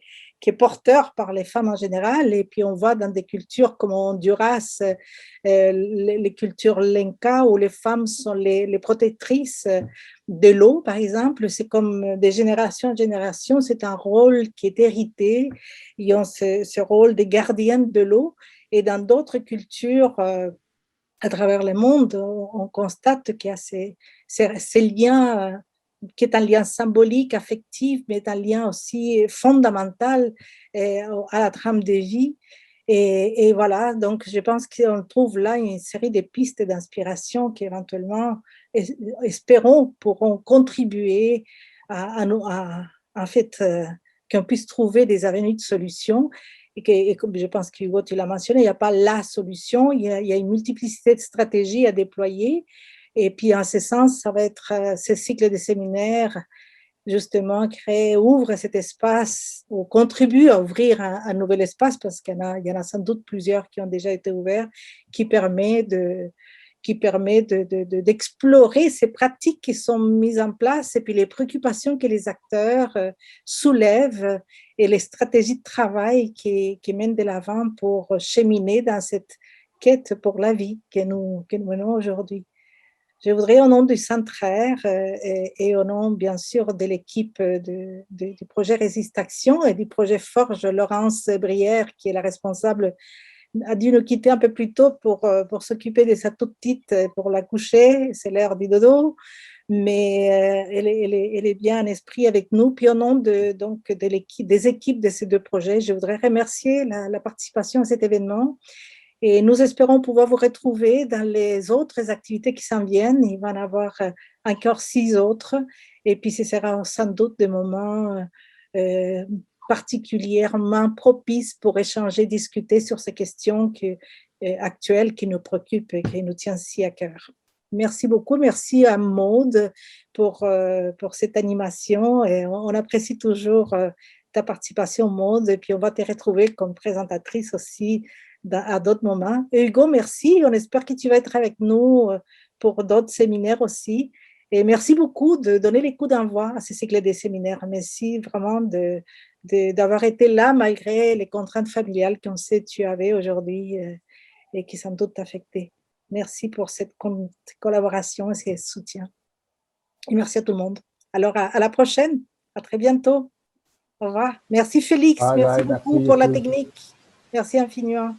porteur par les femmes en général. Et puis on voit dans des cultures comme Honduras, les cultures lenca, où les femmes sont les protectrices de l'eau, par exemple. C'est comme de génération en génération, c'est un rôle qui est hérité. Ils ont ce rôle de gardiennes de l'eau. Et dans d'autres cultures à travers le monde, on constate qu'il y a ces liens qui est un lien symbolique, affectif, mais un lien aussi fondamental à la trame de vie. Et voilà, donc je pense qu'on trouve là une série de pistes d'inspiration qui éventuellement, espérons, pourront contribuer en fait, qu'on puisse trouver des avenues de solutions. Et comme je pense qu'Hugo, tu l'as mentionné, il n'y a pas la solution, il y a une multiplicité de stratégies à déployer. Et puis, en ce sens, ça va être ce cycle de séminaires, justement, ouvre cet espace ou contribue à ouvrir un nouvel espace, parce qu'il y en a sans doute plusieurs qui ont déjà été ouverts, qui permet d'explorer ces pratiques qui sont mises en place et puis les préoccupations que les acteurs soulèvent et les stratégies de travail qui mènent de l'avant pour cheminer dans cette quête pour la vie que nous menons aujourd'hui. Je voudrais, au nom du Centraire et au nom, bien sûr, de l'équipe du projet Résiste Action et du projet Forge, Laurence Brière, qui est la responsable, a dû nous quitter un peu plus tôt pour s'occuper de sa toute petite, pour la coucher, c'est l'heure du dodo, mais elle est bien en esprit avec nous. Puis au nom des équipes de ces deux projets, je voudrais remercier la participation à cet événement. Et nous espérons pouvoir vous retrouver dans les autres activités qui s'en viennent. Il va en avoir encore 6 autres. Et puis, ce sera sans doute des moments particulièrement propices pour échanger, discuter sur ces questions actuelles qui nous préoccupent et qui nous tiennent si à cœur. Merci beaucoup. Merci à Maude pour cette animation. Et on apprécie toujours ta participation, Maude. Et puis, on va te retrouver comme présentatrice aussi à d'autres moments. Et Hugo, merci. On espère que tu vas être avec nous pour d'autres séminaires aussi. Et merci beaucoup de donner les coups d'envoi à ce cycle des séminaires. Merci vraiment d'avoir été là malgré les contraintes familiales qu'on sait que tu avais aujourd'hui et qui sans doute t'affectaient. Merci pour cette collaboration et ce soutien. Et merci à tout le monde. Alors, à la prochaine. À très bientôt. Au revoir. Merci Félix. Merci beaucoup pour la technique. Merci infiniment.